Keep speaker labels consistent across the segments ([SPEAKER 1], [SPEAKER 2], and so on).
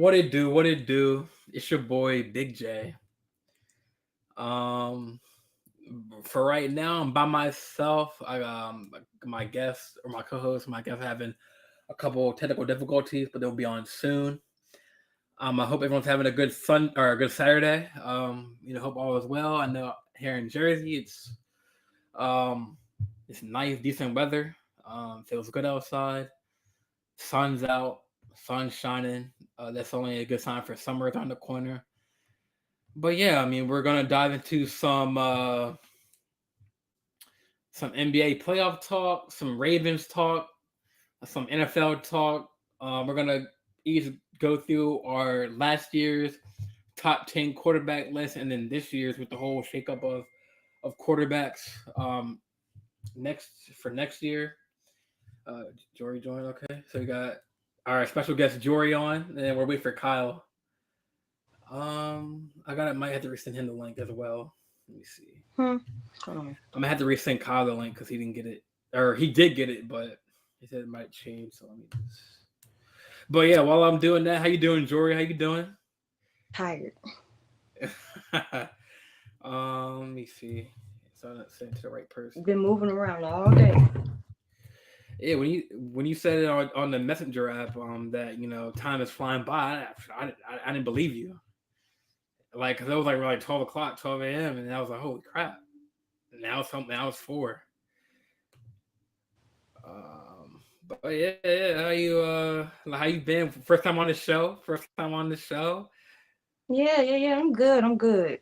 [SPEAKER 1] What it do? What it do? It's your boy Big J. Um, for right now, I'm by myself. My guest or my co-host, my guest having a couple technical difficulties, but they'll be on soon. I hope everyone's having a good fun or a good Saturday. Hope all is well. I know here in Jersey, um, it's nice, decent weather. Feels good outside. Sun's out, sun's shining. That's only a good sign for summer around the corner. But yeah, I mean, we're gonna dive into some NBA playoff talk, some Ravens talk, some NFL talk. We're gonna each go through our last year's top 10 quarterback list, and then this year's with the whole shakeup of quarterbacks. Next for next year. Uh, Jory joined. Okay, so we got our special guest Jory on, and then we're waiting for Kyle. I got it. Might have to resend him the link as well. Let me see. I'm gonna have to resend Kyle the link because he didn't get it, or he did get it, but he said it might change. So let me just. But yeah, while I'm doing that, how you doing, Jory? How you doing?
[SPEAKER 2] Tired.
[SPEAKER 1] Let me see. So I'm not sending to the right person.
[SPEAKER 2] Been moving around all day.
[SPEAKER 1] Yeah, when you said it on the messenger app, that time is flying by, I didn't believe you. Like, cause it was like 12 o'clock, 12 a.m., and I was like, holy crap! Now it's something. Now it's 4. But yeah. How you been? First time on the show. First time on the show.
[SPEAKER 2] Yeah. I'm good.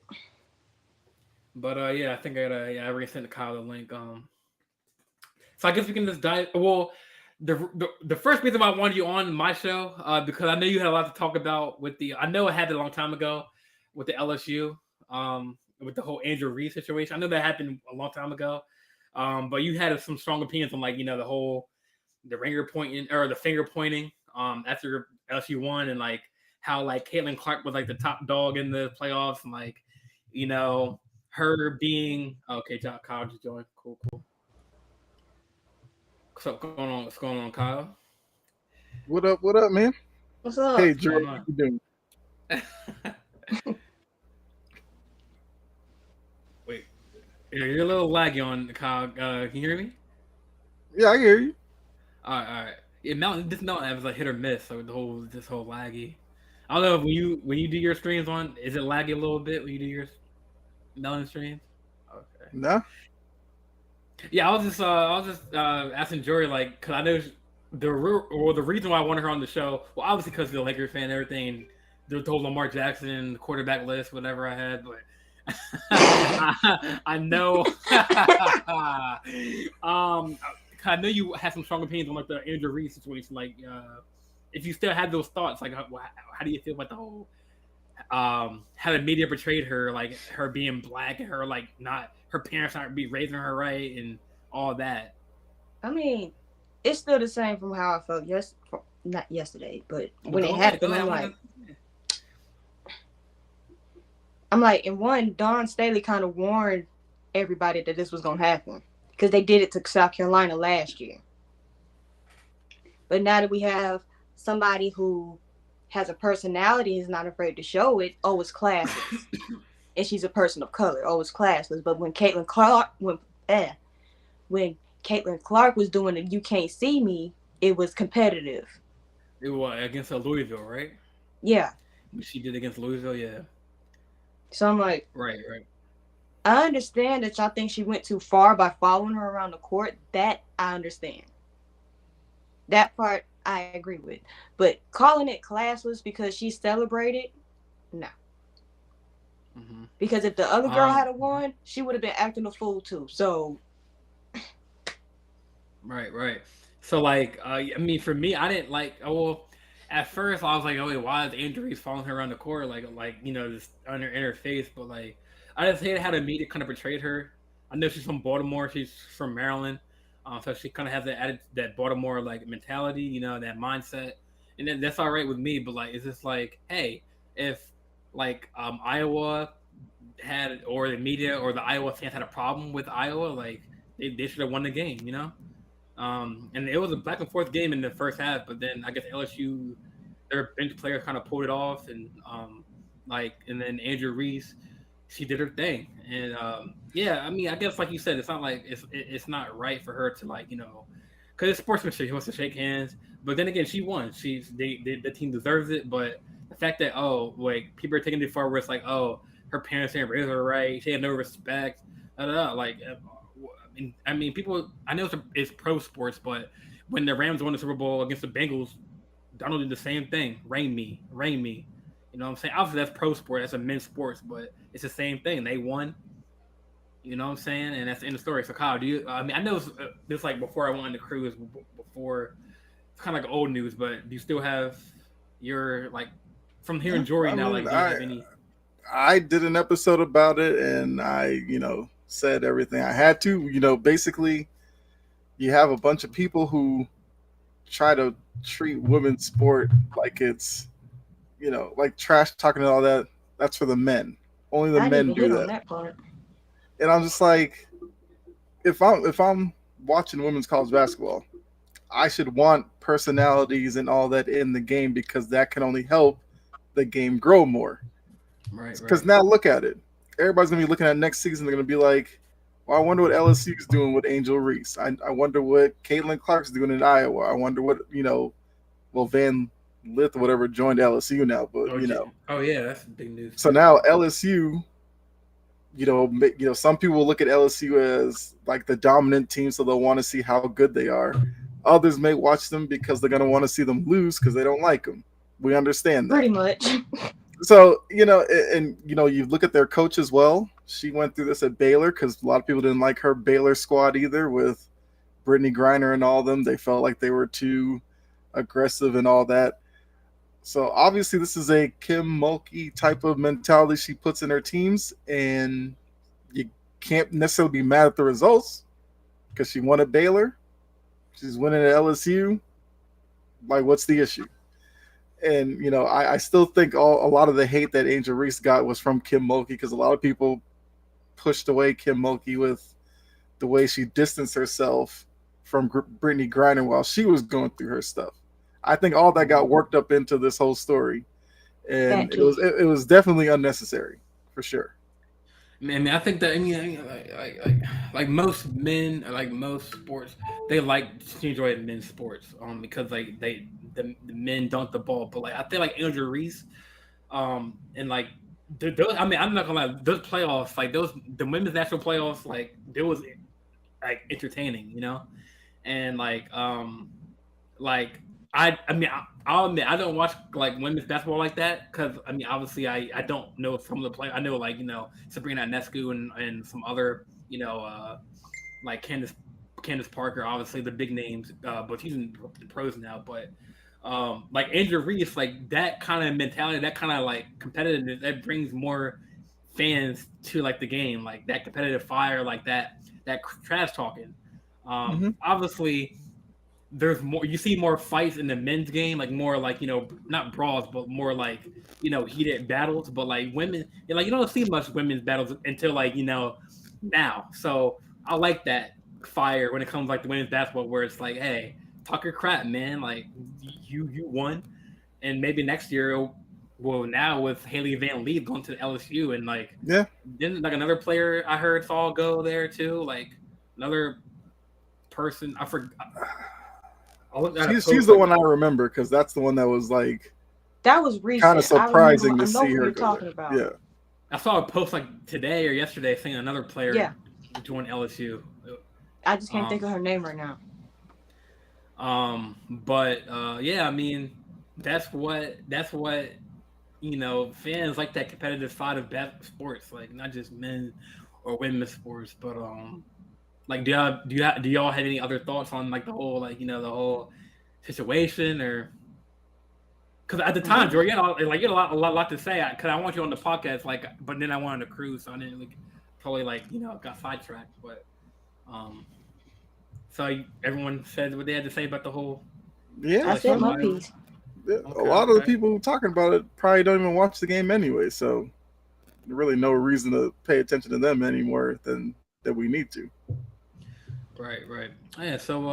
[SPEAKER 1] But yeah, I think I already sent Kyle the link. So I guess we can just dive. Well, the first reason why I wanted you on my show, because I know you had a lot to talk about with the. I know it happened a long time ago with the LSU, with the whole Andrew Reid situation. I know that happened a long time ago, but you had some strong opinions on the ringer pointing or the finger pointing after LSU won, and like how like Caitlin Clark was like the top dog in the playoffs, and like her being okay. Kyle just joined. Cool. What's going on, Kyle?
[SPEAKER 3] What up, man?
[SPEAKER 2] What's up?
[SPEAKER 3] Hey,
[SPEAKER 1] What's going
[SPEAKER 3] Jordan, how
[SPEAKER 1] on?
[SPEAKER 3] you doing?
[SPEAKER 1] Wait, you're a little laggy on Kyle. Can you hear me?
[SPEAKER 3] Yeah, I hear you.
[SPEAKER 1] All right. Yeah, Mountain app is like hit or miss. So this whole laggy. I don't know if when you do your streams on, is it laggy a little bit when you do your Mountain streams? Okay.
[SPEAKER 3] No,
[SPEAKER 1] Yeah, I was just asking Jory like, cause I know the reason why I wanted her on the show. Well, obviously because of the Lakers fan and everything. The whole Lamar Jackson quarterback list, whatever I had, but I know. I know you had some strong opinions on like the Andrew Reid situation. Like, if you still had those thoughts, like, how do you feel about the whole how the media portrayed her, like her being black and her like not her parents not be raising her right and all that.
[SPEAKER 2] I mean, it's still the same from how I felt not yesterday, but
[SPEAKER 1] But
[SPEAKER 2] when it
[SPEAKER 1] go
[SPEAKER 2] happened,
[SPEAKER 1] ahead.
[SPEAKER 2] I'm like, and one, Don Staley kind of warned everybody that this was gonna happen because they did it to South Carolina last year. But now that we have somebody who has a personality and is not afraid to show it, oh, it's classless. And she's a person of color, oh, it's classless. But when Caitlin Clark was doing it, you can't see me, it was competitive.
[SPEAKER 1] It was against Louisville, right?
[SPEAKER 2] Yeah.
[SPEAKER 1] She did against Louisville, yeah.
[SPEAKER 2] So I'm like,
[SPEAKER 1] Right.
[SPEAKER 2] I understand that y'all think she went too far by following her around the court. That I understand. That part I agree with. But calling it classless because she celebrated, no.
[SPEAKER 1] Mm-hmm.
[SPEAKER 2] Because if the other girl had won, she would have been acting a fool too. So,
[SPEAKER 1] right. So like, I mean, for me, I didn't like. Oh, well, at first I was like, oh, wait, why is Andrew Reid following her around the court, like just in her face? But like, I just hated how the media kind of portrayed her. I know she's from Baltimore. She's from Maryland. So she kind of has that Baltimore like mentality, that mindset, and then that's all right with me. But like, it's just like, hey, if like Iowa had or the media or the Iowa fans had a problem with Iowa, like they should have won the game. And it was a back and forth game in the first half, but then I guess LSU their bench players kind of pulled it off, and and then Andrew Reese, she did her thing, and yeah, I mean, I guess like you said, it's not like it's not right for her to like because it's sportsmanship. She wants to shake hands, but then again, she won. The team deserves it, but the fact that like people are taking it far where it's like her parents didn't raise her right, she had no respect, like I mean, people. I know it's pro sports, but when the Rams won the Super Bowl against the Bengals, Donald did the same thing. Rain me, rain me. You know what I'm saying? Obviously, that's pro sport. That's a men's sports, but it's the same thing. They won. You know what I'm saying? And that's the end of the story. So, Kyle, do you? I mean, I know this like before I went on the cruise. Before it's kind of like old news, but do you still have your like from hearing Jori now? Like, do you have any?
[SPEAKER 3] I did an episode about it, and I, said everything I had to. Basically, you have a bunch of people who try to treat women's sport like it's, like trash talking and all that. That's for the men. Only the
[SPEAKER 2] I
[SPEAKER 3] men
[SPEAKER 2] didn't
[SPEAKER 3] do
[SPEAKER 2] hit
[SPEAKER 3] that.
[SPEAKER 2] on that part.
[SPEAKER 3] And I'm just like, if I'm watching women's college basketball, I should want personalities and all that in the game because that can only help the game grow more.
[SPEAKER 1] Right.
[SPEAKER 3] Because now look at it. Everybody's gonna be looking at next season. They're gonna be like, "Well, I wonder what LSU's doing with Angel Reese. I wonder what Caitlin Clark's doing in Iowa. I wonder what Van Lith or whatever joined LSU now. But
[SPEAKER 1] Oh yeah, that's big news.
[SPEAKER 3] so now LSU, some people will look at LSU as like the dominant team, so they'll want to see how good they are. Others may watch them because they're gonna want to see them lose because they don't like them. We understand that.
[SPEAKER 2] Pretty much.
[SPEAKER 3] So, and you look at their coach as well. She went through this at Baylor because a lot of people didn't like her Baylor squad either with Brittany Griner and all them. They felt like they were too aggressive and all that. So obviously this is a Kim Mulkey type of mentality she puts in her teams, and you can't necessarily be mad at the results because she won at Baylor. She's winning at LSU. Like, what's the issue? And, I still think a lot of the hate that Angel Reese got was from Kim Mulkey because a lot of people pushed away Kim Mulkey with the way she distanced herself from Brittany Griner while she was going through her stuff. I think all that got worked up into this whole story, and it was definitely unnecessary, for sure.
[SPEAKER 1] Man, I think that like most men, like most sports, they like to enjoy men's sports, because like the men dunk the ball, but like I think like Andrew Reese, and like those, I mean, I'm not gonna lie, those playoffs, like the women's national playoffs, like there was like entertaining, and like I mean, I'll admit I don't watch like women's basketball like that because I mean, obviously I don't know some of the players. I know like Sabrina Ionescu and some other like Candace Parker, obviously the big names, but she's in the pros now. But like Andrew Reese, like that kind of mentality, that kind of like competitiveness, that brings more fans to like the game, like that competitive fire, like that trash talking. Obviously there's more, you see more fights in the men's game, like more like not brawls, but more like heated battles. But like women, like you don't see much women's battles until like now. So I like that fire when it comes like to women's basketball, where it's like, hey, talk your crap, man. Like you won, and maybe next year, well, now with Haley Van Lee going to LSU, and like then like another player I heard saw go there too, like another person I forgot.
[SPEAKER 3] She's the one I remember because that's the one that was like
[SPEAKER 2] that was recent.
[SPEAKER 3] Kind of surprising to see her.
[SPEAKER 2] You're talking about.
[SPEAKER 3] Yeah,
[SPEAKER 1] I saw a post like today or yesterday saying another player joined LSU.
[SPEAKER 2] I just can't think of her name right now.
[SPEAKER 1] But yeah, I mean that's what fans like, that competitive side of sports, like not just men or women's sports, but like, do y'all have any other thoughts on like the whole the whole situation? Or because at the time, Jori, you had a lot to say because I want you on the podcast, like, but then I went on the cruise, so I didn't totally got sidetracked. But so everyone said what they had to say about the whole.
[SPEAKER 3] Yeah,
[SPEAKER 2] I said my piece.
[SPEAKER 3] Yeah, okay, a lot of the people talking about it probably don't even watch the game anyway, so there's really no reason to pay attention to them anymore than that we need to.
[SPEAKER 1] Right. Yeah. So,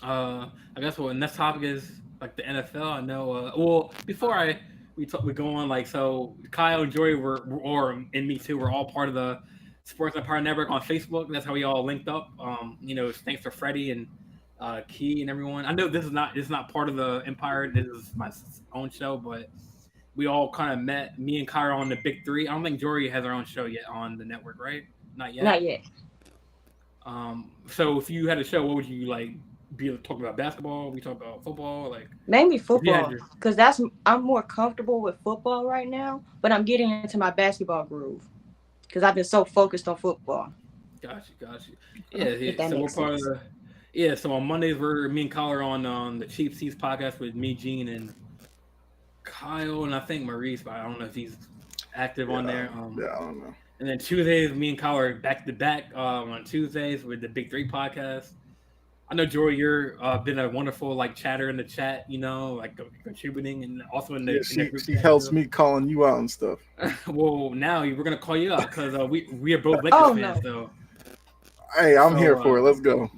[SPEAKER 1] I guess what the next topic is like the NFL. I know. Well, before we go on, like, so Kyle and Jory and me too, we're all part of the Sports Empire Network on Facebook. That's how we all linked up. Thanks to Freddie and Key and everyone. I know this is not part of the Empire. This is my own show, but we all kind of met. Me and Kyle on the Big Three. I don't think Jory has her own show yet on the network, right? Not yet.
[SPEAKER 2] Not yet.
[SPEAKER 1] So if you had a show, what would you like? Be talking about basketball? We talk about football, like
[SPEAKER 2] mainly football, because I'm more comfortable with football right now. But I'm getting into my basketball groove because I've been so focused on football.
[SPEAKER 1] Got you. Yeah. So we're part of the. Yeah. So on Mondays, me and Kyle are on the Cheap Seats podcast with me, Gene, and Kyle, and I think Maurice, but I don't know if he's active on there.
[SPEAKER 3] I don't know.
[SPEAKER 1] And then Tuesdays, me and Kyle are back to back on Tuesdays with the Big Three podcast. I know, Jory, you're been a wonderful like chatter in the chat, like contributing, and also in the.
[SPEAKER 3] She helps me calling you out and stuff.
[SPEAKER 1] Well, now we're gonna call you out because we are both Lakers fans. So,
[SPEAKER 3] hey, I'm here for it. Let's go.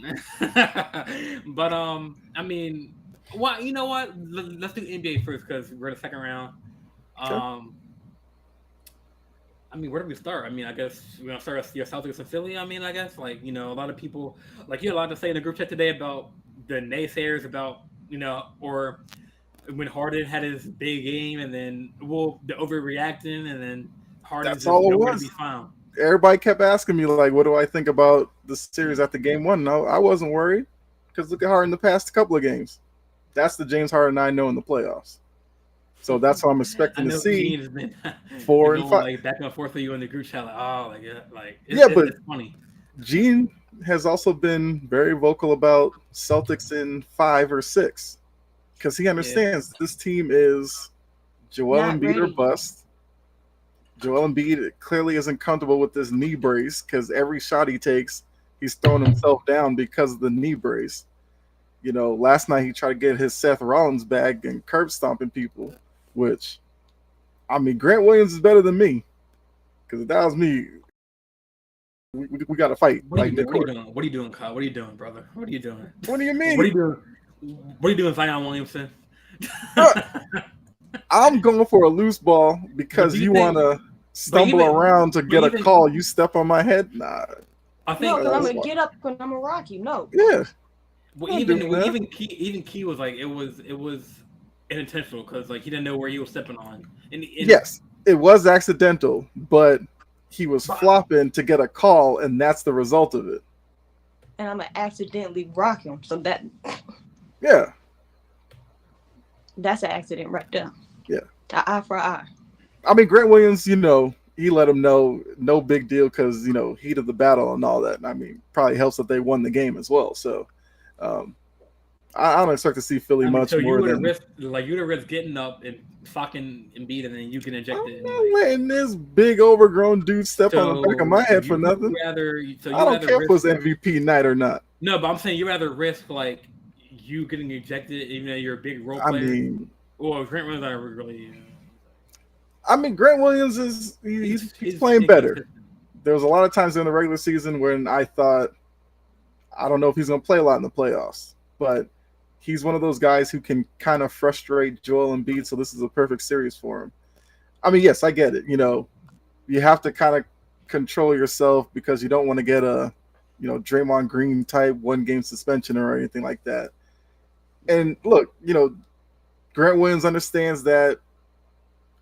[SPEAKER 1] But I mean, what you know what? Let's do NBA first because we're in the second round.
[SPEAKER 3] Sure.
[SPEAKER 1] I mean, where do we start? I mean, I guess we're gonna start with your Celtics and Philly. I mean, I guess a lot of people you had a lot to say in the group chat today about the naysayers about or when Harden had his big game and then the overreacting and then Harden
[SPEAKER 3] that's all it was.
[SPEAKER 1] To be found.
[SPEAKER 3] Everybody kept asking me like, what do I think about the series after game one? No, I wasn't worried because look at Harden the past couple of games. That's the James Harden I know in the playoffs. So that's what I'm expecting to see.
[SPEAKER 1] Been,
[SPEAKER 3] 4 and 5,
[SPEAKER 1] like back and forth with you in the group chat, but
[SPEAKER 3] it's
[SPEAKER 1] funny.
[SPEAKER 3] Gene has also been very vocal about Celtics in 5 or 6 because he understands this team is Joel Embiid or bust. Joel Embiid clearly isn't comfortable with this knee brace because every shot he takes, he's throwing himself down because of the knee brace. Last night he tried to get his Seth Rollins bag and curb stomping people. Which, I mean, Grant Williams is better than me. Because if that was me, we got to fight.
[SPEAKER 1] What are you doing? What are you doing, Kyle? What are you doing, brother? What are you doing?
[SPEAKER 3] What do you mean?
[SPEAKER 1] What are you doing, Zion Williamson?
[SPEAKER 3] I'm going for a loose ball because you want to stumble around to get a call. You step on my head? Nah.
[SPEAKER 2] I think because I'm going to get up and I'm going to rock you. No.
[SPEAKER 3] Yeah.
[SPEAKER 1] Well, even Key was like, it was unintentional because he didn't know where he was stepping on. And
[SPEAKER 3] yes, it was accidental, but he was flopping to get a call, and that's the result of it.
[SPEAKER 2] And I'm gonna accidentally rock him, so that that's an accident right there.
[SPEAKER 3] Yeah,
[SPEAKER 2] eye for eye.
[SPEAKER 3] I mean, Grant Williams, he let him know, no big deal, because heat of the battle and all that. And I mean, probably helps that they won the game as well. So. I don't expect to see Philly much more than
[SPEAKER 1] you'd have risked getting up and fucking Embiid, and then you can inject it.
[SPEAKER 3] I'm not letting this big overgrown dude step on the back of my head for nothing. I don't care if it was MVP night or not.
[SPEAKER 1] No, but I'm saying you rather risk you getting ejected, even though you're a big role player.
[SPEAKER 3] I mean,
[SPEAKER 1] Grant Williams are really.
[SPEAKER 3] I mean, Grant Williams he's playing better. There was a lot of times in the regular season when I thought, I don't know if he's going to play a lot in the playoffs, but he's one of those guys who can kind of frustrate Joel Embiid, so this is a perfect series for him. I mean, yes, I get it. You have to kind of control yourself because you don't want to get a, Draymond Green type 1-game suspension or anything like that. And look, Grant Williams understands that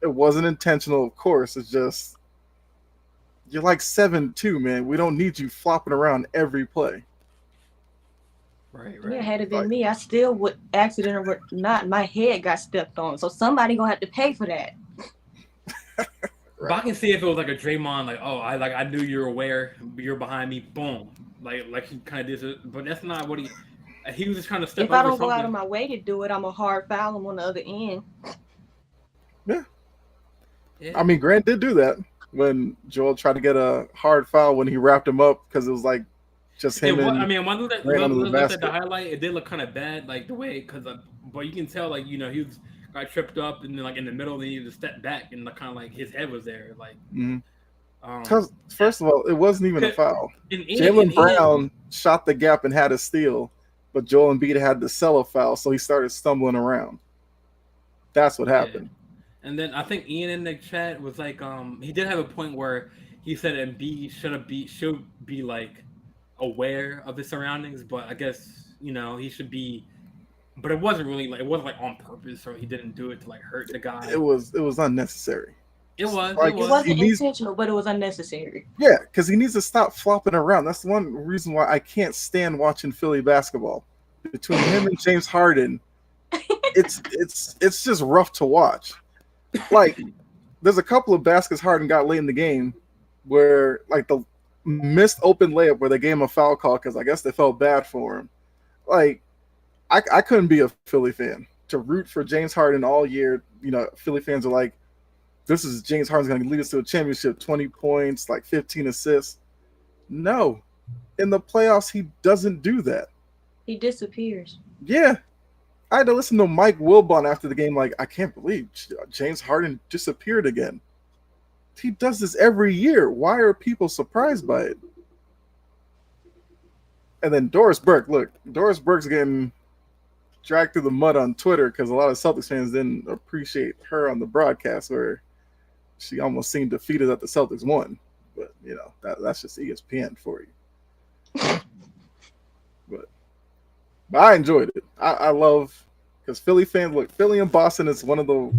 [SPEAKER 3] it wasn't intentional, of course. It's just, you're like 7-2, man. We don't need you flopping around every play.
[SPEAKER 1] Right.
[SPEAKER 2] Yeah, had it been me, I still would, accident or not, my head got stepped on. So somebody gonna have to pay for that.
[SPEAKER 1] But I can see if it was like a Draymond, I knew you were aware, you're behind me, boom, like he kind of did it, but that's not what he was just trying to step.
[SPEAKER 2] If I don't go out of my way to do it, I'm a hard foul him on the other end.
[SPEAKER 3] Yeah. I mean, Grant did do that when Joel tried to get a hard foul when he wrapped him up because it was like. Just him.
[SPEAKER 1] I mean, when I looked at the highlight, it did look kind of bad, the way but you can tell, he got tripped up and then in the middle, then he just stepped back and kind of his head was there,
[SPEAKER 3] Because first of all, it wasn't even a foul. Jaylen Brown shot the gap and had a steal, but Joel Embiid had the cello foul, so he started stumbling around. That's what happened.
[SPEAKER 1] And then I think Ian in the chat was like, he did have a point where he said Embiid should be like aware of his surroundings, but I guess he should be. But it wasn't really like on purpose, or he didn't do it to like hurt the guy.
[SPEAKER 3] It was unnecessary.
[SPEAKER 1] It was.
[SPEAKER 2] It wasn't intentional, but it was unnecessary.
[SPEAKER 3] Yeah, because he needs to stop flopping around. That's the one reason why I can't stand watching Philly basketball. Between him and James Harden, it's just rough to watch. Like, there's a couple of baskets Harden got late in the game where, like, the missed open layup where they gave him a foul call because I guess they felt bad for him. Like, I couldn't be a Philly fan. To root for James Harden all year, Philly fans are like, this is James Harden's going to lead us to a championship, 20 points, like 15 assists. No. In the playoffs, he doesn't do that.
[SPEAKER 2] He disappears.
[SPEAKER 3] Yeah. I had to listen to Mike Wilbon after the game like, I can't believe James Harden disappeared again. He does this every year. Why are people surprised by it? And then Doris Burke. Look, Doris Burke's getting dragged through the mud on Twitter because a lot of Celtics fans didn't appreciate her on the broadcast where she almost seemed defeated that the Celtics won. But, that's just ESPN for you. But I enjoyed it. I love, because Philly fans, look, Philly and Boston is one of the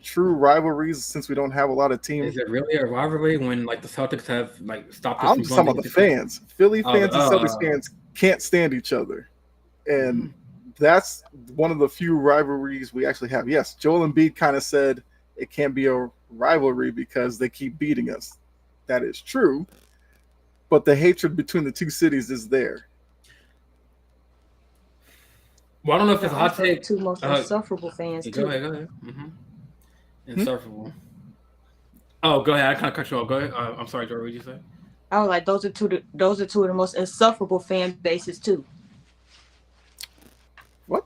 [SPEAKER 3] true rivalries since we don't have a lot of teams.
[SPEAKER 1] Is it really a rivalry when like the Celtics have like stopped?
[SPEAKER 3] I'm just talking about the fans. Philly fans and Celtics fans can't stand each other. And that's one of the few rivalries we actually have. Yes, Joel Embiid kind of said it can't be a rivalry because they keep beating us. That is true. But the hatred between the two cities is there.
[SPEAKER 1] Well, I don't know if it's a hot take.
[SPEAKER 2] Two most insufferable fans.
[SPEAKER 1] Go ahead. Mm-hmm. Insufferable. Oh, go ahead. I kind of cut you off. Go ahead. I'm sorry, Jori. What did you say?
[SPEAKER 2] I was like, those are two of the most insufferable fan bases too.
[SPEAKER 3] What?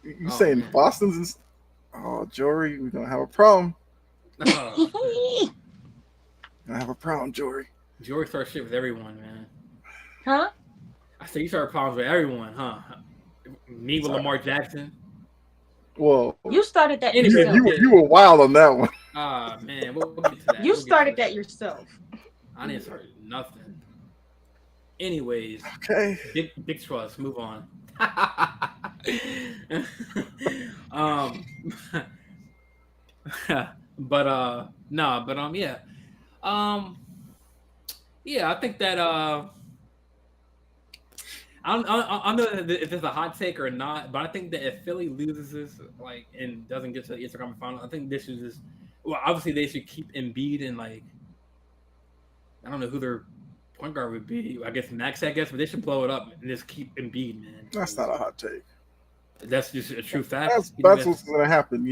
[SPEAKER 3] You saying man. Boston's? Oh, Jori, we're gonna have a problem. Gonna have a problem, Jori.
[SPEAKER 1] Jori starts shit with everyone, man.
[SPEAKER 2] Huh?
[SPEAKER 1] I said you start problems with everyone, huh? Me with Lamar Jackson.
[SPEAKER 3] Well,
[SPEAKER 2] you started that.
[SPEAKER 3] You were wild on that one.
[SPEAKER 1] Ah, man, we'll get to that.
[SPEAKER 2] You started that yourself.
[SPEAKER 1] I didn't start nothing. Anyways,
[SPEAKER 3] okay.
[SPEAKER 1] Big trust. Move on. Yeah, I think that I don't know if it's a hot take or not, but I think that if Philly loses this, like, and doesn't get to the Eastern Conference Final, I think this is just, well, obviously they should keep Embiid and, like, I don't know who their point guard would be. I guess Max, but they should blow it up and just keep Embiid, man.
[SPEAKER 3] That's not a hot take.
[SPEAKER 1] That's just a true fact.
[SPEAKER 3] That's what's going to happen.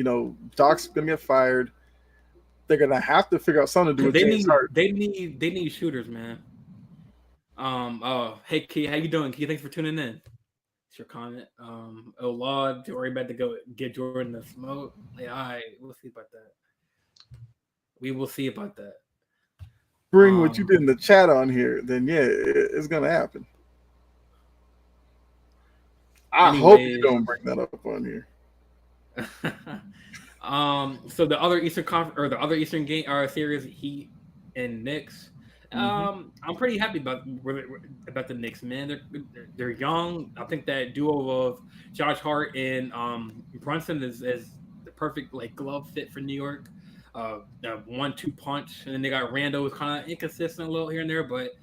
[SPEAKER 3] Doc's going to get fired. They're going to have to figure out something to do with James Harden.
[SPEAKER 1] They need shooters, man. Hey Key, how you doing, Key? Thanks for tuning in. It's your comment. Oh Lord, Jori about to go get Jordan the smoke. Yeah, all right, we'll see about that. We will see about that.
[SPEAKER 3] Bring what you did in the chat on here, then yeah, it's gonna happen. I hope you don't bring that up on here.
[SPEAKER 1] So the other Eastern game series, Heat and Knicks. I'm pretty happy about the Knicks, man. They're young. I think that duo of Josh Hart and Brunson is the perfect like glove fit for New York. 1-2 punch, and then they got Randall, who's kind of inconsistent a little here and there, but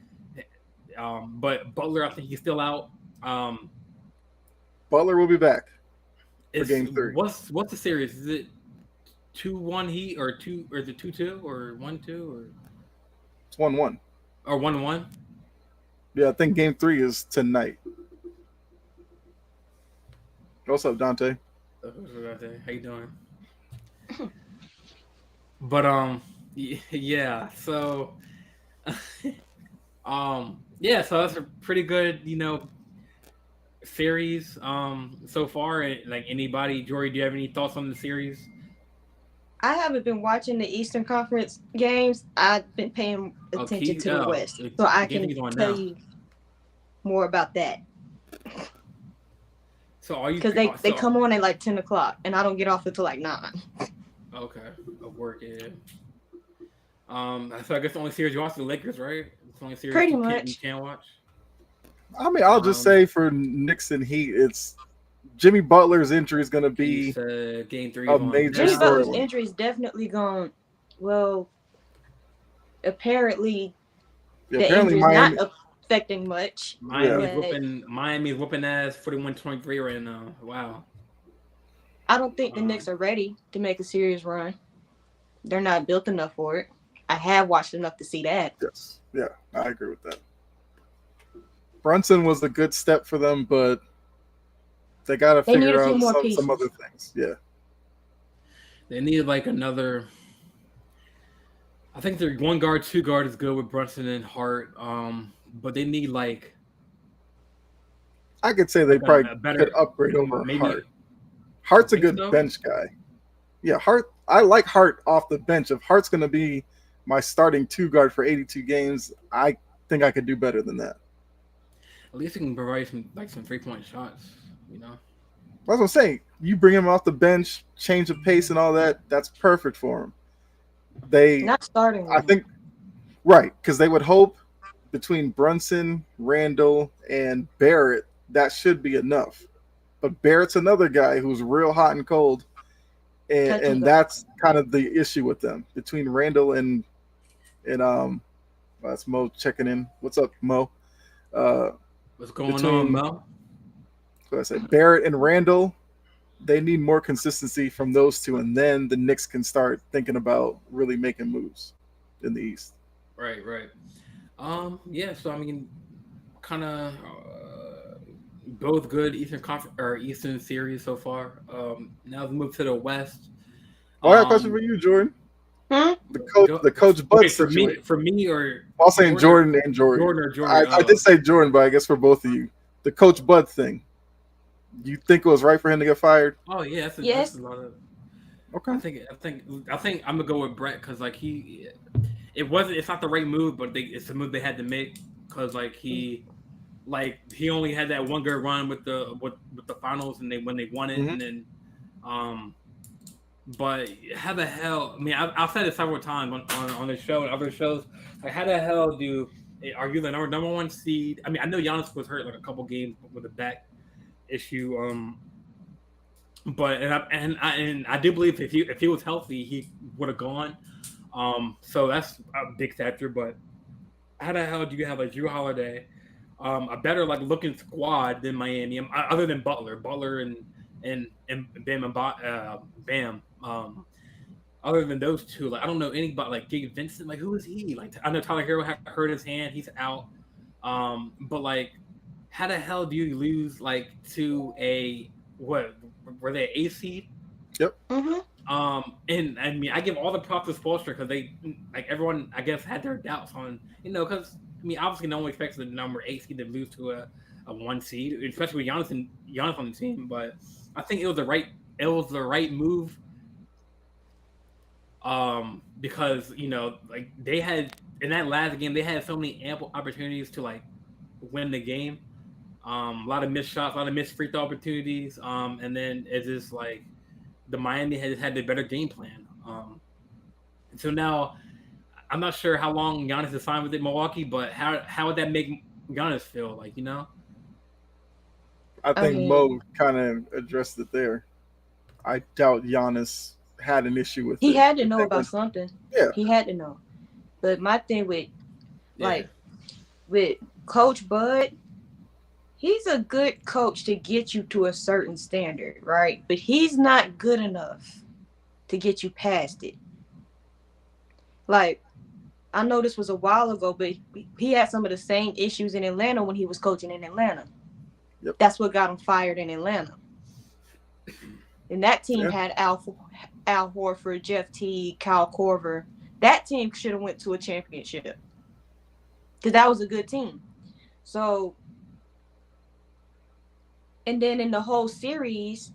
[SPEAKER 1] Butler, I think he's still out.
[SPEAKER 3] Butler will be back for Game 3.
[SPEAKER 1] What's the series? Is it 2-1 Heat or is it 2-2 or 1-2 or?
[SPEAKER 3] It's 1-1.
[SPEAKER 1] Or 1-1?
[SPEAKER 3] Yeah, I think Game 3 is tonight. What's up, Dante?
[SPEAKER 1] How you doing? But yeah. So, yeah. So that's a pretty good, series so far. Like anybody, Jori, do you have any thoughts on the series?
[SPEAKER 2] I haven't been watching the Eastern Conference games. I've been paying attention to the West, so I can tell you more about that.
[SPEAKER 1] So are you?
[SPEAKER 2] Because they come on at like 10 o'clock, and I don't get off until like 9.
[SPEAKER 1] Okay, of work. Yeah. So I guess the only series you watch is the Lakers, right? It's the only series
[SPEAKER 2] Pretty
[SPEAKER 1] you
[SPEAKER 2] much.
[SPEAKER 1] can't watch.
[SPEAKER 3] I mean, I'll just say for Knicks and Heat, it's Jimmy Butler's injury is going to be
[SPEAKER 1] Game 3
[SPEAKER 3] a
[SPEAKER 1] on
[SPEAKER 3] major
[SPEAKER 2] Jimmy Butler's
[SPEAKER 3] storyline.
[SPEAKER 2] injury is definitely gone. Well, apparently the
[SPEAKER 3] Apparently
[SPEAKER 2] injury is
[SPEAKER 3] Miami,
[SPEAKER 2] not affecting much.
[SPEAKER 1] Miami's whooping ass 41-23 right now. Wow.
[SPEAKER 2] I don't think the Knicks are ready to make a serious run. They're not built enough for it. I have watched enough to see that.
[SPEAKER 3] yes, yeah, I agree with that. Brunson was a good step for them, but they got to
[SPEAKER 2] need
[SPEAKER 3] figure
[SPEAKER 2] a few
[SPEAKER 3] out
[SPEAKER 2] more
[SPEAKER 3] some
[SPEAKER 2] pieces.
[SPEAKER 3] other things. Yeah,
[SPEAKER 1] They need like another. I think their 1 guard, 2 guard is good with Brunson and Hart. But they need like
[SPEAKER 3] I could say they probably could upgrade over
[SPEAKER 1] maybe,
[SPEAKER 3] Hart. Hart's a good
[SPEAKER 1] so?
[SPEAKER 3] bench guy. Yeah, Hart. I like Hart off the bench. If Hart's going to be my starting 2 guard for 82 games, I think I could do better than that.
[SPEAKER 1] At least he can provide some 3-point shots, you know.
[SPEAKER 3] That's what I'm saying. You bring him off the bench, change of pace and all that. That's perfect for him.
[SPEAKER 2] Not starting.
[SPEAKER 3] I think, right, because they would hope between Brunson, Randall, and Barrett, that should be enough. But Barrett's another guy who's real hot and cold, and that's kind of the issue with them between Randall and that's Mo checking in. What's up, Mo?
[SPEAKER 1] What's going on, Mo?
[SPEAKER 3] So I said Barrett and Randall, they need more consistency from those two, and then the Knicks can start thinking about really making moves in the East.
[SPEAKER 1] Right. Yeah. So I mean, kind of both good Eastern series so far. Now let's move to the West.
[SPEAKER 3] I got a question for you, Jordan. The coach Bud situation.
[SPEAKER 1] For me, or
[SPEAKER 3] I was saying Jordan and Jordan. I did say Jordan, but I guess for both of you, the Coach Bud thing. You think it was right for him to get fired?
[SPEAKER 1] Oh yeah, that's a lot of.
[SPEAKER 3] Okay.
[SPEAKER 1] I think I'm gonna go with Brett because like it's not the right move, but it's the move they had to make because he only had that 1 good run with the finals and when they won it and then but how the hell? I mean, I've said it several times on the show and other shows. Like, how the hell are you the number 1 seed? I mean, I know Giannis was hurt like a couple games with a back issue. But I do believe if he was healthy, he would have gone. So that's a big factor. But how the hell do you have a Drew Holiday, a better looking squad than Miami, other than Butler and Bam and Bam. Other than those two, I don't know anybody Gabe Vincent. Who is he? I know Tyler Hero hurt his hand; he's out. But how the hell do you lose to a what? Were they an 8 seed?
[SPEAKER 3] Yep.
[SPEAKER 2] Mm-hmm.
[SPEAKER 1] And I mean, I give all the props to Spoelstra because they everyone I guess had their doubts on because I mean obviously no one expects the number 8 seed to lose to a 1 seed, especially with Giannis on the team. But I think it was the right move. Because they had in that last game they had so many ample opportunities to win the game. A lot of missed shots, a lot of missed free throw opportunities. And then it's just the Miami had the better game plan. So now I'm not sure how long Giannis is signed with Milwaukee, but how would that make Giannis feel?
[SPEAKER 3] I think Mo kind of addressed it there. I doubt Giannis had an issue with it.
[SPEAKER 2] He had to know about something.
[SPEAKER 3] Yeah.
[SPEAKER 2] He had to know. But my thing with with Coach Bud, he's a good coach to get you to a certain standard, right? But he's not good enough to get you past it. I know this was a while ago, but he had some of the same issues in Atlanta when he was coaching in Atlanta.
[SPEAKER 3] Yep.
[SPEAKER 2] That's what got him fired in Atlanta. And that team had Al Horford, Jeff Teague, Kyle Korver. That team should have went to a championship because that was a good team. So, and then in the whole series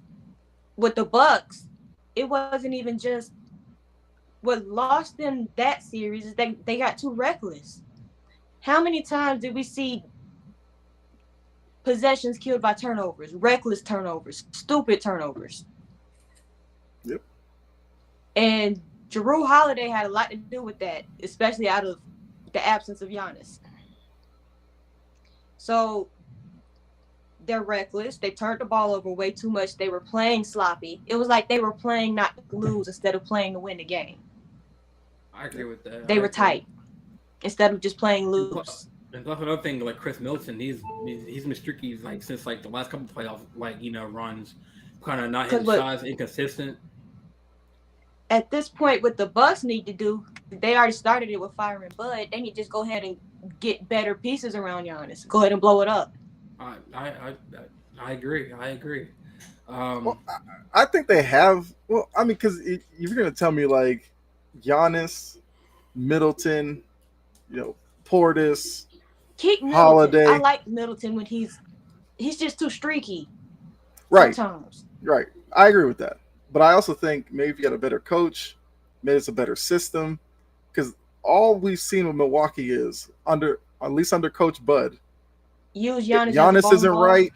[SPEAKER 2] with the Bucks, it wasn't even just what lost them that series is they got too reckless. How many times did we see possessions killed by turnovers, reckless turnovers, stupid turnovers.
[SPEAKER 3] Yep.
[SPEAKER 2] And Jrue Holiday had a lot to do with that, especially out of the absence of Giannis. So they're reckless. They turned the ball over way too much. They were playing sloppy. It was like they were playing not to lose instead of playing to win the game.
[SPEAKER 1] I agree with that.
[SPEAKER 2] They were tight instead of just playing loose.
[SPEAKER 1] And plus another thing, like Chris Middleton, he's been streaky like since like the last couple playoff runs, kind of not hitting shots, inconsistent.
[SPEAKER 2] At this point, what the Bucks need to do, they already started it with firing Bud. They need to just go ahead and get better pieces around Giannis. Go ahead and blow it up.
[SPEAKER 1] I agree.
[SPEAKER 3] Well, I think they have. Well, I mean, because if you're gonna tell me like Giannis, Middleton, Portis,
[SPEAKER 2] Keep Middleton.
[SPEAKER 3] Holiday.
[SPEAKER 2] I like Middleton when he's just too streaky.
[SPEAKER 3] Right.
[SPEAKER 2] Sometimes.
[SPEAKER 3] Right. I agree with that. But I also think maybe if you got a better coach, maybe it's a better system. Because all we've seen with Milwaukee is at least under Coach Bud.
[SPEAKER 2] Use Giannis.
[SPEAKER 3] If Giannis isn't right,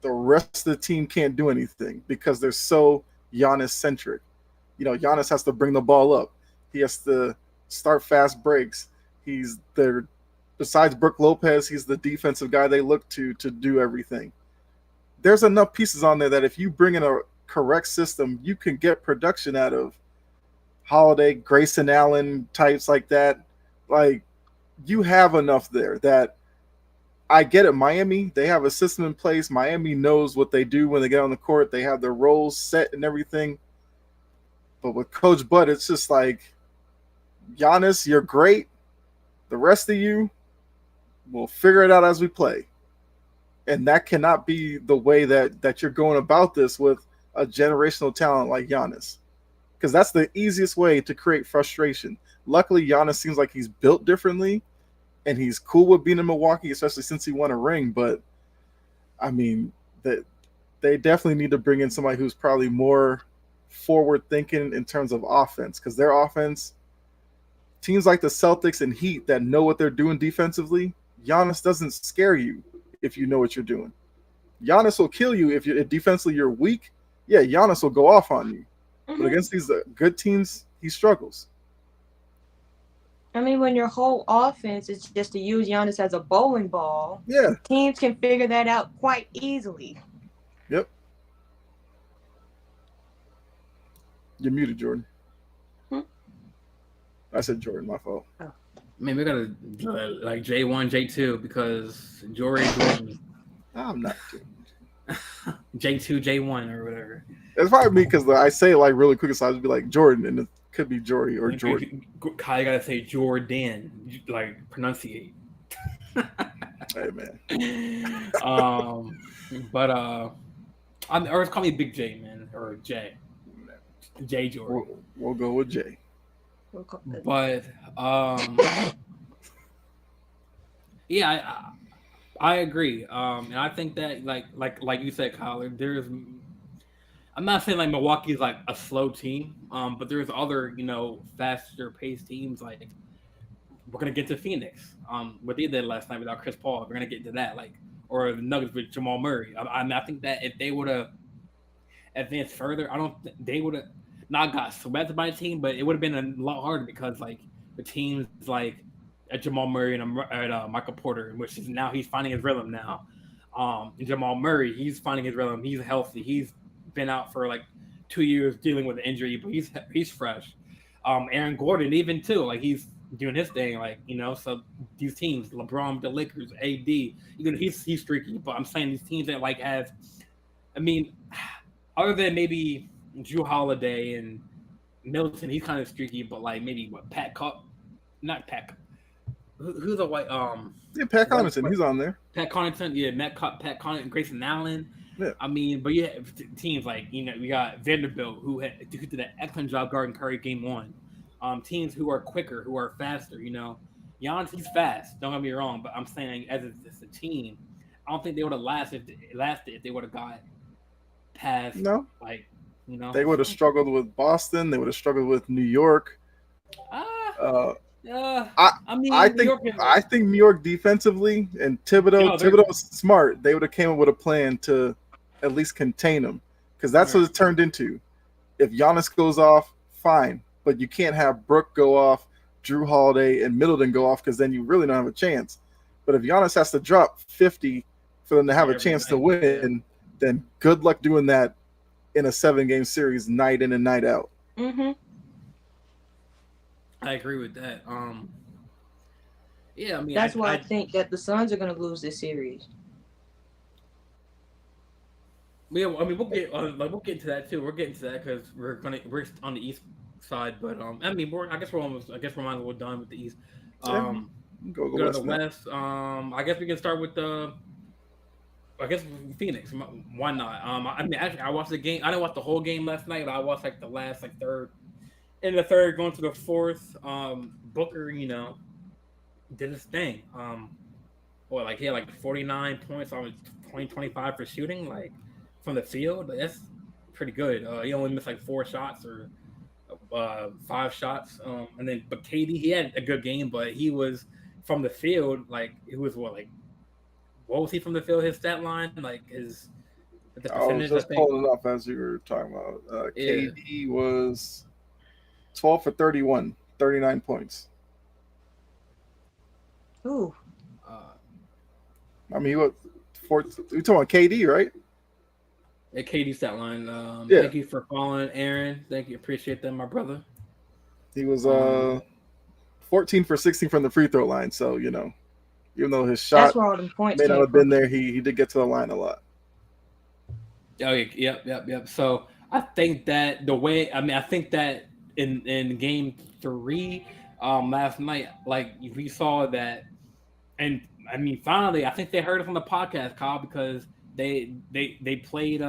[SPEAKER 3] the rest of the team can't do anything because they're so Giannis centric. Giannis has to bring the ball up. He has to start fast breaks. He's there. Besides Brook Lopez, he's the defensive guy they look to do everything. There's enough pieces on there that if you bring in a correct system, you can get production out of Holiday, Grayson Allen types like that. Like, you have enough there that I get it. Miami, they have a system in place. Miami knows what they do when they get on the court. They have their roles set and everything. But with Coach Bud, it's just like, Giannis, you're great. The rest of you, we'll figure it out as we play. And that cannot be the way that you're going about this with a generational talent like Giannis. Because that's the easiest way to create frustration. Luckily, Giannis seems like he's built differently, and he's cool with being in Milwaukee, especially since he won a ring. But, I mean, they definitely need to bring in somebody who's probably more forward-thinking in terms of offense. Because their offense, teams like the Celtics and Heat that know what they're doing defensively, Giannis doesn't scare you if you know what you're doing. Giannis will kill you if defensively you're weak. Yeah, Giannis will go off on you. But against these good teams, he struggles.
[SPEAKER 2] I mean, when your whole offense is just to use Giannis as a bowling ball,
[SPEAKER 3] yeah,
[SPEAKER 2] teams can figure that out quite easily.
[SPEAKER 3] Yep. You're muted, Jordan. I said Jordan, my fault.
[SPEAKER 1] I mean, we gotta like J1, J2 because Jori Williams.
[SPEAKER 3] I'm not doing
[SPEAKER 1] J2, J1 or whatever.
[SPEAKER 3] It's probably me because I say it like really quick, so I would be like Jordan, and it could be Jori or Jordan.
[SPEAKER 1] Kyle, you gotta say Jordan, like pronunciate.
[SPEAKER 3] Hey man.
[SPEAKER 1] But or call me Big J, man, or J. J Jori.
[SPEAKER 3] We'll go with J.
[SPEAKER 1] But yeah, I agree. And I think that like you said, Kyler, I'm not saying like Milwaukee's like a slow team, but there's other, faster paced teams. Like we're gonna get to Phoenix. What they did last night without Chris Paul. We're gonna get to that, or the Nuggets with Jamal Murray. I think that if they would have advanced further, I don't think they would have not got swept by a team, but it would have been a lot harder because like the teams like Jamal Murray and Michael Porter, which is now he's finding his rhythm now. And Jamal Murray, he's finding his rhythm. He's healthy. He's been out for like 2 years dealing with an injury, but he's fresh. Aaron Gordon, even too, like he's doing his thing, So these teams, LeBron, the Lakers, AD, he's streaky. But I'm saying these teams that like have, I mean, other than maybe Jrue Holiday and Middleton, he's kind of streaky, but like maybe not Pat. Who's the white?
[SPEAKER 3] Yeah, Pat Connaughton, he's on there.
[SPEAKER 1] Pat Connaughton, yeah, Pat Connaughton, Grayson Allen.
[SPEAKER 3] Yeah.
[SPEAKER 1] I mean, but yeah, teams like we got Vanderbilt who did an excellent job guarding Curry game 1. Teams who are quicker, who are faster. Giannis, he's fast. Don't get me wrong, but I'm saying as a team, I don't think they would have lasted if they would have got past.
[SPEAKER 3] No,
[SPEAKER 1] they
[SPEAKER 3] would have struggled with Boston. They would have struggled with New York.
[SPEAKER 1] I mean,
[SPEAKER 3] I
[SPEAKER 1] New York
[SPEAKER 3] think New York defensively and Thibodeau's smart. They would have came up with a plan to at least contain him, because that's what it turned into. If Giannis goes off, fine, but you can't have Brook go off, Drew Holiday, and Middleton go off, because then you really don't have a chance. But if Giannis has to drop 50 for them to have a chance to win, then good luck doing that in a 7-game series, night in and night out.
[SPEAKER 2] Mm-hmm.
[SPEAKER 1] I agree with that. Yeah, I mean,
[SPEAKER 2] that's why I think that the Suns are going to lose this series.
[SPEAKER 1] Yeah, I mean, we'll get into that too. We're getting to that because we're on the East side, but I mean, we're might as well done with the East.
[SPEAKER 3] Go
[SPEAKER 1] to the West. I guess we can start with Phoenix. Why not? I mean, actually, I watched the game. I didn't watch the whole game last night, but I watched like the last third. In the third, going to the fourth, Booker, did his thing. He had like 49 points on 25 for shooting, like from the field. That's pretty good. He only missed like 4 shots or 5 shots. But KD, he had a good game, but he was from the field. Like it was what was he from the field? His stat line, like his. The
[SPEAKER 3] I was just pulling it up as you were talking about. KD was 12 for 31, 39 points.
[SPEAKER 2] Ooh.
[SPEAKER 3] I mean, you're talking about KD, right?
[SPEAKER 1] Yeah, KD stat line. Thank you for following, Aaron. Thank you. Appreciate that, my brother.
[SPEAKER 3] He was 14 for 16 from the free throw line. So, even though his shot may not have been there, he did get to the line a lot.
[SPEAKER 1] Oh, yep. So I think that I think that in game 3 last night, like we saw that, and I mean finally I think they heard it from the podcast, Kyle, because they played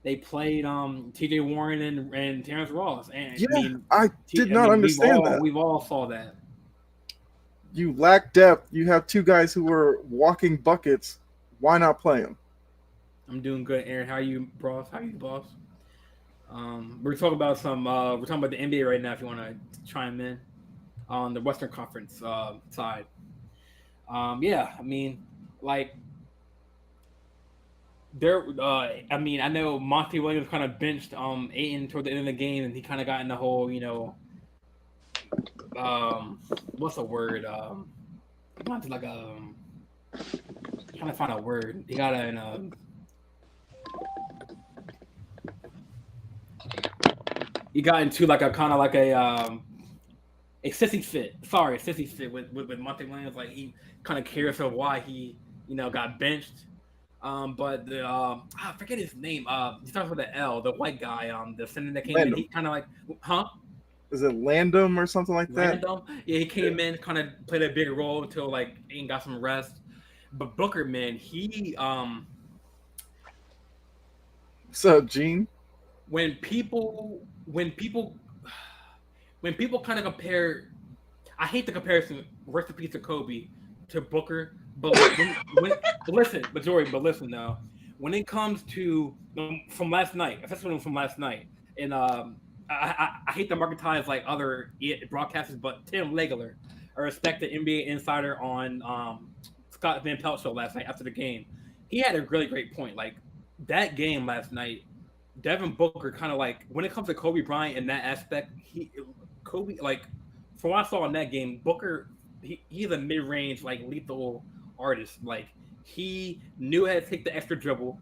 [SPEAKER 1] TJ Warren and Terrence Ross, and
[SPEAKER 3] I did not understand that.
[SPEAKER 1] We've all saw that.
[SPEAKER 3] You lack depth. You have 2 guys who were walking buckets. Why not play them?
[SPEAKER 1] I'm doing good, Aaron. How are you, boss? We're talking about we're talking about the NBA right now. If you want to chime in on the Western Conference side, I mean, like there. I mean, I know Monty Williams kind of benched Ayton toward the end of the game, and he kind of got in the whole, what's the word? Not like trying to find a word. He got in he got into like a kind of like a sissy fit. Sorry, a sissy fit with Monty Williams. Like he kind of cares for why he got benched. But the I forget his name. He starts with the L. The white guy. The center that came in. He kind of like, huh?
[SPEAKER 3] Is it Landom or something like that?
[SPEAKER 1] Landom? Yeah, he came in, kind of played a big role until like Aiden got some rest. But Booker, man, he
[SPEAKER 3] What's up, Gene?
[SPEAKER 1] When people kind of compare, I hate the comparison. Rest in peace to Kobe to Booker, but listen though. When it comes to from last night, especially from last night, and I hate to marketize like other broadcasters, but Tim Legler, a respected NBA insider on Scott Van Pelt show last night after the game, he had a really great point. Like that game last night, Devin Booker kind of like when it comes to Kobe Bryant in that aspect, Kobe like from what I saw in that game, Booker he's a mid-range like lethal artist. Like he knew how to take the extra dribble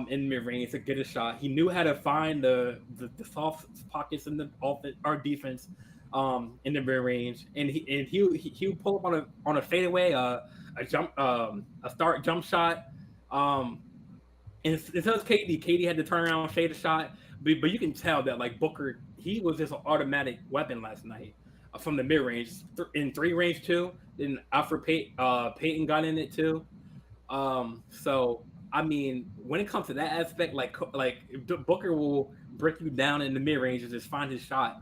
[SPEAKER 1] in mid-range to get a shot. He knew how to find the soft pockets in the offense or defense in the mid-range, and he would pull up on a fadeaway, a start jump shot. And it says KD had to turn around and fade a shot, but you can tell that like Booker, he was just an automatic weapon last night from the mid range, in 3 range too. Then Alfred Payton got in it too. So I mean, when it comes to that aspect, like Booker will break you down in the mid range and just find his shot,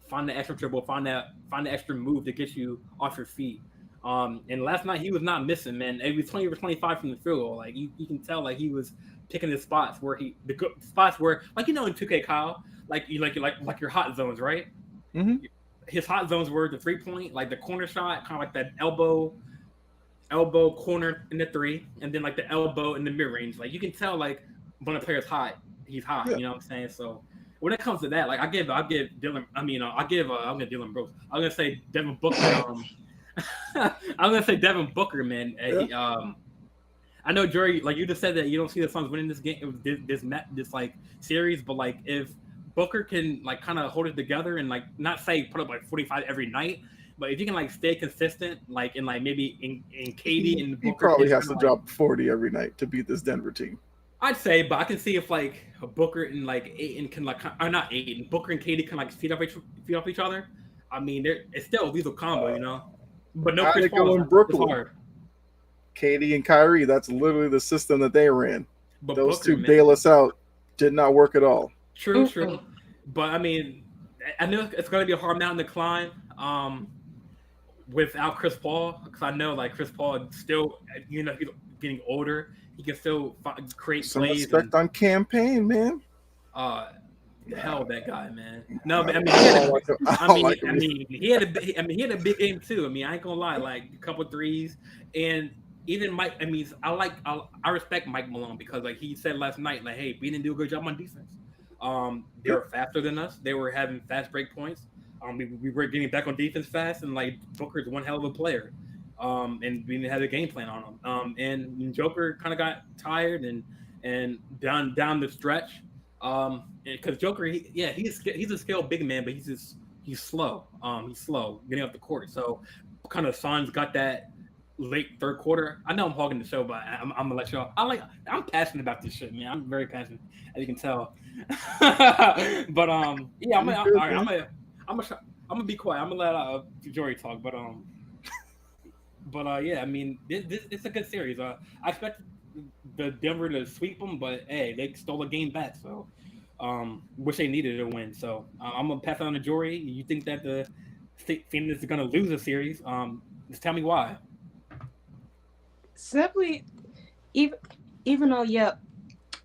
[SPEAKER 1] find the extra dribble, find the extra move to get you off your feet. And last night he was not missing, man. It was 20 or 25 from the field goal. Like you can tell, like he was picking his spots where the spots where, like in 2K, Kyle, like your hot zones, right?
[SPEAKER 3] Mm-hmm.
[SPEAKER 1] his hot zones were the 3-point, like the corner shot, kind of like that elbow corner in the three, and then like the elbow in the mid range. Like you can tell like when a player's hot, he's hot.
[SPEAKER 3] Yeah.
[SPEAKER 1] You know what I'm saying? So when it comes to that, like I give Dylan. I mean, I'm gonna Dylan Brooks. I'm gonna say Devin Booker. I'm gonna say Devin Booker, man. I know Jori, like you just said that you don't see the Suns winning this game, this like series, but like if Booker can like kind of hold it together and like not say put up like 45 every night, but if you can like stay consistent, like in like maybe in KD and Booker,
[SPEAKER 3] he probably has to
[SPEAKER 1] like,
[SPEAKER 3] drop 40 every night to beat this Denver team.
[SPEAKER 1] I'd say, but I can see if like Booker and like Ayton can like, or not Ayton, Booker and KD can like feed off each other. I mean, it's still a lethal combo, you know. But no Chris Paul in
[SPEAKER 3] Brooklyn. KD and Kyrie, that's literally the system that they ran. But those Booker, two bail us out. Did not work at all.
[SPEAKER 1] True. But I mean, I know it's going to be a hard mountain to climb without Chris Paul, because I know like Chris Paul still, you know, he's getting older. He can still create
[SPEAKER 3] some
[SPEAKER 1] plays.
[SPEAKER 3] Respect on campaign, man.
[SPEAKER 1] Hell, that guy, man. No, but I mean, he had a big game too. I mean, I ain't gonna lie, like a couple threes, and even Mike. I mean, I respect Mike Malone because like he said last night, like, hey, we didn't do a good job on defense. They were faster than us. They were having fast break points. We were getting back on defense fast, and like Booker's one hell of a player. And we didn't have a game plan on him. And Joker kind of got tired and down the stretch. Because Joker, he's a skilled big man, but he's slow. He's slow getting up the court. So kind of Suns got that late third quarter. I know I'm hogging the show, but I'm gonna let y'all. I'm passionate about this shit, man. I'm very passionate, as you can tell. But yeah, I'm gonna be quiet. I'm gonna let Jori talk. But yeah, I mean, it's a good series. I expect the Denver to sweep them, but hey, they stole a game back, so wish they needed a win. So I'm gonna pass it on to Jori. You think that the Phoenix is gonna lose a series? Just tell me why.
[SPEAKER 2] Simply, even though,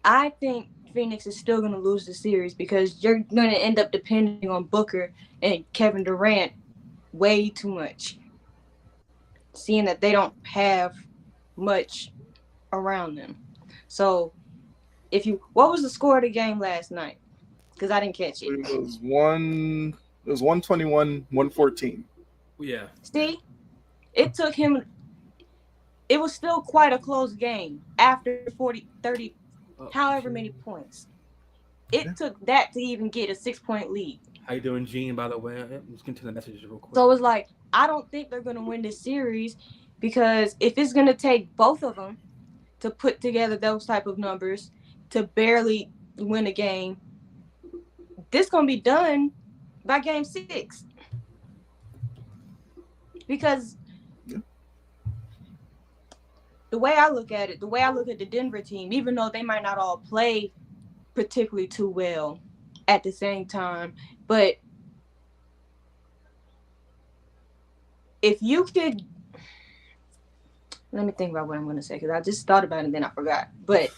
[SPEAKER 2] I think Phoenix is still gonna lose the series because you're gonna end up depending on Booker and Kevin Durant way too much, seeing that they don't have much around them. So what was the score of the game last night? Because I didn't catch it.
[SPEAKER 3] It was 121-114.
[SPEAKER 1] Yeah.
[SPEAKER 2] See, it took him. It was still quite a close game after 40, 30, however many points. It took that to even get a 6-point lead.
[SPEAKER 1] How you doing, Gene, by the way? Let's get to the messages real quick.
[SPEAKER 2] So it's like, I don't think they're going to win this series because if it's going to take both of them to put together those type of numbers to barely win a game, this going to be done by game 6. Because the way I look at the Denver team, even though they might not all play particularly too well at the same time, but if you could, let me think about what I'm going to say because I just thought about it and then I forgot. But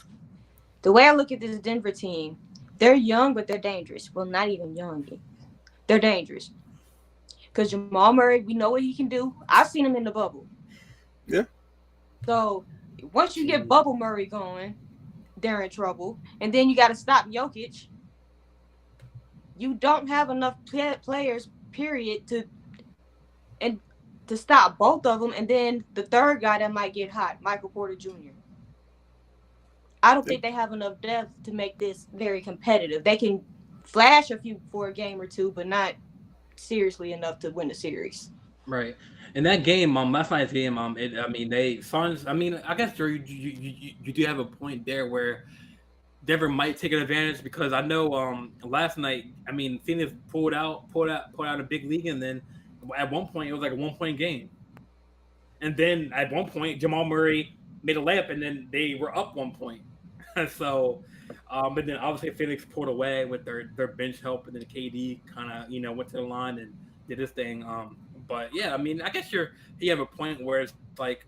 [SPEAKER 2] the way I look at this Denver team, they're young, but they're dangerous. Well, not even young. They're dangerous. Because Jamal Murray, we know what he can do. I've seen him in the bubble.
[SPEAKER 3] Yeah.
[SPEAKER 2] So once you get Bubble Murray going, they're in trouble. And then you got to stop Jokic. You don't have enough players, period, to stop both of them. And then the third guy that might get hot, Michael Porter Jr. I don't think they have enough depth to make this very competitive. They can flash a few for a game or two, but not seriously enough to win the series.
[SPEAKER 1] Right. In that game, last night's game, I guess you do have a point there where Denver might take an advantage because I know last night, I mean, Phoenix pulled out a big lead, and then at one point it was like a 1-point game, and then at one point Jamal Murray made a layup, and then they were up 1 point. So, but then obviously Phoenix pulled away with their bench help, and then KD kind of went to the line and did his thing. But yeah, I mean, I guess you have a point where it's like,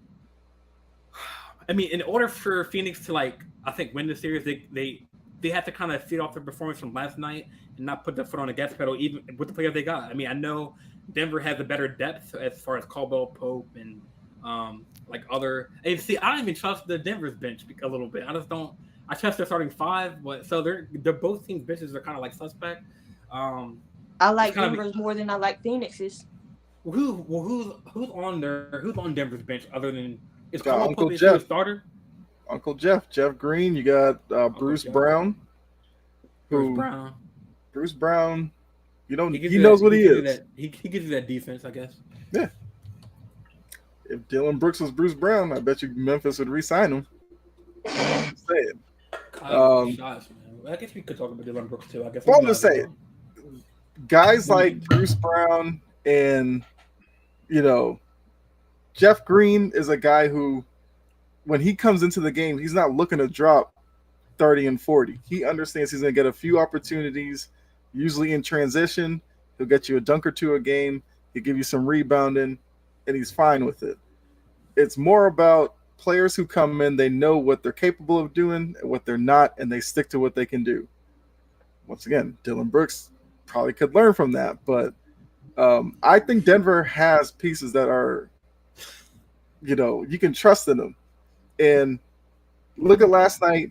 [SPEAKER 1] I mean, in order for Phoenix to I think win the series, they have to kind of feed off their performance from last night and not put their foot on the gas pedal even with the players they got. I mean, I know Denver has a better depth as far as Caldwell Pope and like other. And see, I don't even trust the Denver's bench a little bit. I just don't. I trust their starting five, but so they're both teams' benches are kind of like suspect.
[SPEAKER 2] I
[SPEAKER 1] It's
[SPEAKER 2] like
[SPEAKER 1] kind of
[SPEAKER 2] Denver's more than I like Phoenix's.
[SPEAKER 1] who's on Denver's bench other than is
[SPEAKER 3] Got
[SPEAKER 1] Caldwell
[SPEAKER 3] Uncle
[SPEAKER 1] Pope a
[SPEAKER 3] Jeff.
[SPEAKER 1] starter?
[SPEAKER 3] Uncle Jeff Green. You got Bruce
[SPEAKER 1] Jeff.
[SPEAKER 3] Brown.
[SPEAKER 1] Bruce Brown.
[SPEAKER 3] Bruce Brown. He
[SPEAKER 1] He
[SPEAKER 3] knows what he is.
[SPEAKER 1] He gives you that defense, I guess.
[SPEAKER 3] Yeah. If Dylan Brooks was Bruce Brown, I bet you Memphis would re-sign him. I'm saying.
[SPEAKER 1] Shots, man. I guess we could talk about Dylan Brooks too. I guess.
[SPEAKER 3] Well, I'm just saying, guys like Bruce Brown and Jeff Green is a guy who, when he comes into the game, he's not looking to drop 30 and 40. He understands he's going to get a few opportunities, usually in transition. He'll get you a dunk or two a game. He'll give you some rebounding, and he's fine with it. It's more about players who come in, they know what they're capable of doing and what they're not, and they stick to what they can do. Once again, Dylan Brooks probably could learn from that, but I think Denver has pieces that are, you can trust in them. And look at last night,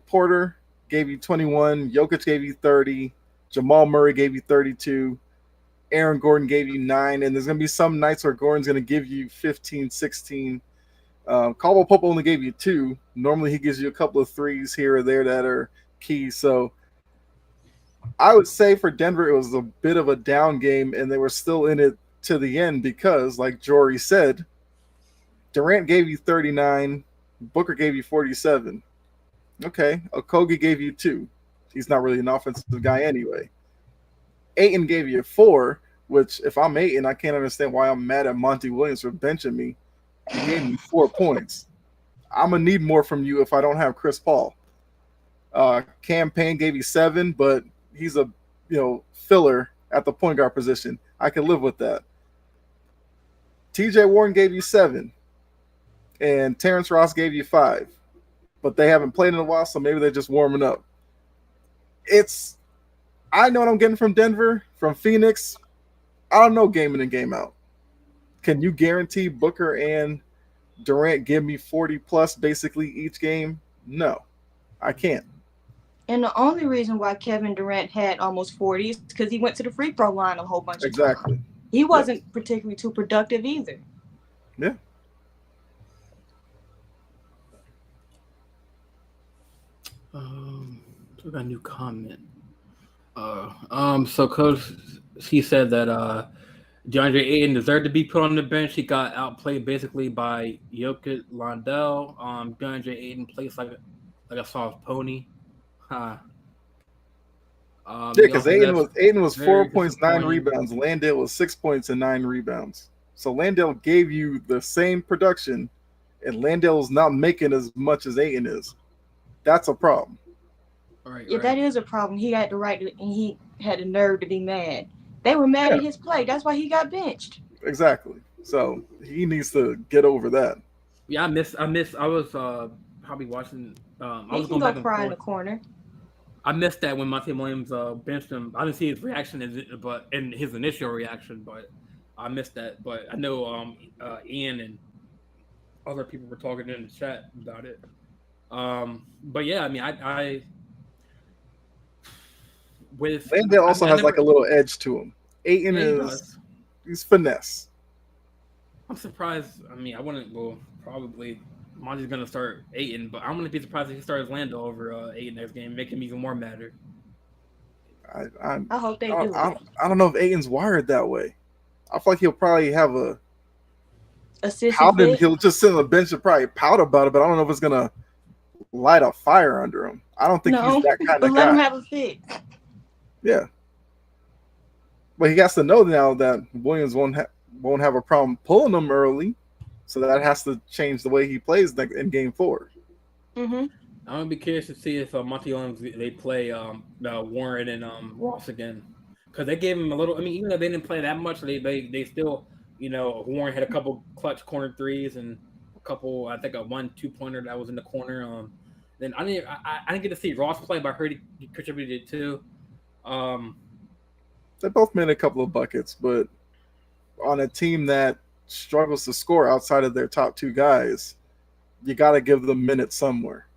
[SPEAKER 3] Porter gave you 21, Jokic gave you 30, Jamal Murray gave you 32, Aaron Gordon gave you 9, and there's going to be some nights where Gordon's going to give you 15, 16. Caldwell Pope only gave you 2. Normally he gives you a couple of threes here or there that are key. So I would say for Denver, it was a bit of a down game, and they were still in it to the end because, like Jori said, Durant gave you 39, Booker gave you 47. Okay, Okogie gave you 2. He's not really an offensive guy anyway. Ayton gave you 4, which if I'm Ayton, I can't understand why I'm mad at Monty Williams for benching me. He gave me 4 points. I'm going to need more from you if I don't have Chris Paul. Cam Payne gave you 7, but he's a filler at the point guard position. I can live with that. TJ Warren gave you 7. And Terrence Ross gave you 5. But they haven't played in a while, so maybe they're just warming up. I know what I'm getting from Denver, from Phoenix. I don't know game in and game out. Can you guarantee Booker and Durant give me 40 plus basically each game? No, I can't.
[SPEAKER 2] And the only reason why Kevin Durant had almost 40 is because he went to the free throw line a whole bunch of times. He wasn't particularly too productive either.
[SPEAKER 3] Yeah.
[SPEAKER 1] We got a new comment. So Coach, he said that DeAndre Ayton deserved to be put on the bench. He got outplayed basically by Jokic, Londell. DeAndre Ayton plays like a soft pony. Yeah,
[SPEAKER 3] because Ayton was 4 points, 9 rebounds. Landale was 6 points and 9 rebounds. So Landale gave you the same production, and Landale's not making as much as Ayton is. That's a problem.
[SPEAKER 1] Right.
[SPEAKER 2] That is a problem. He had the right to, and he had the nerve to be mad. They were mad at his play. That's why he got benched.
[SPEAKER 3] Exactly. So he needs to get over that.
[SPEAKER 1] Yeah, I was probably watching. I was going back and
[SPEAKER 2] cry
[SPEAKER 1] forth.
[SPEAKER 2] in the corner.
[SPEAKER 1] I missed that when Monty Williams benched him. I didn't see his reaction, but in his initial reaction, but I missed that. But I know Ian and other people were talking in the chat about it. But yeah, I mean, I with
[SPEAKER 3] Landale also has like a little edge to him. Ayton he's finesse.
[SPEAKER 1] I'm surprised. I mean, I wouldn't. Well, probably Monty's gonna start Ayton, but I'm gonna be surprised if he starts Landale over Ayton next game, make him even more madder.
[SPEAKER 2] I hope they do.
[SPEAKER 3] I don't know if Ayton's wired that way. I feel like he'll probably have a
[SPEAKER 2] pout.
[SPEAKER 3] He'll just sit on the bench and probably pout about it, but I don't know if it's gonna light a fire under him. I don't think he's that kind of guy.
[SPEAKER 2] Let him have a fit.
[SPEAKER 3] Yeah, but he has to know now that Williams won't have a problem pulling him early, so that has to change the way he plays in Game 4.
[SPEAKER 2] Mm-hmm.
[SPEAKER 1] I'm gonna be curious to see if Monty Williams they play Warren and Ross again, because they gave him a little. I mean, even though they didn't play that much, they still Warren had a couple clutch corner threes and a couple. I think a 1-2 pointer that was in the corner. Then I didn't get to see Ross play, but I heard he contributed too.
[SPEAKER 3] They both made a couple of buckets, but on a team that struggles to score outside of their top two guys, you got to give them minutes somewhere.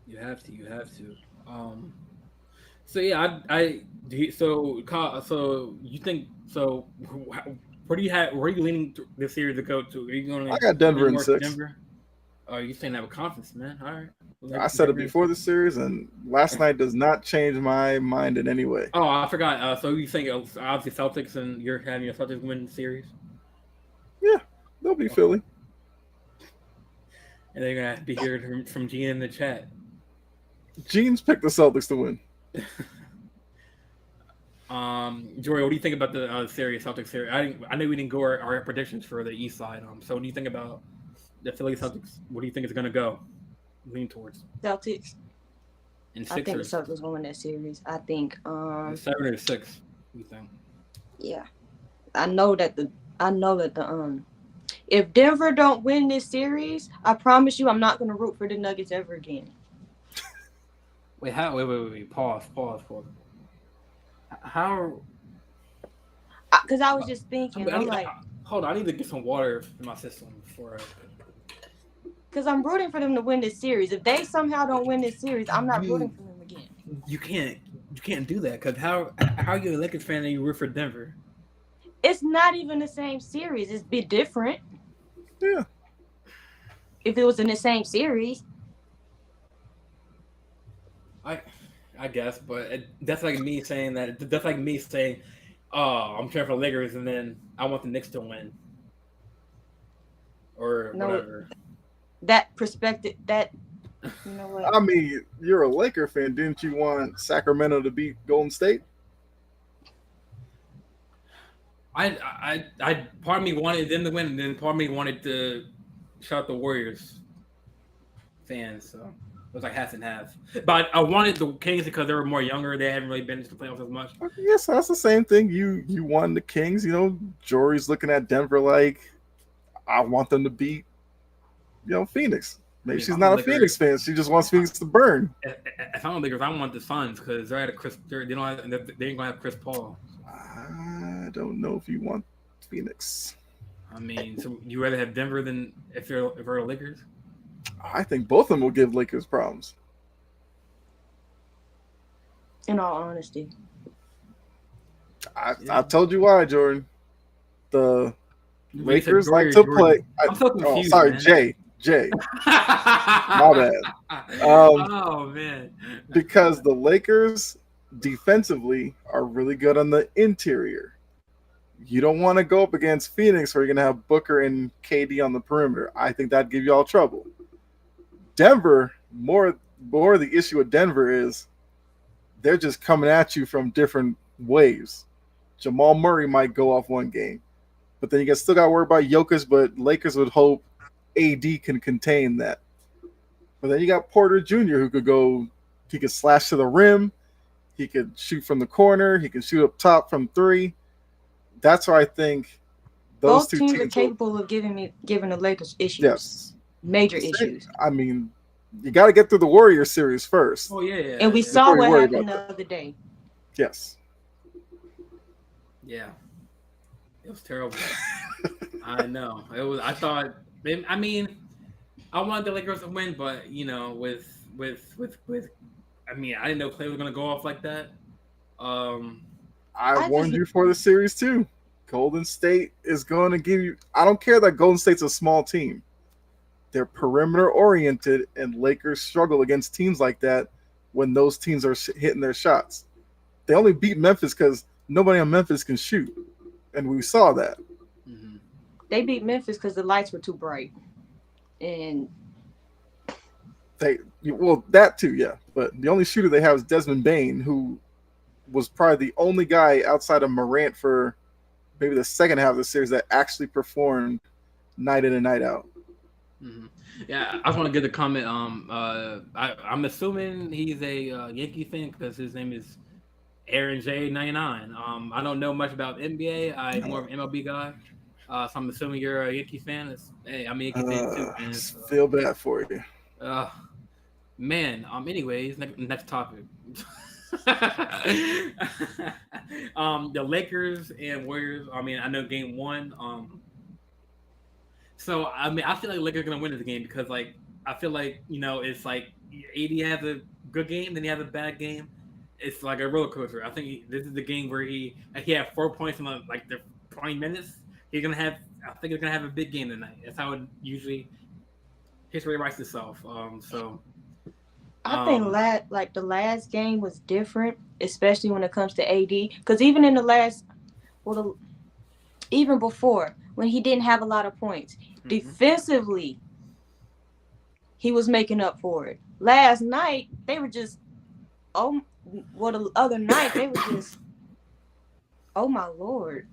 [SPEAKER 1] You have to. You have to. So yeah, I do. So you think so? Where do you have? Where are you leaning this series to go to? Are you going
[SPEAKER 3] I
[SPEAKER 1] to
[SPEAKER 3] got Denver
[SPEAKER 1] lean
[SPEAKER 3] in
[SPEAKER 1] more to
[SPEAKER 3] 6.
[SPEAKER 1] Denver? Oh, you saying that with confidence, man? All right.
[SPEAKER 3] I said it before the series, and last night does not change my mind in any way.
[SPEAKER 1] Oh, I forgot. So you think obviously Celtics and you're having your Celtics win the series?
[SPEAKER 3] Yeah, they'll be Philly.
[SPEAKER 1] And they're gonna be here from Gene in the chat.
[SPEAKER 3] Gene's picked the Celtics to win.
[SPEAKER 1] Jory, what do you think about the series, Celtics series? I know we didn't go our predictions for the East side. So what do you think about the Philly Celtics? What do you think is gonna go? Lean towards
[SPEAKER 2] Celtics.
[SPEAKER 1] in
[SPEAKER 2] I think the
[SPEAKER 1] Sixers.
[SPEAKER 2] Celtics will win that series. I think
[SPEAKER 1] 7 or 6. You think?
[SPEAKER 2] yeah. I know that the if Denver don't win this series, I promise you I'm not gonna root for the Nuggets ever again.
[SPEAKER 1] Wait, how? Wait. Pause. How?
[SPEAKER 2] Because I was just thinking,
[SPEAKER 1] hold on. I need to get some water in my system before.
[SPEAKER 2] Because I'm rooting for them to win this series. If they somehow don't win this series, I'm not rooting for them again.
[SPEAKER 1] You can't do that because how are you a Lakers fan and you root for Denver?
[SPEAKER 2] It's not even the same series. It's a bit different.
[SPEAKER 3] Yeah.
[SPEAKER 2] If it was in the same series.
[SPEAKER 1] I guess, but that's like me saying that. That's like me saying, "Oh, I'm cheering for the Lakers," and then I want the Knicks to win, or whatever.
[SPEAKER 2] That perspective, you know what?
[SPEAKER 3] I mean, you're a Laker fan. Didn't you want Sacramento to beat Golden State?
[SPEAKER 1] I part of me wanted them to win, and then part of me wanted to shout the Warriors fans. So it was like half and half. But I wanted the Kings because they were more younger. They hadn't really been into the playoffs as much.
[SPEAKER 3] Yes, that's the same thing. You won the Kings. You know, Jory's looking at Denver like, I want them to beat, Phoenix. Maybe she's not a Phoenix fan. She just wants Phoenix to burn.
[SPEAKER 1] If I'm Lakers, I want the Suns because they're at a Chris. They ain't gonna have Chris Paul.
[SPEAKER 3] I don't know if you want Phoenix.
[SPEAKER 1] I mean, so you rather have Denver than if you're the Lakers?
[SPEAKER 3] I think both of them will give Lakers problems.
[SPEAKER 2] In all honesty,
[SPEAKER 3] I told you why, Jordan. The Lakers like to play.
[SPEAKER 1] I'm so confused.
[SPEAKER 3] Sorry,
[SPEAKER 1] man.
[SPEAKER 3] Jay. My bad.
[SPEAKER 1] Oh man.
[SPEAKER 3] Because the Lakers defensively are really good on the interior. You don't want to go up against Phoenix where you're going to have Booker and KD on the perimeter. I think that'd give you all trouble. Denver, more the issue with Denver is they're just coming at you from different waves. Jamal Murray might go off one game, but then you still got to worry about Jokic, but Lakers would hope AD can contain that. But then you got Porter Jr. who he could slash to the rim, he could shoot from the corner, he can shoot up top from 3. That's why I think those
[SPEAKER 2] both teams are capable of giving the Lakers issues.
[SPEAKER 3] Yes.
[SPEAKER 2] Major issues.
[SPEAKER 3] I mean, you got to get through the Warriors series first.
[SPEAKER 1] Oh yeah.
[SPEAKER 2] And we saw what happened the other day.
[SPEAKER 3] Yes.
[SPEAKER 1] Yeah. It was terrible. I know. It was. I thought. I mean, I wanted the Lakers to win, but with. I mean, I didn't know Clay was gonna go off like that.
[SPEAKER 3] I warned you for the series too. Golden State is going to give you. I don't care that Golden State's a small team. They're perimeter oriented, and Lakers struggle against teams like that when those teams are hitting their shots. They only beat Memphis because nobody on Memphis can shoot, and we saw that.
[SPEAKER 1] Mm-hmm.
[SPEAKER 2] They beat Memphis because the lights were too bright, and
[SPEAKER 3] that too, yeah. But the only shooter they have is Desmond Bane, who was probably the only guy outside of Morant for maybe the second half of the series that actually performed night in and night out.
[SPEAKER 1] Mm-hmm. Yeah, I just want to get a comment. I'm assuming he's a Yankee fan because his name is Aaron J99. I don't know much about NBA. I'm more of an MLB guy. So I'm assuming you're a Yankee fan. Hey, I'm a Yankee fan too. Man, so.
[SPEAKER 3] Feel bad for you.
[SPEAKER 1] Man. Anyways, next topic. The Lakers and Warriors. I mean, I know game one. So I mean, I feel like Lakers are gonna win this game because like I feel like it's like AD has a good game, then he has a bad game. It's like a roller coaster. I think this is the game where he had 4 points in like the 20 minutes. He's gonna have. I think he's gonna have a big game tonight. That's how it usually history writes itself.
[SPEAKER 2] I think
[SPEAKER 1] Um,
[SPEAKER 2] like the last game was different, especially when it comes to AD. Because even in the last, well, even before when he didn't have a lot of points, defensively, he was making up for it. Last night they were just the other night they were just oh my lord,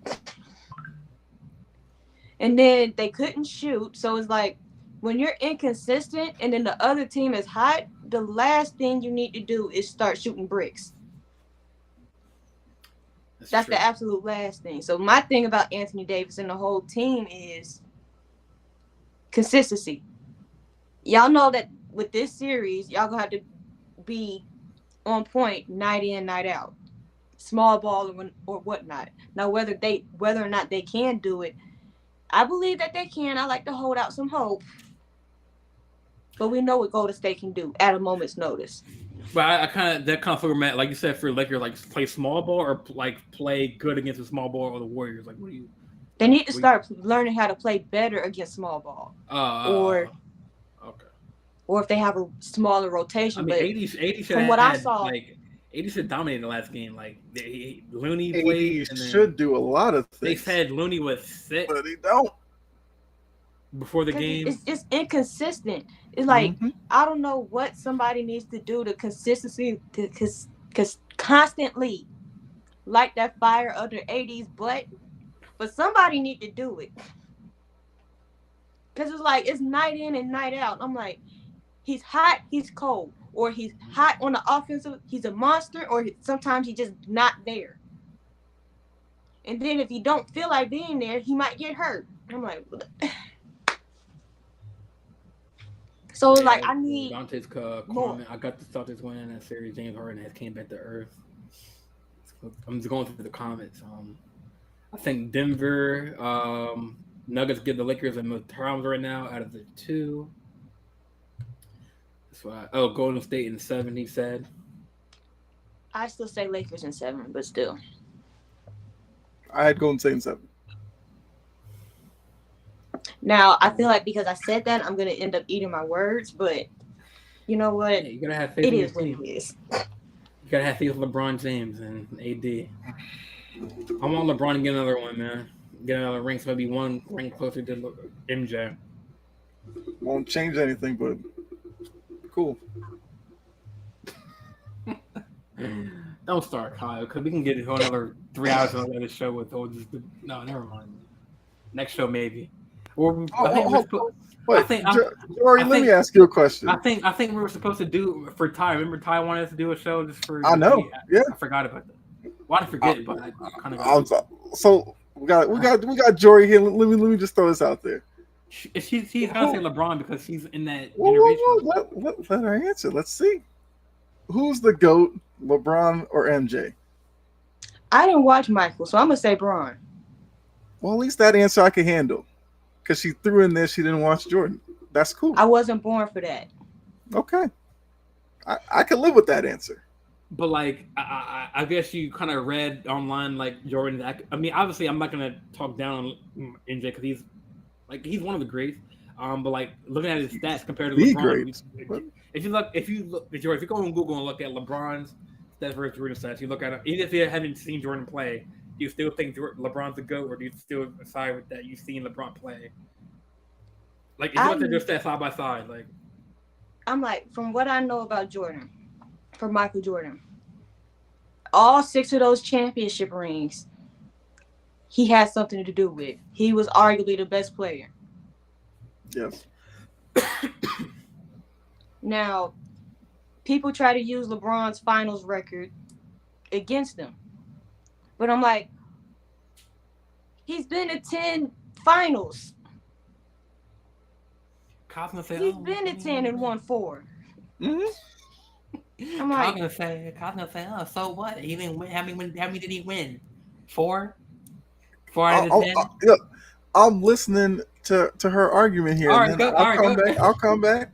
[SPEAKER 2] and then they couldn't shoot. So it's like when you're inconsistent and then the other team is hot, the last thing you need to do is start shooting bricks. That's
[SPEAKER 1] true.
[SPEAKER 2] the absolute last thing. So my thing about Anthony Davis and the whole team is consistency. Y'all know that with this series, y'all gonna have to be on point night in, night out, small ball or whatnot. Now, whether or not they can do it, I believe that they can. I like to hold out some hope, but we know what Golden State can do at a moment's notice.
[SPEAKER 1] But I kind of format, like you said, for Lakers, like play small ball or like play good against the small ball or the Warriors. Like, what do you?
[SPEAKER 2] They need to start learning how to play better against small ball,
[SPEAKER 1] Okay.
[SPEAKER 2] or if they have a smaller rotation.
[SPEAKER 1] I mean,
[SPEAKER 2] but
[SPEAKER 1] 80
[SPEAKER 2] from what I saw,
[SPEAKER 1] like 80 should dominate the last game. Like Looney
[SPEAKER 3] 80
[SPEAKER 1] played.
[SPEAKER 3] should do a lot of things.
[SPEAKER 1] They said Looney was sick,
[SPEAKER 3] but he don't.
[SPEAKER 1] Before the game.
[SPEAKER 2] It's just inconsistent. It's like I don't know what somebody needs to do to consistency to constantly light that fire under AD's butt, but somebody need to do it. Because it's like it's night in and night out. I'm like, he's hot, he's cold, or he's hot on the offensive, he's a monster, or sometimes he's just not there. And then if he don't feel like being there, he might get hurt. I'm like, so like I need
[SPEAKER 1] Dante's comment. I got the Celtics winning that series. James Harden has came back to earth. I'm just going through the comments. I think Denver Nuggets give the Lakers the most problems right now out of the two. That's why. Golden State in 7. He said.
[SPEAKER 2] I still say Lakers in 7, but still.
[SPEAKER 3] I had Golden State in 7.
[SPEAKER 2] Now, I feel like because I said that, I'm going to end up eating my words, but you know what?
[SPEAKER 1] Hey, you gotta have faith
[SPEAKER 2] it
[SPEAKER 1] in
[SPEAKER 2] is what
[SPEAKER 1] team.
[SPEAKER 2] it is.
[SPEAKER 1] You gotta have faith with LeBron James and AD. I want LeBron to get another one, man. Get another ring, so maybe one ring closer to MJ.
[SPEAKER 3] Won't change anything, but cool.
[SPEAKER 1] Don't start, Kyle, because we can get another 3 hours on the show with all just no, never mind. Next show maybe. Or
[SPEAKER 3] Jori, let me ask you a question.
[SPEAKER 1] I think we were supposed to do for Ty. Remember Ty wanted us to do a show just for.
[SPEAKER 3] I know. Yeah.
[SPEAKER 1] I forgot about that. Well, I didn't forget, but I kind of.
[SPEAKER 3] So we got Jori here. Let me just throw this out there.
[SPEAKER 1] She's gonna say LeBron because she's in that
[SPEAKER 3] generation. Let her answer. Let's see. Who's the GOAT, LeBron or MJ?
[SPEAKER 2] I didn't watch Michael, so I'm gonna say Bron.
[SPEAKER 3] Well, at least that answer I can handle. Because she threw in there she didn't watch Jordan. That's cool.
[SPEAKER 2] I wasn't born for that.
[SPEAKER 3] Okay. I can live with that answer.
[SPEAKER 1] But like I guess you kind of read online like Jordan. I mean, obviously I'm not gonna talk down on MJ because he's one of the greats. But like looking at his stats compared to LeBron, if you go on Google and look at LeBron's stats versus Jordan's stats, you look at it. Even if you haven't seen Jordan play, do you still think LeBron's a GOAT, or do you still side with that you've seen LeBron play? Like, if you look at their stats side by side, like
[SPEAKER 2] I'm like, from what I know about Jordan, for Michael Jordan, all 6 of those championship rings, he had something to do with. He was arguably the best player.
[SPEAKER 3] Yes.
[SPEAKER 2] Now, people try to use LeBron's finals record against him. But I'm like, he's been to 10 finals. He's been to 10 and won 4.
[SPEAKER 3] Mm-hmm.
[SPEAKER 2] I'm
[SPEAKER 1] Kyle's
[SPEAKER 2] like,
[SPEAKER 1] gonna say, oh, so what? He didn't win. How many did he win? 4? 4 out of the 10?
[SPEAKER 3] Yeah, I'm listening to her argument here,
[SPEAKER 1] All
[SPEAKER 3] and
[SPEAKER 1] right,
[SPEAKER 3] then
[SPEAKER 1] go. All right, go.
[SPEAKER 3] I'll come back.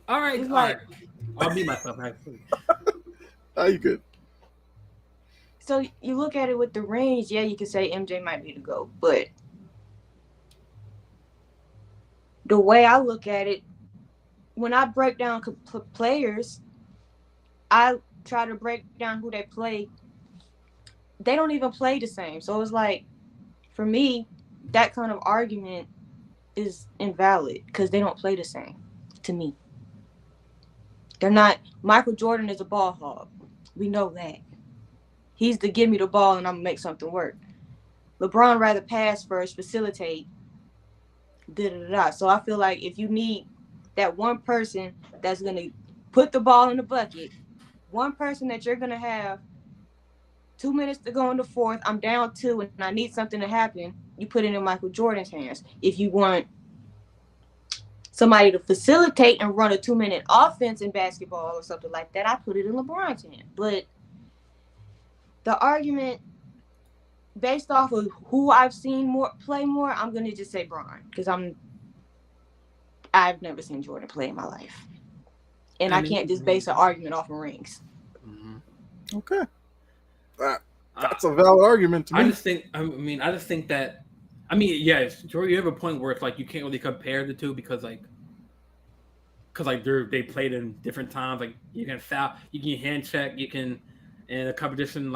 [SPEAKER 1] All right,
[SPEAKER 2] it's
[SPEAKER 1] all right.
[SPEAKER 2] like,
[SPEAKER 1] I'll mute myself actually.
[SPEAKER 3] Are you good?
[SPEAKER 2] so you look at it with the rings, yeah, you can say MJ might be the GOAT, but the way I look at it, when I break down players, I try to break down who they play. They don't even play the same. So it's like, for me, that kind of argument is invalid because they don't play the same to me. They're not. Michael Jordan is a ball hog. We know that. He's the give me the ball and I'm going to make something work. LeBron rather pass first, facilitate, da da da. So I feel like if you need that one person that's going to put the ball in the bucket, one person that you're going to have 2 minutes to go in the fourth, I'm down 2 and I need something to happen, you put it in Michael Jordan's hands. If you want somebody to facilitate and run a 2-minute offense in basketball or something like that, I put it in LeBron's hand. But the argument based off of who I've seen play more, I'm gonna just say Bron because I've never seen Jordan play in my life, and I can't just base an argument off of rings.
[SPEAKER 1] Mm-hmm.
[SPEAKER 3] Okay, that's a valid argument to me.
[SPEAKER 1] I just think that. I mean, yes, Jordan, you have a point where it's like you can't really compare the two because they played in different times. Like you can foul, you can hand check, you can, and the competition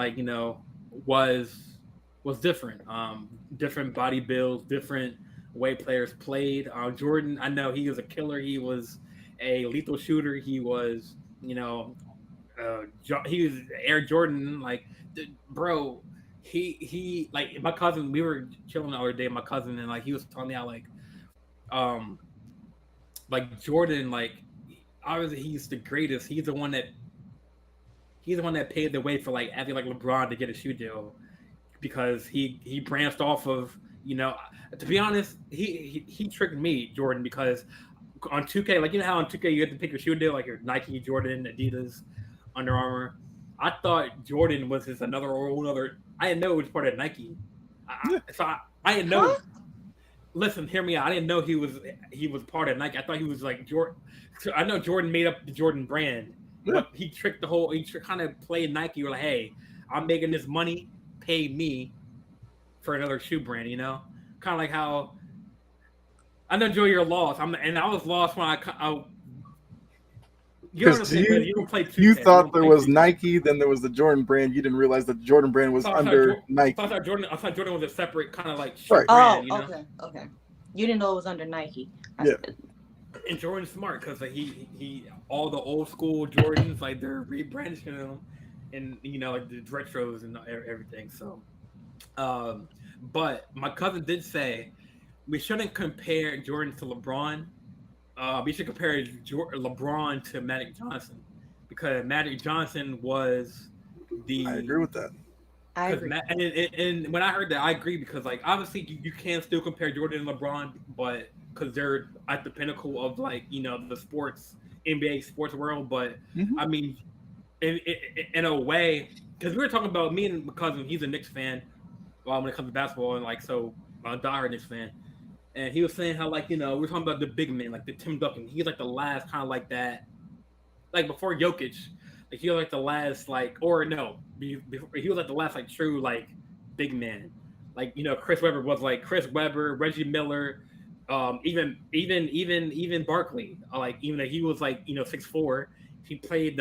[SPEAKER 1] was different. Different body builds, different way players played. Jordan, I know he was a killer. He was a lethal shooter. He was, he was Air Jordan. Like, bro, he like my cousin. We were chilling the other day. My cousin and he was telling me how um, Jordan, obviously he's the greatest. He's the one that paved the way for acting like LeBron to get a shoe deal because he branched off of to be honest he tricked me Jordan because on 2K how on 2K you have to pick your shoe deal your Nike, Jordan, Adidas, Under Armour. I thought Jordan was his another. I didn't know it was part of Nike. I didn't know.
[SPEAKER 2] Huh?
[SPEAKER 1] Listen, hear me out. I didn't know he was part of Nike. I thought he was Jordan. So I know Jordan made up the Jordan brand, but he tricked kind of played Nike. You're like, hey, I'm making this money. Pay me for another shoe brand. Kind of like how I know Joe, you're lost. I was lost when you don't play 2K.
[SPEAKER 3] You thought there was 2K. Nike, then there was the Jordan brand. You didn't realize that the Jordan brand was under Nike.
[SPEAKER 1] I thought Jordan was a separate kind of shoe brand.
[SPEAKER 2] Okay. You didn't know it was under Nike.
[SPEAKER 3] Yeah.
[SPEAKER 1] And Jordan's smart because he all the old school Jordans they're rebranding them, and the retros and everything. So, but my cousin did say we shouldn't compare Jordan to LeBron. We should compare LeBron to Magic Johnson because Magic Johnson was the.
[SPEAKER 3] I agree with that.
[SPEAKER 2] I agree.
[SPEAKER 1] And when I heard that, I agree because obviously you can still compare Jordan and LeBron, but because they're at the pinnacle of the sports NBA sports world. But I mean, in a way, because we were talking about me and my cousin, he's a Knicks fan. When it comes to basketball, and so I'm a diehard Knicks fan. And he was saying how we're talking about the big men, the Tim Duncan. He's the last kind of that, before Jokic, he was the last or no, he was the last true big man. Chris Webber was Chris Webber, Reggie Miller, even Barkley. Even though he was 6'4", he played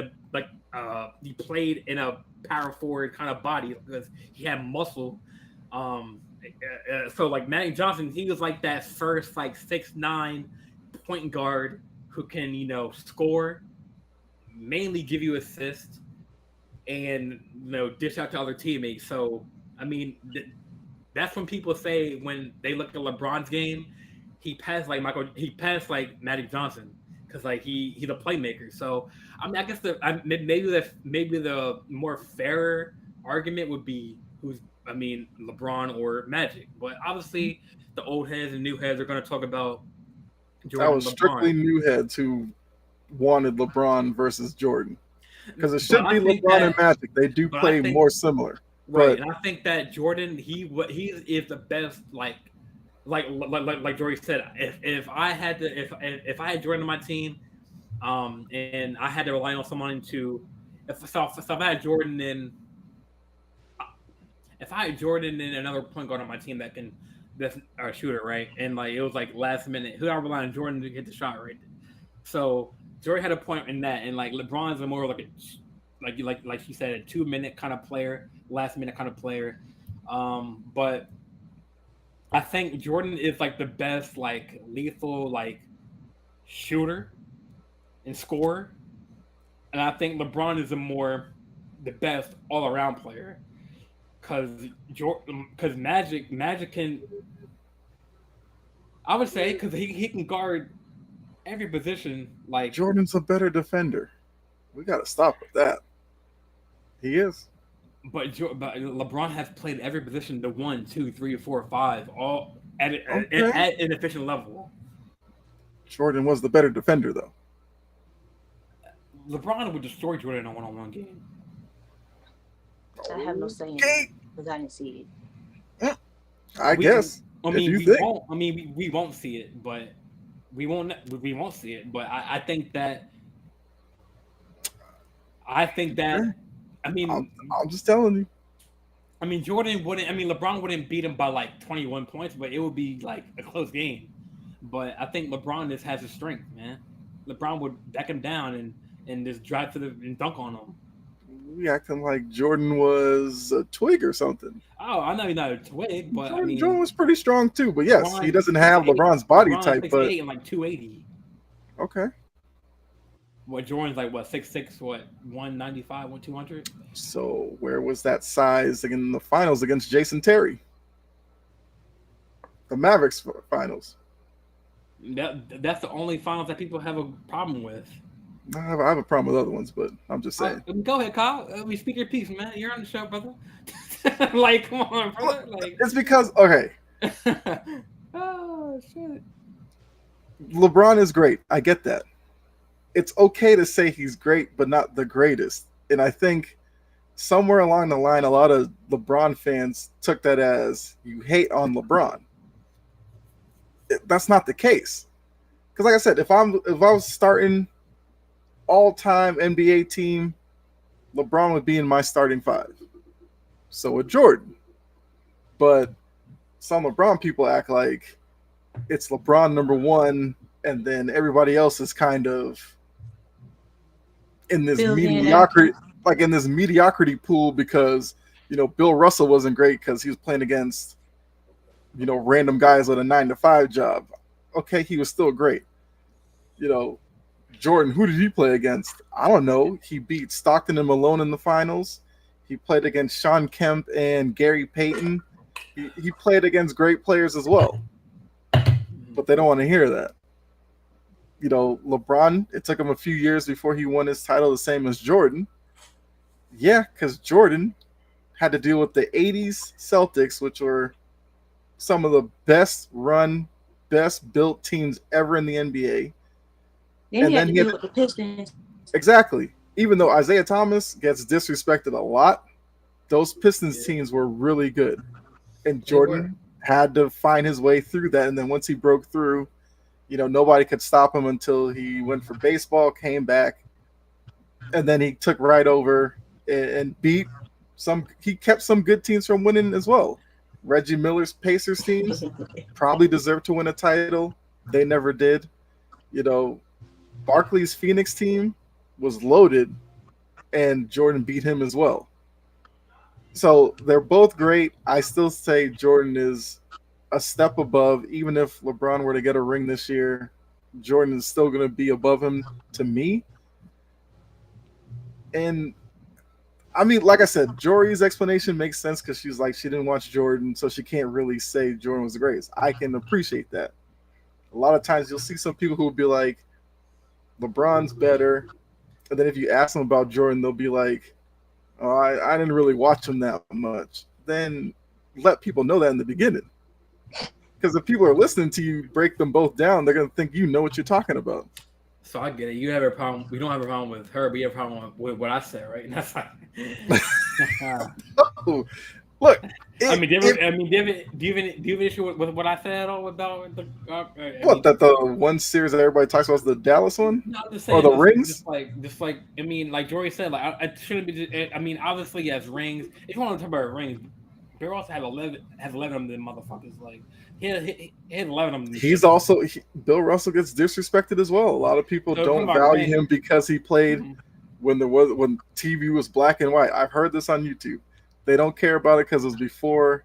[SPEAKER 1] he played in a power forward kind of body because he had muscle. So Magic Johnson, he was that first 6'9" point guard who can score, mainly give you assists, and dish out to other teammates. So I mean that's when people say when they look at LeBron's game, he passed Magic Johnson because he's a playmaker. So I mean I guess maybe the more fairer argument would be LeBron or Magic, but obviously the old heads and new heads are going to talk about Jordan.
[SPEAKER 3] That was strictly new heads who wanted LeBron versus Jordan, because it
[SPEAKER 1] But
[SPEAKER 3] should be
[SPEAKER 1] I think
[SPEAKER 3] LeBron and
[SPEAKER 1] that,
[SPEAKER 3] Magic. They do
[SPEAKER 1] but I
[SPEAKER 3] play
[SPEAKER 1] think
[SPEAKER 3] more similar.
[SPEAKER 1] right,
[SPEAKER 3] But
[SPEAKER 1] and I think that Jordan, he is the best. Like Jory said, if I had to, if I had Jordan on my team, and I had to rely on someone to, if I had Jordan and if I had Jordan and another point guard on my team that can that's a shooter, right? And like it was like last minute, who I rely on Jordan to get the shot, right? So Jordan had a point in that, and like LeBron's a more like a like she said, a 2 minute kind of player, last minute kind of player. But I think Jordan is like the best like lethal like shooter and scorer, and I think LeBron is the best all around player because Magic can, I would say, because he can guard every position. Like,
[SPEAKER 3] Jordan's a better defender. We got to stop with that. He is.
[SPEAKER 1] but LeBron has played every position, the 1, 2, 3, 4, 5, all
[SPEAKER 3] Okay.
[SPEAKER 1] at an efficient level.
[SPEAKER 3] Jordan was the better defender, though.
[SPEAKER 1] LeBron would destroy Jordan in a one-on-one game.
[SPEAKER 2] I have no say in
[SPEAKER 3] Okay.
[SPEAKER 2] it because I didn't see
[SPEAKER 3] I
[SPEAKER 1] We-
[SPEAKER 3] guess.
[SPEAKER 1] I
[SPEAKER 3] If
[SPEAKER 1] mean,
[SPEAKER 3] you
[SPEAKER 1] we
[SPEAKER 3] think.
[SPEAKER 1] won't. I mean, we won't see it, but we won't. We won't see it. But I think that. I think that.
[SPEAKER 3] Okay.
[SPEAKER 1] I mean,
[SPEAKER 3] I'm just telling you.
[SPEAKER 1] Jordan wouldn't. I mean, LeBron wouldn't beat him by like 21 points, but it would be like a close game. But I think LeBron just has his strength, man. LeBron would back him down and just drive to the and dunk on him.
[SPEAKER 3] We acting like Jordan was a twig or something.
[SPEAKER 1] Oh, I know he's not a twig, but I mean,
[SPEAKER 3] Jordan was pretty strong too. But yes, he
[SPEAKER 1] LeBron
[SPEAKER 3] doesn't have
[SPEAKER 1] 6'8",
[SPEAKER 3] LeBron's body
[SPEAKER 1] LeBron
[SPEAKER 3] type. But
[SPEAKER 1] 6'8" and like 280.
[SPEAKER 3] okay.
[SPEAKER 1] What Jordan's like? What 6'6", what 195, 200?
[SPEAKER 3] So where was that size in the finals against Jason Terry? The Mavericks finals.
[SPEAKER 1] That's the only finals that people have a problem with.
[SPEAKER 3] I have a problem with other ones, but I'm just saying.
[SPEAKER 1] Go ahead, Kyle. Speak your piece, man. You're on the show, brother. Like, come on, brother. Like,
[SPEAKER 3] It's because okay,
[SPEAKER 1] oh shit.
[SPEAKER 3] LeBron is great. I get that. It's okay to say he's great, but not the greatest. And I think somewhere along the line, a lot of LeBron fans took that as you hate on LeBron. That's not the case. Because, like I said, if I was starting all-time NBA team, LeBron would be in my starting five. So would Jordan. But some LeBron people act like it's LeBron number one, and then everybody else is kind of in this mediocrity, like in this mediocrity pool because Bill Russell wasn't great because he was playing against random guys with a 9-to-5 job. Okay, he was still great. Jordan, who did he play against? I don't know. He beat Stockton and Malone in the finals. He played against Sean Kemp and Gary Payton. He played against great players as well. But they don't want to hear that. LeBron, it took him a few years before he won his title, the same as Jordan. Yeah, because Jordan had to deal with the 80s Celtics, which were some of the best run, best built teams ever in the NBA.
[SPEAKER 2] Then he had to deal with the Pistons.
[SPEAKER 3] Exactly. Even though Isaiah Thomas gets disrespected a lot, those Pistons teams were really good. And Jordan had to find his way through that. And then once he broke through, nobody could stop him until he went for baseball, came back, and then he took right over and beat some. He kept some good teams from winning as well. Reggie Miller's Pacers teams probably deserved to win a title. They never did. Barkley's Phoenix team was loaded, and Jordan beat him as well. So they're both great. I still say Jordan is a step above. Even if LeBron were to get a ring this year, Jordan is still going to be above him to me. And I mean, like I said, Jori's explanation makes sense because she's like, she didn't watch Jordan, so she can't really say Jordan was the greatest. I can appreciate that. A lot of times you'll see some people who will be like, LeBron's better. And then if you ask them about Jordan, they'll be like, oh, I didn't really watch him that much. Then let people know that in the beginning. Because if people are listening to you break them both down, they're going to think you know what you're talking about.
[SPEAKER 1] So I get it. You have a problem. We don't have a problem with her, but you have a problem with what I said, right? And that's like,
[SPEAKER 3] Oh, look,
[SPEAKER 1] I mean,
[SPEAKER 3] it
[SPEAKER 1] do you have an issue with what I said at all about the? I
[SPEAKER 3] what
[SPEAKER 1] mean,
[SPEAKER 3] that the one series that everybody talks about is the Dallas one
[SPEAKER 1] no, I'm just
[SPEAKER 3] or
[SPEAKER 1] saying,
[SPEAKER 3] the rings?
[SPEAKER 1] just like, I mean, like Jory said, like, I shouldn't be. I mean, obviously, yes, rings. If you want to talk about rings, Bear also has 11 of them motherfuckers. Like, he had 11 of them.
[SPEAKER 3] He's also Bill Russell gets disrespected as well. A lot of people
[SPEAKER 1] So talking
[SPEAKER 3] don't
[SPEAKER 1] about
[SPEAKER 3] value
[SPEAKER 1] rings,
[SPEAKER 3] him because he played
[SPEAKER 1] mhm.
[SPEAKER 3] when TV was black and white. I've heard this on YouTube. They don't care about it because it was before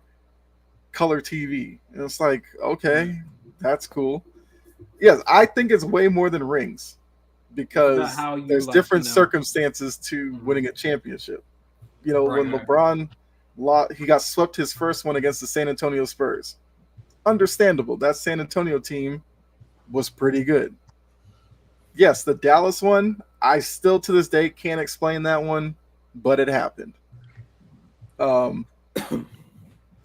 [SPEAKER 3] color TV. And it's like, okay, that's cool. Yes, I think it's way more than rings
[SPEAKER 1] It's about
[SPEAKER 3] because
[SPEAKER 1] how you
[SPEAKER 3] there's
[SPEAKER 1] like,
[SPEAKER 3] different circumstances to
[SPEAKER 1] mhm.
[SPEAKER 3] winning a championship. You know, when
[SPEAKER 1] Right.
[SPEAKER 3] LeBron he got swept his first one against the San Antonio Spurs. Understandable. That San Antonio team was pretty good. Yes, the Dallas one, I still to this day can't explain that one, but it happened. Um,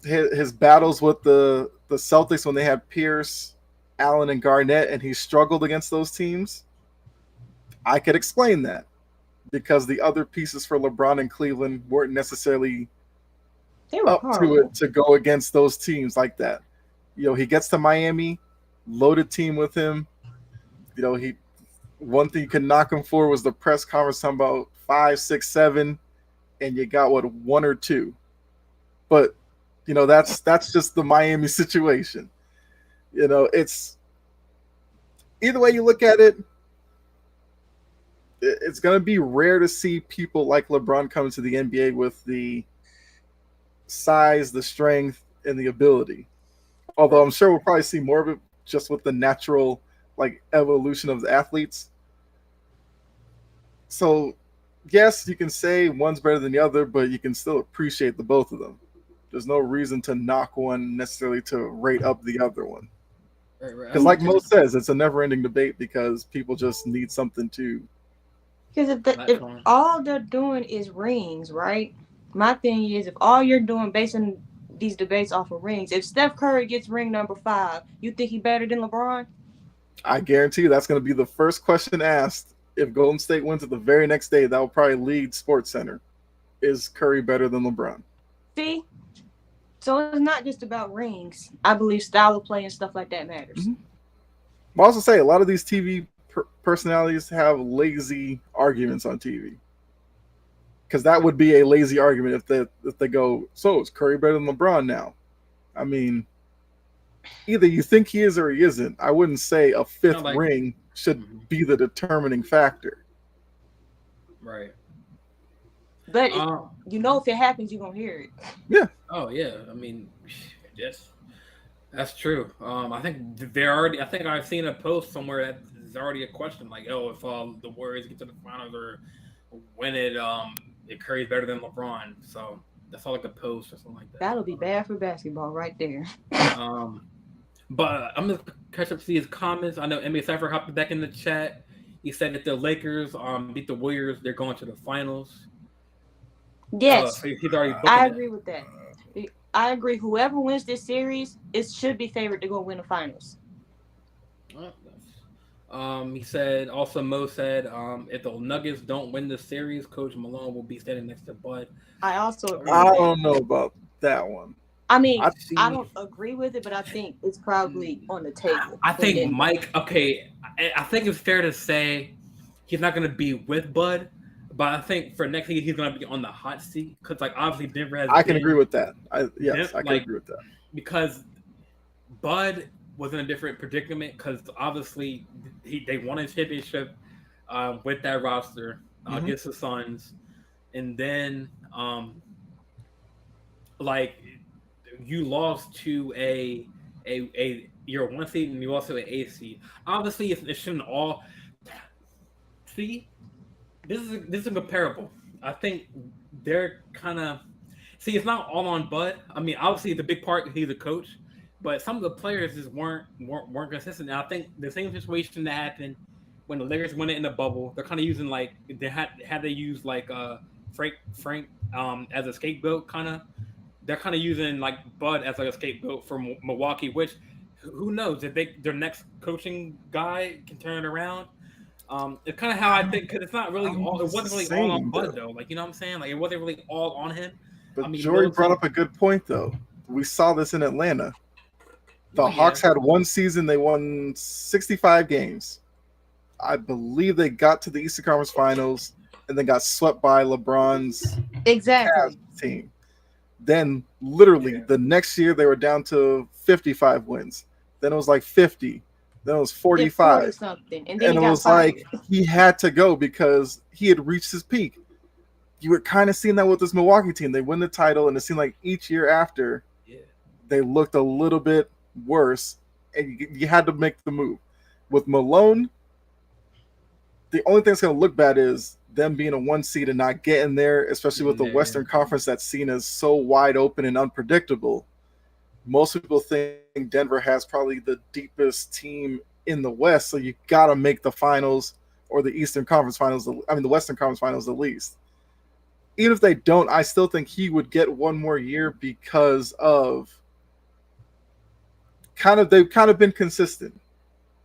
[SPEAKER 3] his battles with the Celtics when they had Pierce, Allen, and Garnett, and he struggled against those teams. I could explain that because the other pieces for LeBron and Cleveland weren't necessarily
[SPEAKER 2] They were
[SPEAKER 3] up to
[SPEAKER 2] horrible.
[SPEAKER 3] it to go against those teams like that. You know, he gets to Miami, loaded team with him. You know, he one thing you could knock him for was the press conference talking about 5, 6, 7, and you got what one or two. But you know, that's just the Miami situation. You know, it's either way you look at it, it's going to be rare to see people like LeBron come to the NBA with the size, the strength, and the ability. Although I'm sure we'll probably see more of it just with the natural like evolution of the athletes. So yes, you can say one's better than the other, but you can still appreciate the both of them. There's no reason to knock one necessarily to rate up the other one.
[SPEAKER 1] Right.
[SPEAKER 3] Because like Mo says, it's a never-ending debate because people just need something to.
[SPEAKER 2] Because if all they're doing is rings, right? My thing is, if all you're doing basing these debates off of rings, if Steph Curry gets ring number 5, you think he better than LeBron?
[SPEAKER 3] I guarantee you that's going to be the first question asked if Golden State wins it the very next day. That will probably lead Sports Center. Is Curry better than LeBron?
[SPEAKER 2] See? So it's not just about rings. I believe style of play and stuff like that matters.
[SPEAKER 3] Mm-hmm. I'll also say a lot of these TV personalities have lazy arguments on TV. Because that would be a lazy argument if they go, so is Curry better than LeBron now? I mean, either you think he is or he isn't. I wouldn't say a fifth ring should be the determining factor.
[SPEAKER 1] Right.
[SPEAKER 2] But you know, if it happens, you're gonna hear it.
[SPEAKER 3] Yeah.
[SPEAKER 1] Oh yeah. I mean, yes, that's true. I think they're already. I think I've seen a post somewhere that is already a question like, oh, if the Warriors get to the finals or win it, it Curry's better than LeBron. So that's all like a post or something like that.
[SPEAKER 2] That'll be bad for basketball right there.
[SPEAKER 1] But I'm gonna catch up to his comments. I know NBA Cypher hopped back in the chat. He said that the Lakers beat the Warriors, they're going to the finals.
[SPEAKER 2] Yes,
[SPEAKER 1] he's already.
[SPEAKER 2] I agree with that. I agree. Whoever wins this series, it should be favored to go win the finals.
[SPEAKER 1] He said. Also, Mo said, if the Nuggets don't win the series, Coach Malone will be standing next to Bud.
[SPEAKER 2] I also agree.
[SPEAKER 3] I don't know about that one.
[SPEAKER 2] I mean, I don't agree with it, but I think it's probably on the table.
[SPEAKER 1] I think Mike. Okay, I think it's fair to say he's not going to be with Bud, but I think for next year he's going to be on the hot seat because, like, obviously Denver has.
[SPEAKER 3] I can agree with that. I can agree with that
[SPEAKER 1] because Bud was in a different predicament because obviously they won a championship with that roster against the Suns, and then like. You lost to you're 1 seed and you lost to an 8 seed. Obviously, it shouldn't all see. This is comparable. I think they're kind of it's not all on Bud. I mean, obviously, the big part he's a coach, but some of the players just weren't consistent. And I think the same situation that happened when the Lakers went in the bubble. They're kind of using like they had to use like Frank as a scapegoat kind of. They're kind of using like Bud as like a scapegoat for Milwaukee, which who knows if their next coaching guy can turn it around. It's kind of how I think because it's not really
[SPEAKER 3] I'm
[SPEAKER 1] all. It wasn't really all on
[SPEAKER 3] saying,
[SPEAKER 1] Bud
[SPEAKER 3] though.
[SPEAKER 1] though. Like you know what I'm saying? Like it wasn't really all on him.
[SPEAKER 3] But
[SPEAKER 1] I mean,
[SPEAKER 3] Jory brought
[SPEAKER 1] Middleton.
[SPEAKER 3] up a good point, though. We saw this in Atlanta. The
[SPEAKER 1] Well,
[SPEAKER 3] Hawks
[SPEAKER 1] yeah,
[SPEAKER 3] had one season; they won 65 games. I believe they got to the Eastern Conference Finals and then got swept by LeBron's
[SPEAKER 2] Exactly.
[SPEAKER 3] team. Then, literally,
[SPEAKER 1] yeah,
[SPEAKER 3] the next year they were down to 55 wins. Then it was like 50. Then it was
[SPEAKER 2] Did 40
[SPEAKER 3] 45.
[SPEAKER 2] something, and then
[SPEAKER 3] And
[SPEAKER 2] he
[SPEAKER 3] it
[SPEAKER 2] got
[SPEAKER 3] was like
[SPEAKER 2] fired.
[SPEAKER 3] he had to go because he had reached his peak. You were kind of seeing that with this Milwaukee team. They win the title, and it seemed like each year after
[SPEAKER 1] yeah.
[SPEAKER 3] they looked a little bit worse, and you had to make the move. With Malone, the only thing that's going to look bad is them being a one seed and not getting there, especially with the
[SPEAKER 1] Yeah.
[SPEAKER 3] Western Conference that's seen as so wide open and unpredictable. Most people think Denver has probably the deepest team in the West, so you got to make the finals or the Eastern Conference Finals. I mean, the Western Conference Finals at least. Even if they don't, I still think he would get one more year because of they've kind of been consistent.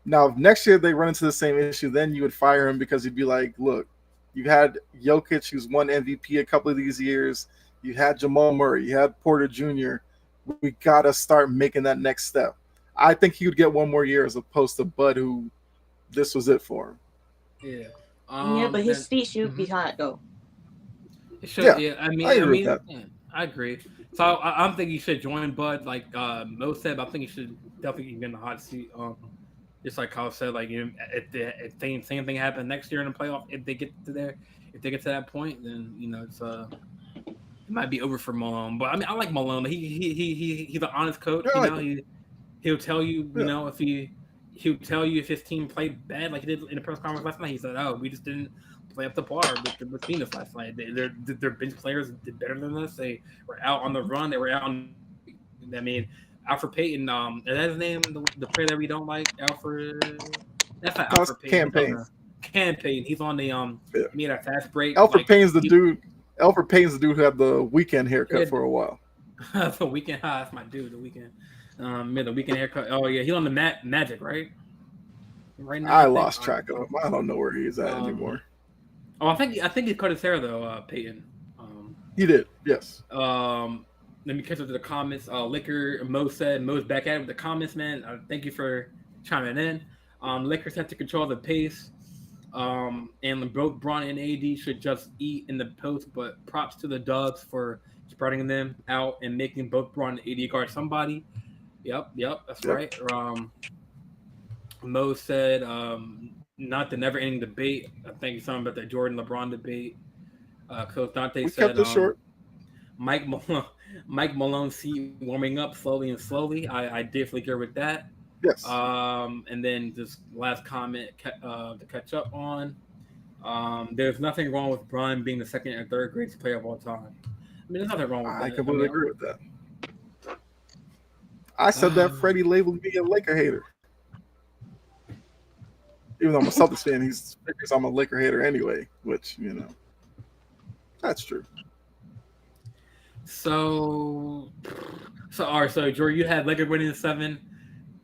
[SPEAKER 3] Now, if next year they run into the same issue, then you would fire him because you'd be like, look, you had Jokic, who's won MVP a couple of these years. You had Jamal Murray. You had Porter Jr. We got to start making that next step. I think he would get one more year as opposed to Bud, who this was it for him.
[SPEAKER 1] Yeah.
[SPEAKER 2] Yeah, but his
[SPEAKER 1] Then-
[SPEAKER 2] feet should be hot though.
[SPEAKER 1] It should,
[SPEAKER 3] Yeah,
[SPEAKER 1] yeah. I mean,
[SPEAKER 3] I agree with that.
[SPEAKER 1] yeah, I agree. So I'm thinking you should join Bud, like Mo said. But I think you should definitely get in the hot seat. Just like Kyle said, like if the same thing happens next year in the playoff, if they get to that point, then it might be over for Malone. But I mean, I like Malone. He's an honest coach.
[SPEAKER 3] Yeah, I
[SPEAKER 1] You know,
[SPEAKER 3] like
[SPEAKER 1] he'll tell you,
[SPEAKER 3] Yeah.
[SPEAKER 1] you know, he'll tell you if his team played bad, like he did in the press conference last night. He said, "Oh, we just didn't play up to par with Phoenix last night. Their bench players did better than us. They were out on the run. They were out on. I mean, Alfred Payton. Is that his name? The player that we don't like, Alfred. That's not Alfred Payton.
[SPEAKER 3] Campaign.
[SPEAKER 1] Cam Payton. He's on the
[SPEAKER 3] Yeah.
[SPEAKER 1] He made a fast break.
[SPEAKER 3] Alfred Payne's the
[SPEAKER 1] he-
[SPEAKER 3] dude. Alfred Payne's the dude who had the weekend haircut
[SPEAKER 1] Yeah.
[SPEAKER 3] for a while.
[SPEAKER 1] the weekend. That's my dude. The weekend. Made the weekend haircut. Oh yeah, he's on the Magic, right? Right now,
[SPEAKER 3] I
[SPEAKER 1] think.
[SPEAKER 3] lost track of him. I don't know where he's at anymore.
[SPEAKER 1] Oh, I think he cut his hair though, Peyton.
[SPEAKER 3] He did, yes.
[SPEAKER 1] Let me catch up to the comments. Liquor Mo's back at it with the comments, man. Thank you for chiming in. Lakers have to control the pace. And both Braun and AD should just eat in the post, but props to the Dubs for spreading them out and making both Braun and AD guard somebody. Yep, that's
[SPEAKER 3] Yep.
[SPEAKER 1] right. Mo said, not the never-ending debate. I think something about the Jordan LeBron debate. Coach Dante
[SPEAKER 3] We
[SPEAKER 1] said,
[SPEAKER 3] kept it short.
[SPEAKER 1] Mike Malone's seat warming up slowly. I definitely agree with that.
[SPEAKER 3] Yes.
[SPEAKER 1] And then this last comment to catch up on. There's nothing wrong with Brian being the second and third greatest player of all time. I mean, there's nothing wrong with that.
[SPEAKER 3] I completely agree with that. I said that Freddie labeled me a Laker hater. Even though I'm a Celtics fan, he figures I'm a Laker hater anyway, which, that's true.
[SPEAKER 1] So all right. So Jordan, you had Lakers winning in 7.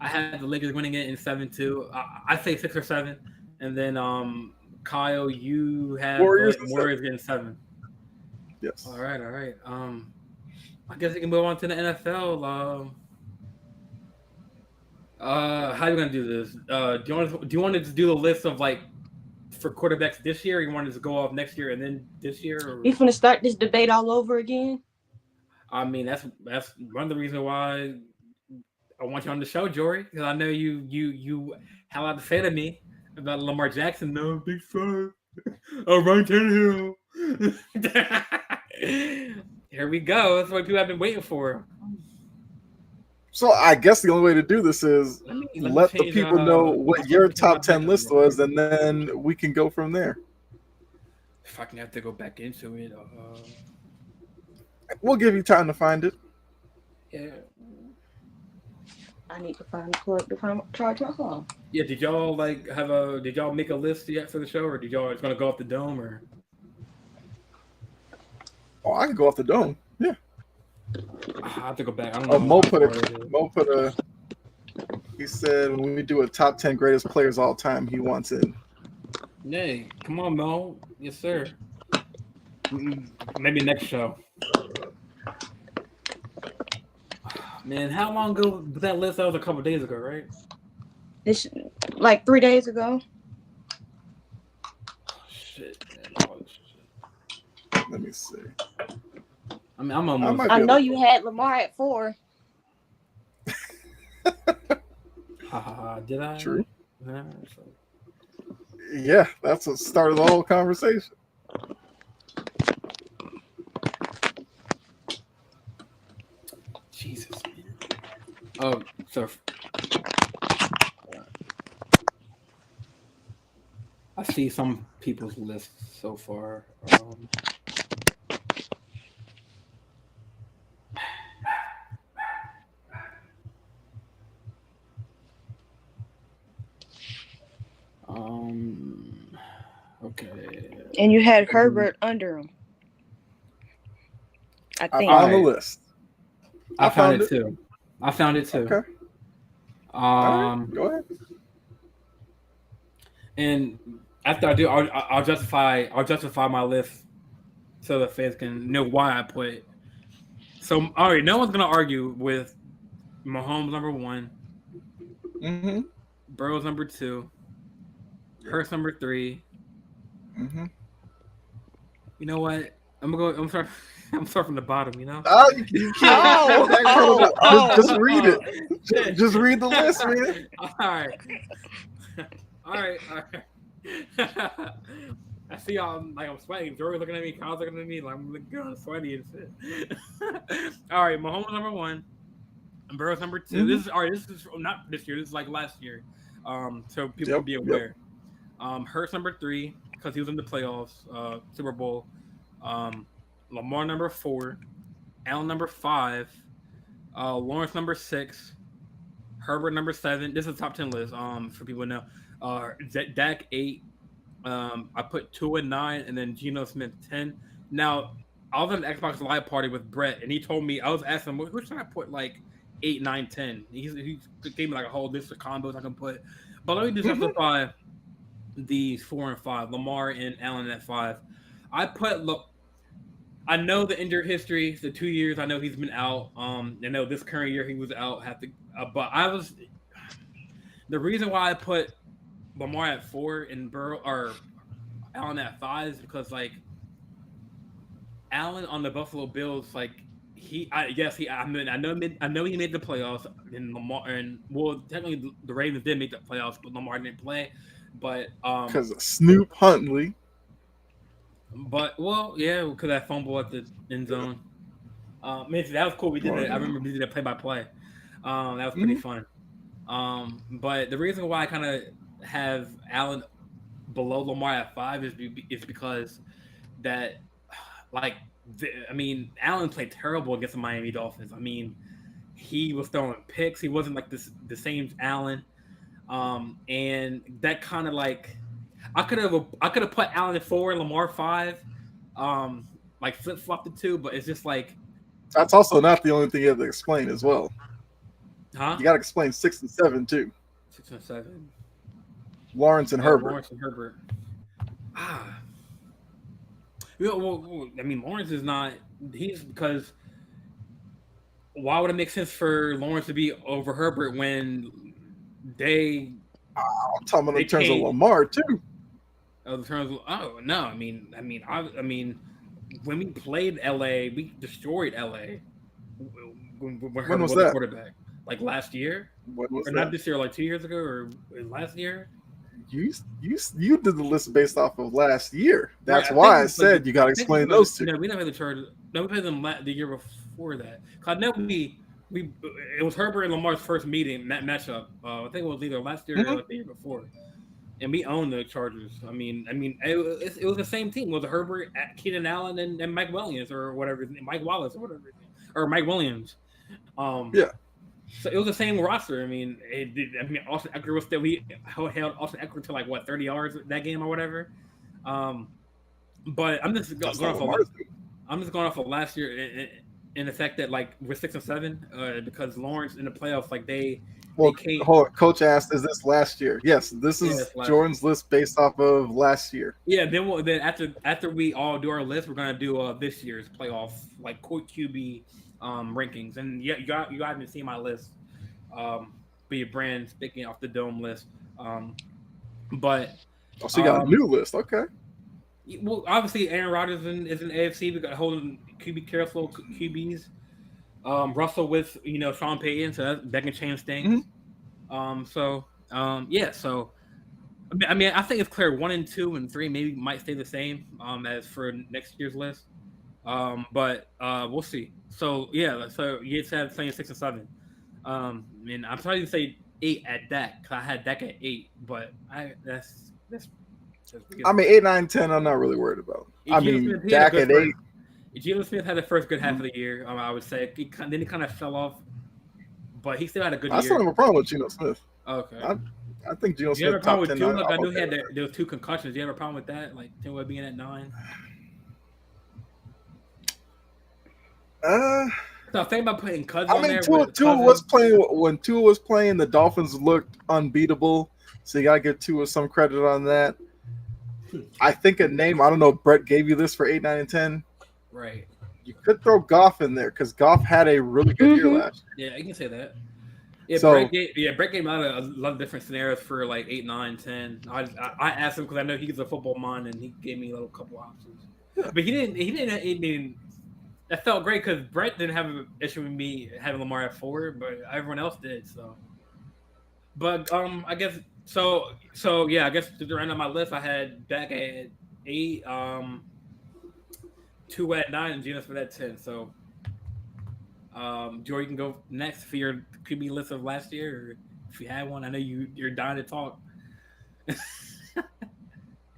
[SPEAKER 1] I had the Lakers winning it in 7 too. I say 6 or 7, and then Kyle, you had
[SPEAKER 3] Warriors
[SPEAKER 1] getting 7.
[SPEAKER 3] Yes.
[SPEAKER 1] All right. I guess we can move on to the NFL. How are you gonna do this? Do you want to just do the list of like for quarterbacks this year? Or you want to just go off next year and then this year? Or?
[SPEAKER 2] You finna start this debate all over again?
[SPEAKER 1] I mean, that's one of the reasons why I want you on the show, Jory, because I know you had a lot to say to me about Lamar Jackson. No, big fan. Oh, Ryan Tannehill. Here we go. That's what people have been waiting for.
[SPEAKER 3] So I guess the only way to do this is
[SPEAKER 1] Let me
[SPEAKER 3] let the
[SPEAKER 1] change,
[SPEAKER 3] people know what your
[SPEAKER 1] let me
[SPEAKER 3] top
[SPEAKER 1] change
[SPEAKER 3] 10
[SPEAKER 1] my
[SPEAKER 3] list was, and then we can go from there.
[SPEAKER 1] If I can have to go back into it.
[SPEAKER 3] We'll give you time to find it.
[SPEAKER 1] Yeah.
[SPEAKER 2] I need to find a plug to charge my phone.
[SPEAKER 1] Yeah, did y'all did y'all make a list yet for the show, or did y'all it's gonna go off the dome, or?
[SPEAKER 3] Oh, I can go off the dome. Yeah.
[SPEAKER 1] I have to go back. I don't know.
[SPEAKER 3] Oh, Mo put
[SPEAKER 1] how far it is.
[SPEAKER 3] a. He said when we do a top 10 greatest players all time, he wants in.
[SPEAKER 1] Hey, come on, Mo. Yes, sir. Maybe next show. Man, how long ago was that list? That was a couple days ago, right?
[SPEAKER 2] It's like 3 days ago.
[SPEAKER 1] Shit, man. Oh, shit.
[SPEAKER 3] Let me see.
[SPEAKER 1] I mean, I'm
[SPEAKER 3] I
[SPEAKER 1] almost.
[SPEAKER 3] might
[SPEAKER 2] I
[SPEAKER 3] be
[SPEAKER 2] know
[SPEAKER 3] able
[SPEAKER 2] you had Lamar at 4.
[SPEAKER 1] Ha ha ha. Did I?
[SPEAKER 3] True.
[SPEAKER 1] Nah, so.
[SPEAKER 3] Yeah, that's what started the whole conversation.
[SPEAKER 1] Jesus, man. Oh, so I see some people's lists so far. Okay.
[SPEAKER 2] And you had Herbert under him. I
[SPEAKER 3] I
[SPEAKER 2] think.
[SPEAKER 3] found the
[SPEAKER 1] Alright.
[SPEAKER 3] list.
[SPEAKER 1] I found
[SPEAKER 3] found
[SPEAKER 1] it too. I found it too.
[SPEAKER 3] Okay. All right, go ahead.
[SPEAKER 1] And after I do, I'll justify my list so the fans can know why I put it. So, all right, no one's gonna argue with Mahomes number 1,
[SPEAKER 3] Mm-hmm.
[SPEAKER 1] Burrow's number 2, Hurts number 3.
[SPEAKER 3] Mm-hmm.
[SPEAKER 1] You know what? I'm gonna go. I'm sorry. I'm starting from the bottom. You know.
[SPEAKER 3] Oh, you can't. Just read it.
[SPEAKER 1] Shit.
[SPEAKER 3] Just read the list, man.
[SPEAKER 1] All right. All right. All right. I see y'all like I'm sweating. Jory looking at me. Kyle's looking at me like I'm going sweaty and shit. All right, Mahomes number 1, and Burrow's number 2.
[SPEAKER 3] Mhm.
[SPEAKER 1] This is all right. This is not this year. This is like last year. So people can be aware. Hurts number 3 because he was in the playoffs, Super Bowl. Lamar number 4, Allen number 5, Lawrence number 6, Herbert number 7. This is a top 10 list. For people to know, Dak 8. I put 2 and 9, and then Geno Smith 10. Now I was on the Xbox Live party with Brett, and he told me I was asking him, "Who should I put like 8, 9, 10?" He gave me like a whole list of combos I can put. But let me just justify these 4 and 5. Lamar and Allen at 5. I put I know the injury history. The 2 years I know he's been out. I know this current year he was out. But the reason why I put Lamar at 4 and Burrow or Allen at 5 is because like Allen on the Buffalo Bills, like I know he made the playoffs, and Lamar and well technically the Ravens did make the playoffs, but Lamar didn't play. But
[SPEAKER 3] Because of Snoop Huntley.
[SPEAKER 1] But well, yeah, because that fumble at the end zone. Man, that was cool. We did it. I remember we did a play-by-play. That was pretty fun. But the reason why I kind of have Allen below Lamar at 5 is because that, like, Allen played terrible against the Miami Dolphins. I mean, he was throwing picks. He wasn't like the same Allen. And that kind of like. I could have put Allen at 4, Lamar 5, like flip flop the 2, but it's just like
[SPEAKER 3] that's also not the only thing you have to explain as well.
[SPEAKER 1] Huh?
[SPEAKER 3] You got to explain 6 and 7 too.
[SPEAKER 1] 6 and 7.
[SPEAKER 3] Lawrence and Herbert.
[SPEAKER 1] Lawrence and Herbert. Well, I mean, Lawrence is not. He's because. Why would it make sense for Lawrence to be over Herbert when they?
[SPEAKER 3] I'm talking about in terms of Lamar too.
[SPEAKER 1] In terms of no, I mean, when we played LA, we destroyed LA. When Herbert was the quarterback, like last year,
[SPEAKER 3] When was
[SPEAKER 1] or
[SPEAKER 3] that?
[SPEAKER 1] not this year, like 2 years ago, or last year.
[SPEAKER 3] You did the list based off of last year. That's why I said you got to explain those two.
[SPEAKER 1] No, we never had the Chargers. No, we played them the year before that. Cause I know it was Herbert and Lamar's first matchup. I think it was either last year or the year before, and we owned the Chargers. I mean, it was the same team. It was Herbert, Keenan Allen, and Mike Williams or whatever, Mike Wallace or whatever, or Mike Williams.
[SPEAKER 3] Yeah.
[SPEAKER 1] So it was the same roster. I mean, Austin Eckler was still. We held Austin Eckler to like 30 yards that game or whatever. But I'm just going off of last year in the fact that like we're 6 and 7 because Lawrence in the playoffs, like they
[SPEAKER 3] Well,
[SPEAKER 1] vacate.
[SPEAKER 3] hold on. Coach asked, "Is this last year?" Yes, this
[SPEAKER 1] Yeah,
[SPEAKER 3] is
[SPEAKER 1] it's last
[SPEAKER 3] Jordan's list based off of last year.
[SPEAKER 1] Yeah, then after we all do our list, we're gonna do this year's playoff like court QB rankings. And yeah, you haven't seen my list. Be a brand speaking off the dome list. But
[SPEAKER 3] Oh, so you got a new list. Okay.
[SPEAKER 1] well, obviously Aaron Rodgers is in AFC. We got holding QB careful QBs. Russell with Sean Payton, so that can change things. Yeah, so I mean, I think it's clear 1 and 2 and 3 maybe might stay the same as for next year's list. But we'll see. So yeah, so you said saying 6 and 7. And I'm sorry to say 8 at that because I had Dak at 8, but that's
[SPEAKER 3] I mean 8, 9, 10. I'm not really worried about. I mean Dak at 8.
[SPEAKER 1] Geno Smith had the first good half of the year. I would say then he kind of fell off, but he still had a good year.
[SPEAKER 3] I still have a problem with Geno Smith.
[SPEAKER 1] Okay.
[SPEAKER 3] I think Geno
[SPEAKER 1] Do you have
[SPEAKER 3] Smith
[SPEAKER 1] a problem
[SPEAKER 3] top
[SPEAKER 1] with
[SPEAKER 3] 10.
[SPEAKER 1] Tua? Like I knew he had there was 2 concussions. Do you have a problem with that? Like Tua being at 9? So think about putting Cousins on there.
[SPEAKER 3] Tua was playing when Tua was playing. The Dolphins looked unbeatable, so you gotta give Tua some credit on that. I think a name. I don't know. If Brett gave you this for 8, 9, and 10.
[SPEAKER 1] Right.
[SPEAKER 3] You could throw Goff in there because Goff had a really good year last
[SPEAKER 1] year. Yeah, you can say that. Yeah,
[SPEAKER 3] so,
[SPEAKER 1] Brett gave out a lot of different scenarios for like 8, 9, 10. I asked him because I know he's a football mind, and he gave me a little couple options. Yeah. But he didn't. That felt great because Brett didn't have an issue with me having Lamar at 4, but everyone else did. So, but I guess so. Yeah, I guess to round out my list, I had Dak at 8, 2 at 9, and Geno Smith at 10. So, Jory, you can go next for your QB list of last year, or if you had one. I know you're dying to talk.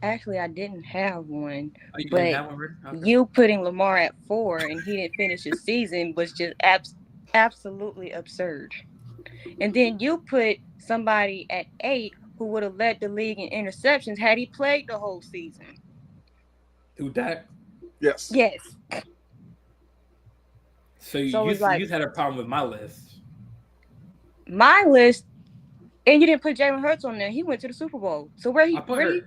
[SPEAKER 2] Actually, I didn't have one,
[SPEAKER 1] you
[SPEAKER 2] but
[SPEAKER 1] didn't have one, okay.
[SPEAKER 2] You putting Lamar at 4 and he didn't finish his season was just absolutely absurd. And then you put somebody at 8 who would have led the league in interceptions had he played the whole season.
[SPEAKER 1] Who, Dak?
[SPEAKER 3] Yes.
[SPEAKER 2] Yes.
[SPEAKER 1] So you had a problem with my list.
[SPEAKER 2] My list. And you didn't put Jalen Hurts on there. He went to the Super Bowl. So where you going?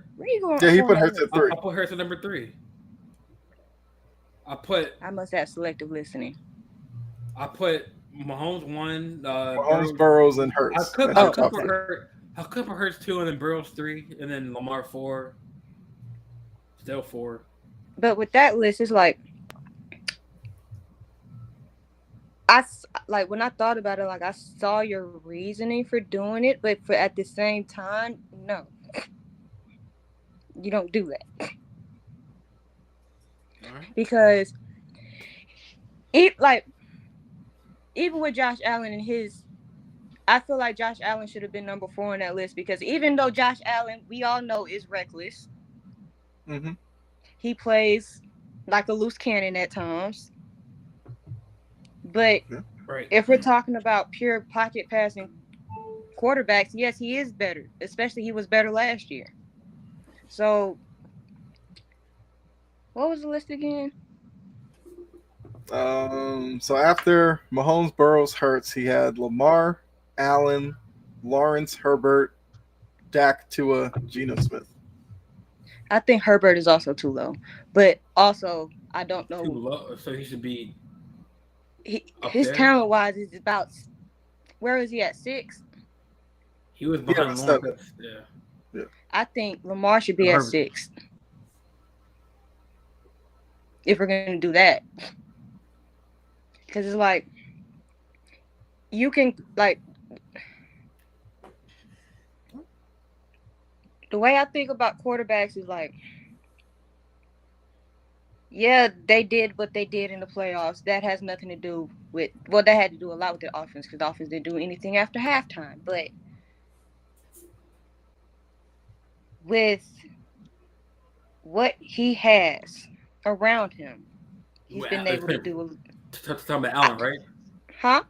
[SPEAKER 3] Yeah, he put Hurts at 3.
[SPEAKER 1] I put Hurts at number 3. I
[SPEAKER 2] must have selective listening.
[SPEAKER 1] I put Mahomes 1.
[SPEAKER 3] Mahomes, Burrows, and Hurts.
[SPEAKER 1] I could put Hurts 2, and then Burrows 3, and then Lamar 4. Still 4.
[SPEAKER 2] But with that list, it's like when I thought about it, like I saw your reasoning for doing it, but at the same time, no, you don't do that.
[SPEAKER 1] Right.
[SPEAKER 2] Because even with Josh Allen and I feel like Josh Allen should have been number 4 on that list because even though Josh Allen, we all know is reckless, he plays like a loose cannon at times. But if we're talking about pure pocket passing quarterbacks, yes, he is better. Especially he was better last year. So, what was the list again?
[SPEAKER 3] So after Mahomes, Burrows, Hurts, he had Lamar, Allen, Lawrence, Herbert, Dak, Tua, Geno Smith.
[SPEAKER 2] I think Herbert is also too low. But also, I don't know.
[SPEAKER 1] Too low, so he should be...
[SPEAKER 2] His talent wise is about where is he at 6?
[SPEAKER 1] He was behind Lawrence. Yeah.
[SPEAKER 2] I think Lamar should be at 6. If we're gonna do that, because it's like you can the way I think about quarterbacks is like. Yeah, they did what they did in the playoffs. That has nothing to do with – well, that had to do a lot with the offense because the offense didn't do anything after halftime. But with what he has around him, he's been able to do –
[SPEAKER 1] Talking about Allen, right?
[SPEAKER 2] Huh?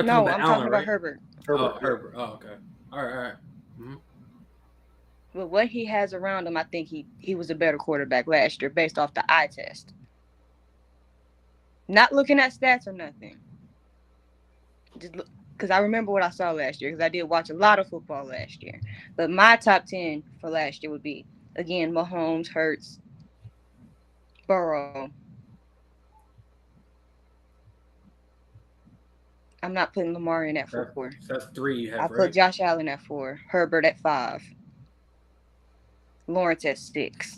[SPEAKER 2] No, I'm talking about
[SPEAKER 1] right?
[SPEAKER 2] Herbert.
[SPEAKER 1] Herbert. Oh, okay. All right. Mm-hmm.
[SPEAKER 2] With what he has around him, I think he was a better quarterback last year based off the eye test. Not looking at stats or nothing. Just because I remember what I saw last year, because I did watch a lot of football last year. But my top 10 for last year would be, again, Mahomes, Hurts, Burrow. I'm not putting Lamar in at 4.
[SPEAKER 1] That's 3 you
[SPEAKER 2] I
[SPEAKER 1] have,
[SPEAKER 2] put
[SPEAKER 1] right?
[SPEAKER 2] Josh Allen at 4, Herbert at 5, Lawrence at 6.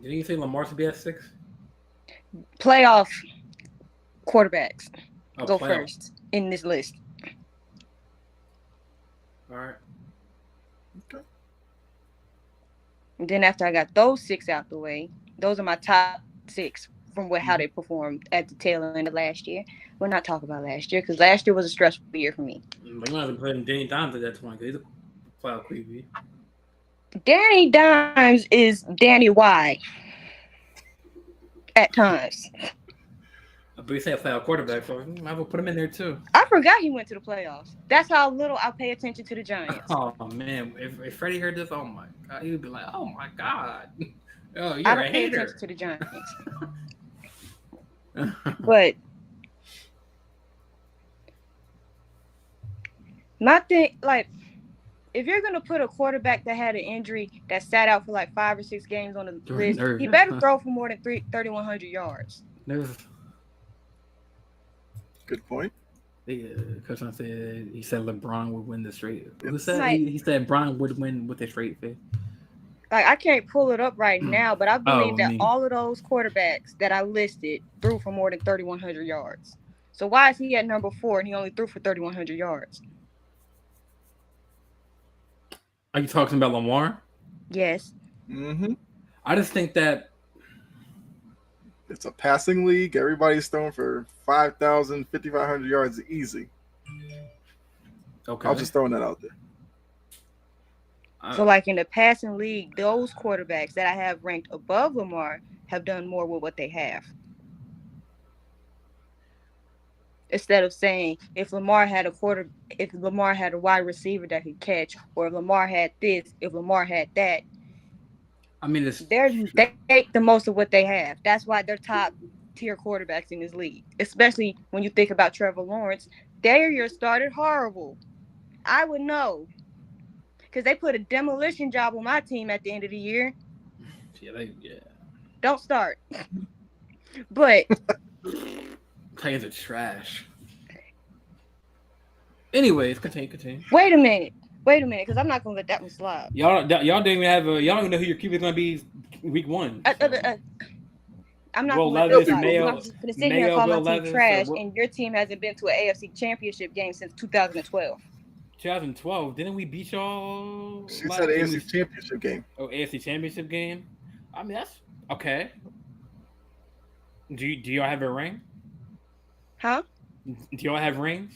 [SPEAKER 1] Didn't you say Lamar should be at 6?
[SPEAKER 2] Playoff quarterbacks go
[SPEAKER 1] Playoff.
[SPEAKER 2] first in this list.
[SPEAKER 1] All right.
[SPEAKER 3] Okay.
[SPEAKER 2] And then after I got those 6 out the way, those are my top 6 from how they performed at the tail end of last year. We'll not talk about last year because last year was a stressful year for me.
[SPEAKER 1] But you might have been putting Danny Dimes at that point because he's a playoff QB.
[SPEAKER 2] Danny Dimes is Danny Y at times.
[SPEAKER 1] But you say a playoff quarterback, so I might as well put him in there too.
[SPEAKER 2] I forgot he went to the playoffs. That's how little I pay attention to the Giants.
[SPEAKER 1] Oh man, if Freddie heard this, oh my god, he would be like, oh my god, oh you're
[SPEAKER 2] I
[SPEAKER 1] a
[SPEAKER 2] don't pay
[SPEAKER 1] hater.
[SPEAKER 2] attention to the Giants. But my thing, like, if you're gonna put a quarterback that had an injury that sat out for like 5 or 6 games on the list, he better throw for more than 3,100 yards.
[SPEAKER 3] Good point.
[SPEAKER 1] Coach said he said LeBron would win the straight. Who
[SPEAKER 3] It's
[SPEAKER 1] said
[SPEAKER 2] like-
[SPEAKER 1] he said Bron would win with a straight face?
[SPEAKER 2] Like, I can't pull it up right now, but I believe that
[SPEAKER 1] me.
[SPEAKER 2] all of those quarterbacks that I listed threw for more than 3,100 yards. So why is he at number 4 and he only threw for 3,100 yards?
[SPEAKER 1] Are you talking about Lamar?
[SPEAKER 2] Yes.
[SPEAKER 3] Mm-hmm.
[SPEAKER 1] I just think that
[SPEAKER 3] It's a passing league. Everybody's throwing for 5,000, 5,500 yards easy.
[SPEAKER 1] okay.
[SPEAKER 3] I was just throwing that out there.
[SPEAKER 2] So, like, in the passing league, those quarterbacks that I have ranked above Lamar have done more with what they have. Instead of saying if Lamar had a wide receiver that could catch, or if Lamar had this, if Lamar had that,
[SPEAKER 1] I mean,
[SPEAKER 2] they take the most of what they have. That's why they're top tier quarterbacks in this league. Especially when you think about Trevor Lawrence. Their year started horrible. I would know. Because they put a demolition job on my team at the end of the year.
[SPEAKER 1] yeah.
[SPEAKER 2] Don't start. But
[SPEAKER 1] Titans are trash. Anyways, continue.
[SPEAKER 2] wait a minute, because I'm not gonna let that one slide.
[SPEAKER 1] Y'all didn't even have y'all don't even know who your QB is gonna be week 1. So.
[SPEAKER 2] I'm not
[SPEAKER 1] Will
[SPEAKER 2] gonna let that
[SPEAKER 1] Levis,
[SPEAKER 2] slide.
[SPEAKER 1] Mayo-
[SPEAKER 2] I'm just gonna sit here and call
[SPEAKER 1] Will
[SPEAKER 2] my team
[SPEAKER 1] Levis,
[SPEAKER 2] trash,
[SPEAKER 1] or
[SPEAKER 2] and your team hasn't been to an AFC Championship game since 2012.
[SPEAKER 1] 2012, didn't we beat y'all?
[SPEAKER 3] She said AFC Championship game.
[SPEAKER 1] Oh, AFC Championship game. I mean, that's okay. Do y'all have a ring?
[SPEAKER 2] Huh?
[SPEAKER 1] Do y'all have rings?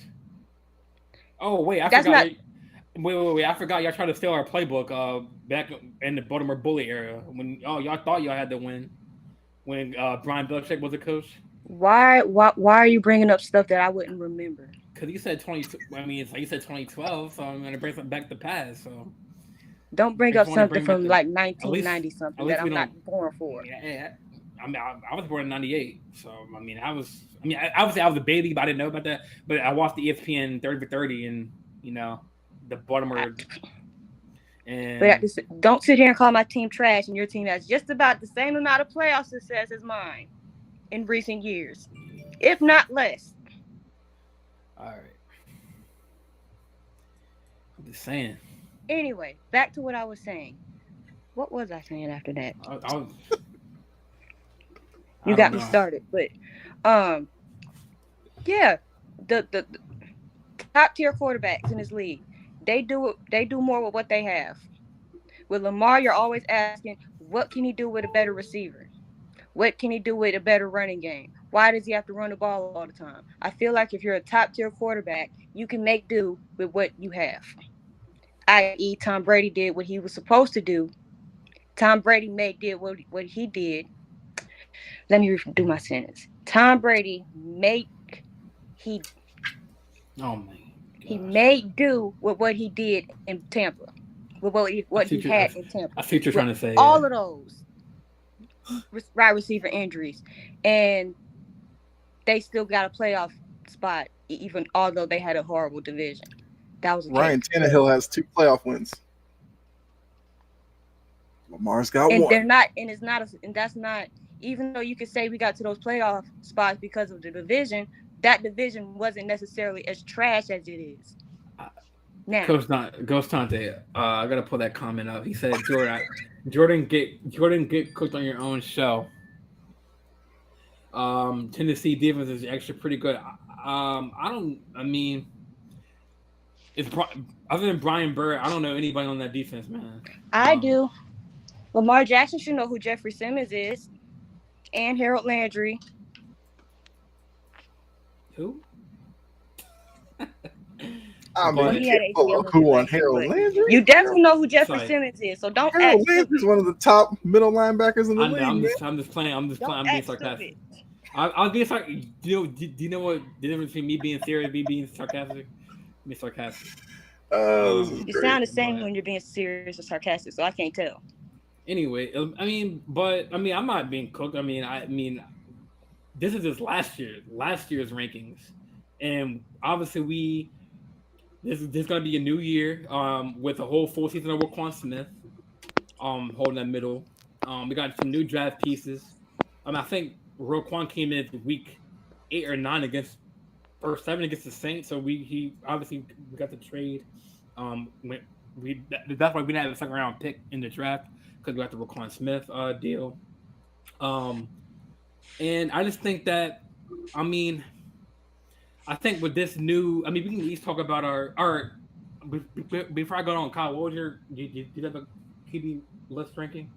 [SPEAKER 1] Oh wait, I
[SPEAKER 2] That's
[SPEAKER 1] forgot.
[SPEAKER 2] not-
[SPEAKER 1] Wait! I forgot y'all tried to steal our playbook. Back in the Baltimore Bully era, when y'all thought y'all had to win, when Brian Belichick was a coach.
[SPEAKER 2] Why are you bringing up stuff that I wouldn't remember?
[SPEAKER 1] Because you said 20. I mean, it's like you said 2012, so I'm gonna bring something back to past. So
[SPEAKER 2] Don't bring
[SPEAKER 1] I
[SPEAKER 2] up
[SPEAKER 1] just wanna
[SPEAKER 2] something
[SPEAKER 1] bring
[SPEAKER 2] from
[SPEAKER 1] back
[SPEAKER 2] like
[SPEAKER 1] at
[SPEAKER 2] 1990
[SPEAKER 1] least
[SPEAKER 2] something that
[SPEAKER 1] we
[SPEAKER 2] I'm not born for.
[SPEAKER 1] yeah. I mean, I was born in '98, so I mean, obviously I was a baby, but I didn't know about that. But I watched the ESPN 30 for 30, and the Baltimore. And
[SPEAKER 2] But don't sit here and call my team trash, and your team has just about the same amount of playoff success as mine in recent years, if not less.
[SPEAKER 1] all right, I'm just saying.
[SPEAKER 2] Anyway, back to what I was saying. What was I saying after that? You got me started, but yeah, the top tier quarterbacks in this league, they do more with what they have. With Lamar, you're always asking, what can he do with a better receiver? What can he do with a better running game? Why does he have to run the ball all the time? I feel like if you're a top tier quarterback, you can make do with what you have. I.e., Tom Brady did what he was supposed to do. Tom Brady did what he did. Let me do my sentence. Tom Brady made do with what he did in Tampa, with what he had in Tampa.
[SPEAKER 1] I see what you're trying to say.
[SPEAKER 2] All of those wide receiver injuries, and they still got a playoff spot even although they had a horrible division. That was the
[SPEAKER 3] Ryan
[SPEAKER 2] case.
[SPEAKER 3] Tannehill has 2 playoff wins. Lamar's got
[SPEAKER 2] And they're
[SPEAKER 3] 1.
[SPEAKER 2] not, and it's not, and that's not. Even though you could say we got to those playoff spots because of the division, that division wasn't necessarily as trash as it is now.
[SPEAKER 1] Ghost Tante, I gotta pull that comment up. He said, Jordan, get cooked on your own show. Tennessee defense is actually pretty good. I mean, other than Brian Burr, I don't know anybody on that defense, man.
[SPEAKER 2] I do. Lamar Jackson should know who Jeffrey Simmons is, and Harold Landry.
[SPEAKER 1] Who?
[SPEAKER 3] I
[SPEAKER 1] But-
[SPEAKER 3] mean,
[SPEAKER 2] He had
[SPEAKER 3] you can't pull
[SPEAKER 2] ACL
[SPEAKER 3] a coup on
[SPEAKER 2] injury,
[SPEAKER 3] Harold
[SPEAKER 2] but
[SPEAKER 3] Landry.
[SPEAKER 2] you definitely know who Jeffrey
[SPEAKER 1] Sorry.
[SPEAKER 2] Simmons is, so don't
[SPEAKER 3] Harold
[SPEAKER 2] act
[SPEAKER 3] Landry's
[SPEAKER 2] stupid.
[SPEAKER 3] one of the top middle linebackers in the
[SPEAKER 1] I know.
[SPEAKER 3] league.
[SPEAKER 1] I'm
[SPEAKER 3] man.
[SPEAKER 1] just playing. I'm
[SPEAKER 2] Don't
[SPEAKER 1] being
[SPEAKER 2] act
[SPEAKER 1] sarcastic.
[SPEAKER 2] stupid.
[SPEAKER 1] I'll be sarcastic. Do you know what the difference between me being serious and me being sarcastic? Me sarcastic.
[SPEAKER 3] This is
[SPEAKER 2] You
[SPEAKER 3] great.
[SPEAKER 2] sound the same
[SPEAKER 1] But-
[SPEAKER 2] when you're being serious or sarcastic, so I can't tell.
[SPEAKER 1] Anyway, I'm not being cooked. I mean, this is just last year's rankings, and obviously this is gonna be a new year. With a whole full season of Roquan Smith, holding that middle. We got some new draft pieces. I think Roquan came in week 8 or 9 or 7 against the Saints, so we got the trade. That's why we didn't have a second round pick in the draft because we got the Roquan Smith deal. And I just think that, I think with this new, we can at least talk about our before I go on, Kyle, what was you have a QB list ranking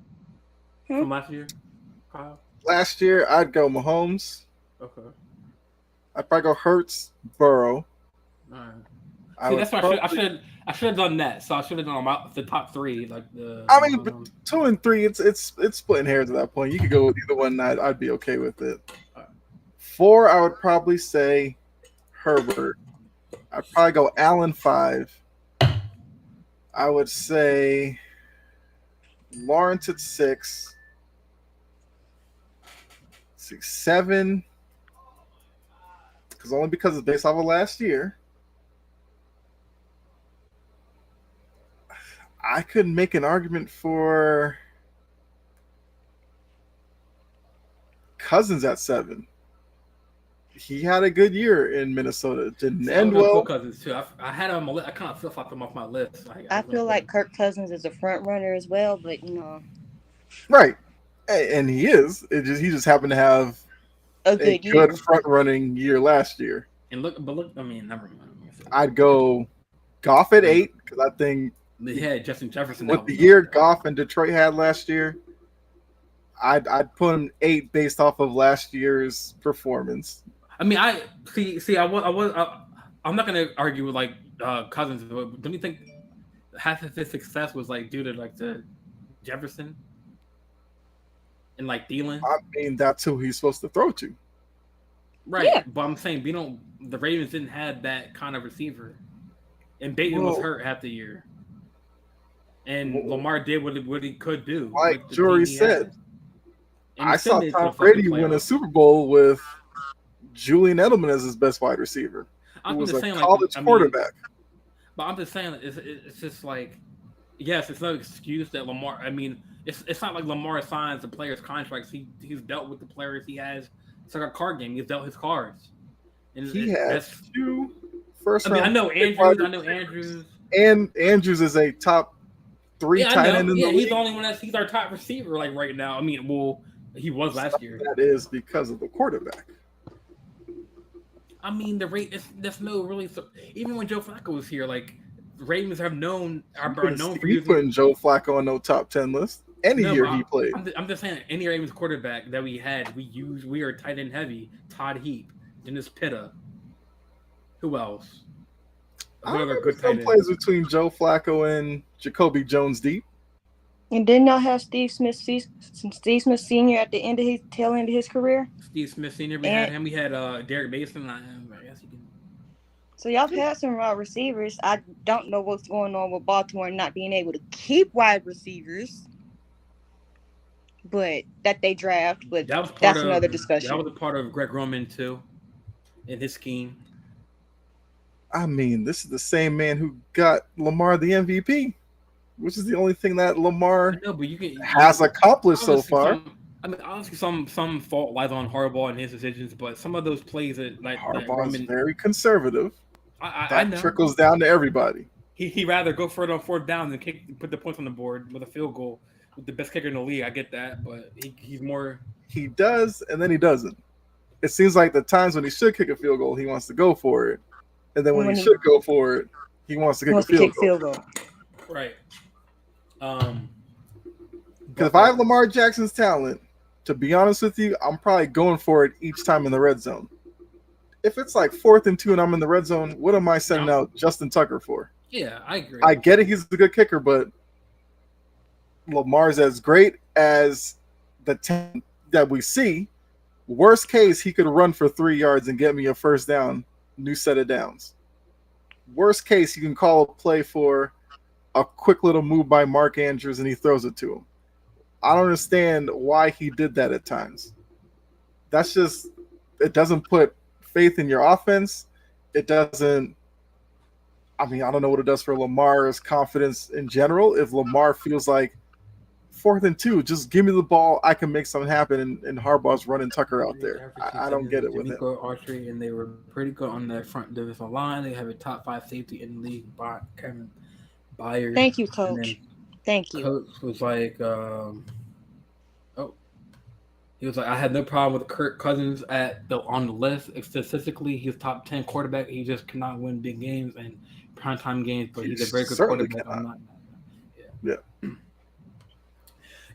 [SPEAKER 1] from last year, Kyle?
[SPEAKER 3] Last year, I'd go Mahomes.
[SPEAKER 1] Okay.
[SPEAKER 3] I'd probably go Hurts, Burrow.
[SPEAKER 1] All right.
[SPEAKER 3] I
[SPEAKER 1] See,
[SPEAKER 3] would
[SPEAKER 1] that's what
[SPEAKER 3] probably-
[SPEAKER 1] I should have done that. So I should have done the top 3, like the.
[SPEAKER 3] I mean, 2 and 3, it's splitting hairs at that point. You could go with either one. I'd be okay with it. 4, I would probably say Herbert. I'd probably go Allen 5. I would say Lawrence at 6. 7. Only because it's based off of last year. I could make an argument for Cousins at 7. He had a good year in Minnesota. Didn't end well.
[SPEAKER 1] Cousins too. I had him on my list. I kind of flip-flopped him off my list.
[SPEAKER 2] I feel like Kirk Cousins is a front runner as well, but
[SPEAKER 3] Right, and he is. He just happened to have
[SPEAKER 2] a good year.
[SPEAKER 3] front running year last year.
[SPEAKER 1] And look, never mind.
[SPEAKER 3] I'd go Goff at 8 because I think
[SPEAKER 1] They had Justin Jefferson.
[SPEAKER 3] with the year Goff and Detroit had last year, I'd put him 8 based off of last year's performance.
[SPEAKER 1] I'm not gonna argue with Cousins. But don't you think half of his success was due to the Jefferson and Thielen?
[SPEAKER 3] I mean, that's who he's supposed to throw to.
[SPEAKER 1] Right,
[SPEAKER 2] Yeah.
[SPEAKER 1] but I'm saying the Ravens didn't have that kind of receiver, and Bateman was hurt half the year, and Lamar did what he could do.
[SPEAKER 3] Like
[SPEAKER 1] with the
[SPEAKER 3] Jory
[SPEAKER 1] team he
[SPEAKER 3] said,
[SPEAKER 1] had. And
[SPEAKER 3] I
[SPEAKER 1] he still
[SPEAKER 3] saw
[SPEAKER 1] made
[SPEAKER 3] Tom
[SPEAKER 1] the fucking
[SPEAKER 3] Brady win a
[SPEAKER 1] playoffs.
[SPEAKER 3] Super Bowl with Julian Edelman as his best wide receiver, who
[SPEAKER 1] I'm
[SPEAKER 3] was
[SPEAKER 1] just
[SPEAKER 3] a
[SPEAKER 1] saying,
[SPEAKER 3] college quarterback.
[SPEAKER 1] But I'm just saying, it's just yes, it's no excuse that Lamar. It's not like Lamar signs the players' contracts. He's dealt with the players he has. It's like a card game. He's dealt his cards. And
[SPEAKER 3] He has 2 first round.
[SPEAKER 1] I know Andrews.
[SPEAKER 3] And Andrews is a top 3 tight end in the
[SPEAKER 1] he's
[SPEAKER 3] league.
[SPEAKER 1] the only one he's our top receiver right now. He was last year.
[SPEAKER 3] That is because of the quarterback.
[SPEAKER 1] The rate there's no really even when Joe Flacco was here, Ravens are known for
[SPEAKER 3] You
[SPEAKER 1] using.
[SPEAKER 3] putting Joe Flacco on no top 10 list any
[SPEAKER 1] No,
[SPEAKER 3] year
[SPEAKER 1] but
[SPEAKER 3] he played.
[SPEAKER 1] I'm just saying, any Ravens quarterback that we had, we are tight end heavy. Todd Heap, Dennis Pitta. Who else?
[SPEAKER 3] I
[SPEAKER 1] Who other
[SPEAKER 3] remember
[SPEAKER 1] good
[SPEAKER 3] some
[SPEAKER 1] tight
[SPEAKER 3] plays
[SPEAKER 1] ends?
[SPEAKER 3] between Joe Flacco and Jacoby Jones deep.
[SPEAKER 2] And didn't y'all have Steve Smith Sr. at the tail end of his career?
[SPEAKER 1] Steve Smith Sr. We had him. We had Derek Mason. I guess he can.
[SPEAKER 2] So y'all had some raw receivers. I don't know what's going on with Baltimore not being able to keep wide receivers, but that they draft. But
[SPEAKER 1] That was
[SPEAKER 2] that's another discussion.
[SPEAKER 1] That was a part of Greg Roman too, in his scheme.
[SPEAKER 3] I mean, this is the same man who got Lamar the MVP, which is the only thing that
[SPEAKER 1] I
[SPEAKER 3] Lamar
[SPEAKER 1] know, but you can
[SPEAKER 3] has accomplished so
[SPEAKER 1] obviously
[SPEAKER 3] far.
[SPEAKER 1] some. I mean, obviously some fault lies on Harbaugh and his decisions, but some of those plays that
[SPEAKER 3] Harbaugh is
[SPEAKER 1] Roman,
[SPEAKER 3] very conservative.
[SPEAKER 1] I
[SPEAKER 3] That
[SPEAKER 1] know
[SPEAKER 3] trickles down to everybody.
[SPEAKER 1] he rather go for it on fourth down than put the points on the board with a field goal with the best kicker in the league. I get that, but he's more.
[SPEAKER 3] He does, and then he doesn't. It seems like the times when he should kick a field goal, he wants to go for it, and then when he should go for it, he wants to kick a field goal.
[SPEAKER 1] Right.
[SPEAKER 3] Because if I have Lamar Jackson's talent, to be honest with you, I'm probably going for it each time in the red zone. If it's like 4th and 2 and I'm in the red zone, what am I sending out Justin Tucker for?
[SPEAKER 1] Yeah, I agree.
[SPEAKER 3] I get it, he's a good kicker, but Lamar's as great as the talent that we see. Worst case, he could run for 3 yards and get me a first down, new set of downs. Worst case, you can call a play for a quick little move by Mark Andrews and he throws it to him. I don't understand why he did that at times. That's just, it doesn't put faith in your offense. It doesn't, I mean, I don't know what it does for Lamar's confidence in general. If Lamar feels like 4th and 2, just give me the ball, I can make something happen, and Harbaugh's running Tucker out there. I don't get it with him.
[SPEAKER 1] Archery, and they were pretty good on the front defensive line. They have a top 5 safety in the league, Kevin Byers.
[SPEAKER 2] Thank you, Coach. Thank you.
[SPEAKER 1] Coach was like, he was like, I had no problem with Kirk Cousins on the list. Statistically, he's top 10 quarterback. He just cannot win big games and primetime games, but he's a very good quarterback.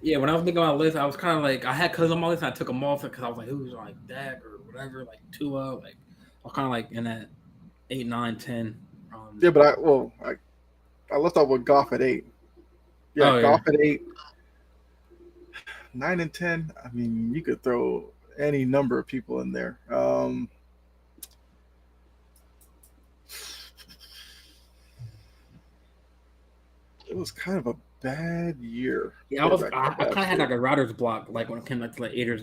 [SPEAKER 1] Yeah, when I was thinking about my list, I was kind of like, I had Cousins on my list, and I took him off because I was like, who's like Dak or whatever, like Tua, like I was kind of like in that 8, 9, 10.
[SPEAKER 3] Yeah, but I left off with Goff at 8. Yeah, Goff at 8. 9 and 10. I mean, you could throw any number of people in there. It was kind of a bad year.
[SPEAKER 1] Yeah, I kind of had like a router's block, like when it came like to like 8,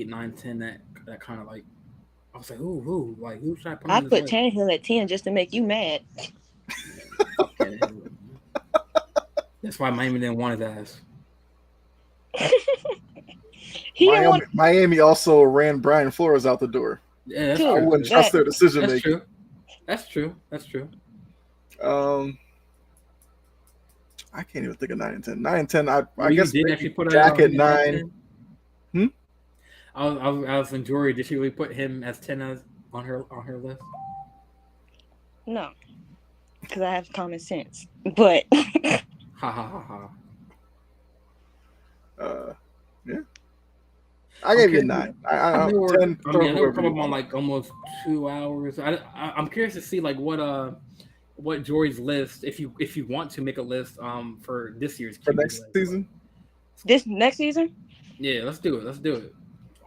[SPEAKER 1] 9, 10. That kind of like, I was like, who should I put?
[SPEAKER 2] I put Tannehill at 10 just to make you mad.
[SPEAKER 1] That's why Miami didn't want his ass.
[SPEAKER 3] Miami also ran Brian Flores out the door.
[SPEAKER 1] Yeah,
[SPEAKER 3] I wouldn't trust their decision making.
[SPEAKER 1] That's true.
[SPEAKER 3] I can't even think of 9 and 10. 9 and 10. I guess
[SPEAKER 1] did actually put
[SPEAKER 3] Jack at 9.
[SPEAKER 1] I was in Jori. Did she really put him as 10 on her list?
[SPEAKER 2] No, because I have common sense. But
[SPEAKER 3] yeah. I gave you a 9.
[SPEAKER 1] I know we're coming on like almost 2 hours. I'm curious to see like what Jori's list, if you want to make a list for this year's QB
[SPEAKER 3] for next season.
[SPEAKER 2] This next season?
[SPEAKER 1] Yeah, let's do it.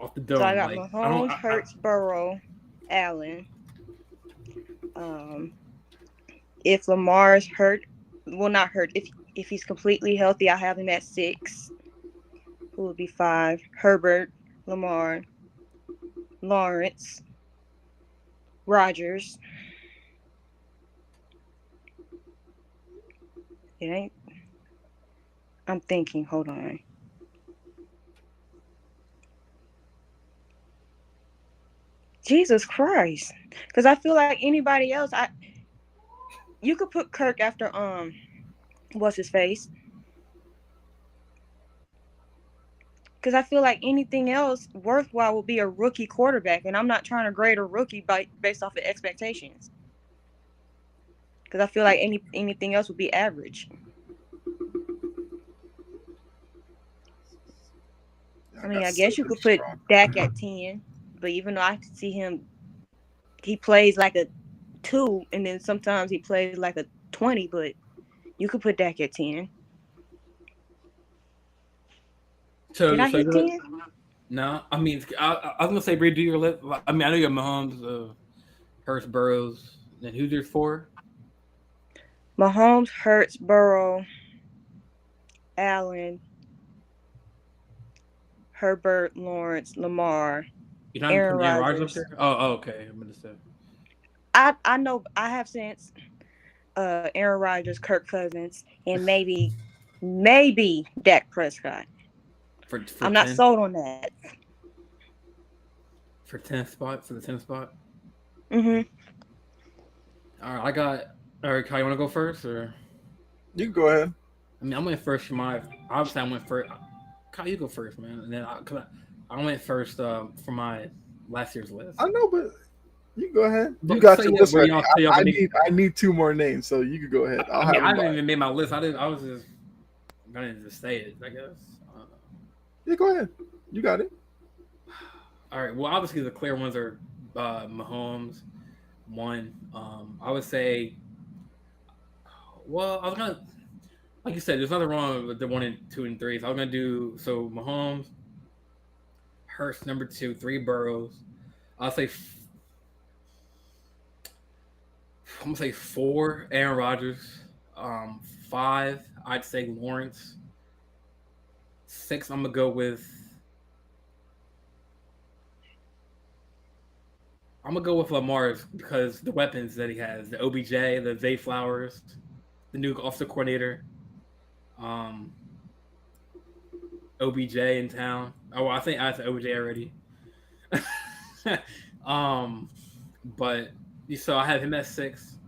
[SPEAKER 1] Off the dome.
[SPEAKER 2] So I got Mahomes, Hurts, Burrow, Allen. If Lamar's hurt, well, not hurt. If he's completely healthy, I have him at 6. Who would be 5? Herbert, Lamar, Lawrence, Rodgers. It ain't. I'm thinking. Hold on. Jesus Christ. Because I feel like anybody else, you could put Kirk after what's his face? Because I feel like anything else worthwhile will be a rookie quarterback, and I'm not trying to grade a rookie based off of expectations. Because I feel like anything else would be average. I mean, I guess you could put Dak at 10, but even though I could see him, he plays like a 2, and then sometimes he plays like a 20, but you could put Dak at 10. Did I hit 10?
[SPEAKER 1] No, I mean, I was gonna say redo your list. I mean, I know you have Mahomes, Hurts, Burrows. Then who's your 4?
[SPEAKER 2] Mahomes, Hurts, Burrow, Allen, Herbert, Lawrence, Lamar,
[SPEAKER 1] You're not
[SPEAKER 2] Aaron
[SPEAKER 1] putting Aaron
[SPEAKER 2] Rodgers.
[SPEAKER 1] Rodgers up there? Oh, okay. I'm gonna say.
[SPEAKER 2] I know I have since Aaron Rodgers, Kirk Cousins, and maybe Dak Prescott.
[SPEAKER 1] for
[SPEAKER 2] I'm not
[SPEAKER 1] 10
[SPEAKER 2] sold on that.
[SPEAKER 1] for 10th spot for the 10th spot.
[SPEAKER 2] Hmm.
[SPEAKER 1] All right, I got. All right, Kyle, you want to go first, or
[SPEAKER 3] You can go ahead.
[SPEAKER 1] I mean, I went first for my. Obviously, I went first. Kyle, you go first, man, and then I went first for my last year's list.
[SPEAKER 3] I know, but you go ahead. You
[SPEAKER 1] But
[SPEAKER 3] got
[SPEAKER 1] say
[SPEAKER 3] your
[SPEAKER 1] yeah,
[SPEAKER 3] list
[SPEAKER 1] but
[SPEAKER 3] ready.
[SPEAKER 1] y'all, say y'all ready.
[SPEAKER 3] I need two more names, so you could go ahead. I'll
[SPEAKER 1] I mean,
[SPEAKER 3] have
[SPEAKER 1] I
[SPEAKER 3] them
[SPEAKER 1] didn't
[SPEAKER 3] by.
[SPEAKER 1] even make my list. I didn't. I was just gonna just say it. I guess.
[SPEAKER 3] Yeah, go ahead. You got it.
[SPEAKER 1] All right. Well, obviously the clear ones are Mahomes, one. I would say. Well, I was gonna, like you said, there's nothing wrong with the 1 and 2 and 3. So I was gonna do Mahomes, Hurst number 2, 3 Burrows. I'll say I'm gonna say 4 Aaron Rodgers, 5 I'd say Lawrence, 6 I'm gonna go with. I'm gonna go with Lamar's because the weapons that he has, the OBJ, the Zay Flowers, the new offensive coordinator, um, OBJ in town. Oh, I think I said OBJ already. um, but so I have him at 6,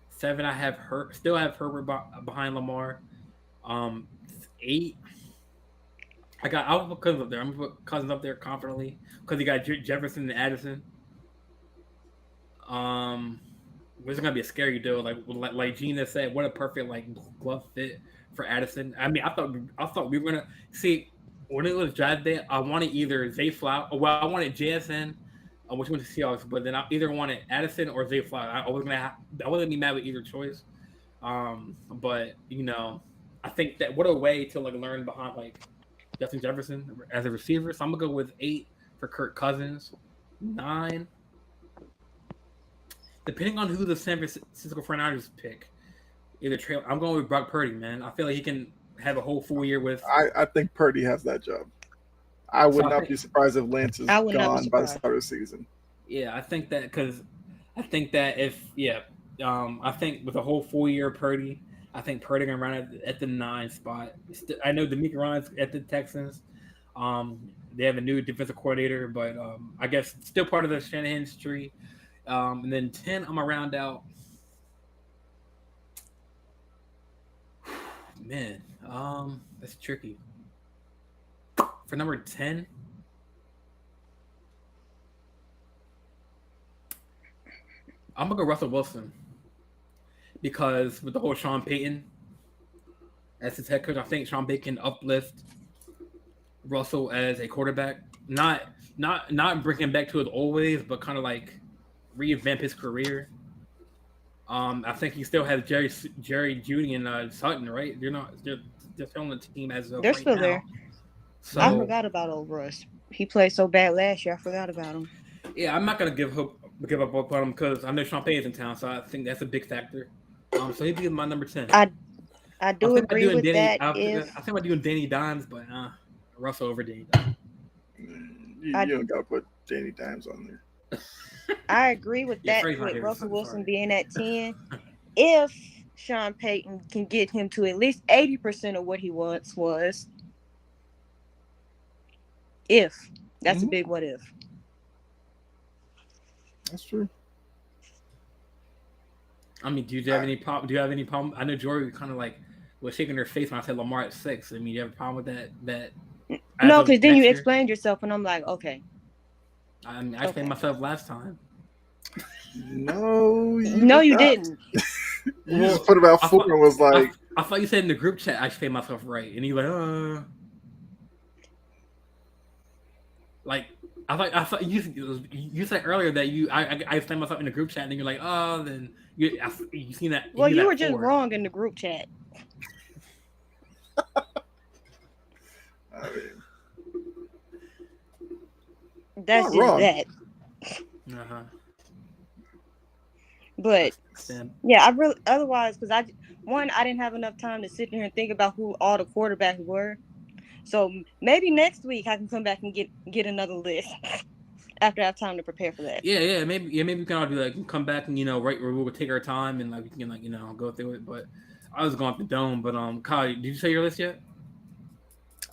[SPEAKER 1] 7. I have still have Herbert behind Lamar. 8. I'll put Cousins up there. I'm gonna put Cousins up there confidently because you got Jefferson and Addison. This is gonna be a scary duo. Like Gina said, what a perfect glove fit for Addison. I mean, I thought we were gonna see when it was draft day. I wanted either Zay Flower. Well, I wanted JSN, which went to Seahawks, but then I either wanted Addison or Zay Flower. I wasn't be mad with either choice. But I think that what a way to learn behind Justin Jefferson as a receiver. So I'm gonna go with 8 for Kirk Cousins, 9. Depending on who the San Francisco 49ers pick, I'm going with Brock Purdy, man. I feel like he can have a whole full year with.
[SPEAKER 3] I think Purdy has that job. I would not be surprised if Lance is gone by the start of the season.
[SPEAKER 1] Yeah, I think that I think with a whole full year of Purdy, I think Purdy gonna run at the 9 spot. I know D'Amico Ryans at the Texans. They have a new defensive coordinator, but I guess still part of the Shanahan's tree. And then 10, I'm gonna round out. Man, that's tricky. For number 10, I'm gonna go Russell Wilson because with the whole Sean Payton as his head coach, I think Sean Payton can uplift Russell as a quarterback. Not bring him back to his old ways, but kind of revamp his career. I think he still has Jerry, Judy, and Sutton, right? They're still on the team as of
[SPEAKER 2] they're
[SPEAKER 1] right
[SPEAKER 2] still
[SPEAKER 1] now.
[SPEAKER 2] there.
[SPEAKER 1] So
[SPEAKER 2] I forgot about old Russ. He played so bad last year. I forgot about him.
[SPEAKER 1] Yeah, I'm not gonna give up hope on him because I know Sean Payton's in town, so I think that's a big factor. So he'd be my number 10.
[SPEAKER 2] I do agree with that.
[SPEAKER 1] I think I'm doing Danny Dimes, but Russell over Danny Dimes.
[SPEAKER 3] You don't gotta put Danny Dimes on there.
[SPEAKER 2] I agree with that. With Russell Wilson being at 10, if Sean Payton can get him to at least 80% of what he once was. If that's a big what if.
[SPEAKER 3] That's true.
[SPEAKER 1] I mean, do you have any problem? Do you have any problem? I know Jori kind of was shaking her face when I said Lamar at 6. I mean, do you have a problem with that?
[SPEAKER 2] No, because then you explained yourself, and I'm like, okay.
[SPEAKER 1] I mean, I explained myself last time.
[SPEAKER 3] No,
[SPEAKER 2] you didn't.
[SPEAKER 3] You just put about 4 and was like.
[SPEAKER 1] I thought you said in the group chat I explained myself right, and you I thought you said earlier that I explained myself in the group chat, and you're like, oh, then you seen that.
[SPEAKER 2] Well, you were just wrong in the group chat.
[SPEAKER 3] I mean,
[SPEAKER 2] that's just wrong. That. But yeah, I really otherwise because I didn't have enough time to sit here and think about who all the quarterbacks were. So maybe next week I can come back and get another list. after I have time to prepare for that.
[SPEAKER 1] Yeah, maybe we can all do like come back and right where we'll take our time and like we can go through it. But I was going off the dome. But Kyle, did you say your list yet?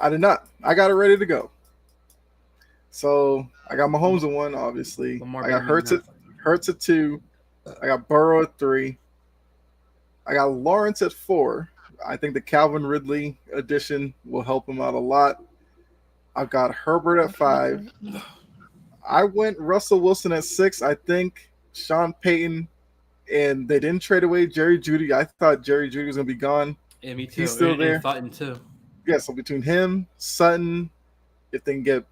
[SPEAKER 3] I did not. I got it ready to go. So I got Mahomes at 1, obviously.
[SPEAKER 1] Lamar
[SPEAKER 3] I got
[SPEAKER 1] Baker
[SPEAKER 3] Hurts at 2. I got Burrow at 3. I got Lawrence at 4. I think the Calvin Ridley addition will help him out a lot. I've got Herbert at 5. I went Russell Wilson at 6. I think Sean Payton, and they didn't trade away Jerry Jeudy. I thought Jerry Jeudy was going to be gone.
[SPEAKER 1] Yeah, me too.
[SPEAKER 3] He's still there.
[SPEAKER 1] And Sutton too.
[SPEAKER 3] Yeah, so between him, Sutton, if they can get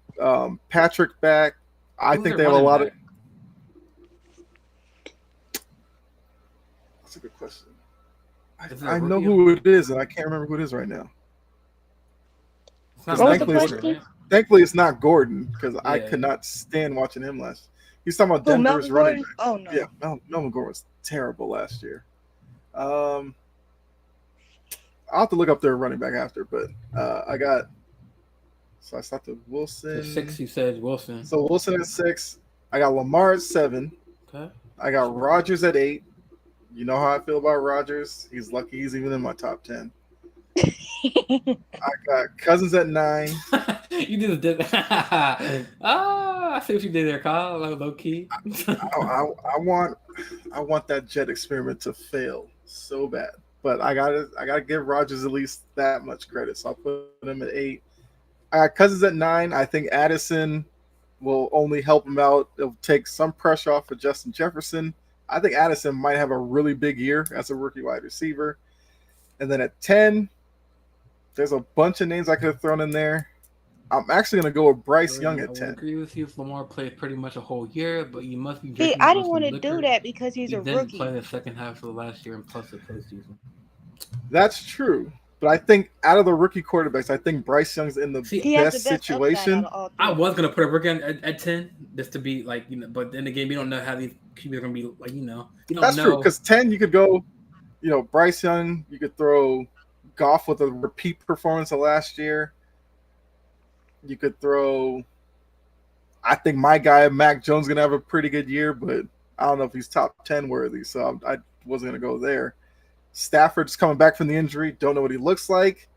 [SPEAKER 3] Patrick back, I think they have a lot of. That's a good question. I know who it is, and I can't remember who it is right now.
[SPEAKER 2] What was the question?
[SPEAKER 3] Thankfully, it's not Gordon because I could not stand watching him last. He's talking about Denver's running back.
[SPEAKER 2] Oh no!
[SPEAKER 3] Yeah, Melvin Gordon was terrible last year. I'll have to look up their running back after, but I got. So I started Wilson.
[SPEAKER 1] 6, you said Wilson.
[SPEAKER 3] So Wilson at 6. I got Lamar at 7.
[SPEAKER 1] Okay.
[SPEAKER 3] I got Rodgers at 8. You know how I feel about Rodgers. He's lucky he's even in my top 10. I got Cousins at 9.
[SPEAKER 1] You did I see what you did there, Kyle. Low key.
[SPEAKER 3] I want that jet experiment to fail so bad, but I gotta give Rodgers at least that much credit. So I'll put him at 8. I got Cousins at 9. I think Addison will only help him out. It'll take some pressure off of Justin Jefferson. I think Addison might have a really big year as a rookie wide receiver. And then at 10, there's a bunch of names I could have thrown in there. I'm actually going to go with Bryce Young at 10.
[SPEAKER 1] I agree with you if Lamar played pretty much a whole year, but you must be.
[SPEAKER 2] See, I didn't want to do that because he's a rookie.
[SPEAKER 1] He didn't play the second half of the last year and plus the postseason.
[SPEAKER 3] That's true. But I think out of the rookie quarterbacks, I think Bryce Young's in the best situation.
[SPEAKER 1] I was going to put a rookie at 10 just to be like, but then again, we don't know how these QBs are going to be like, You don't
[SPEAKER 3] That's
[SPEAKER 1] know.
[SPEAKER 3] True, because 10, you could go, Bryce Young, you could throw Goff with a repeat performance of last year. You could throw, I think my guy, Mac Jones, going to have a pretty good year, but I don't know if he's top 10 worthy, so I wasn't going to go there. Stafford's coming back from the injury. Don't know what he looks like.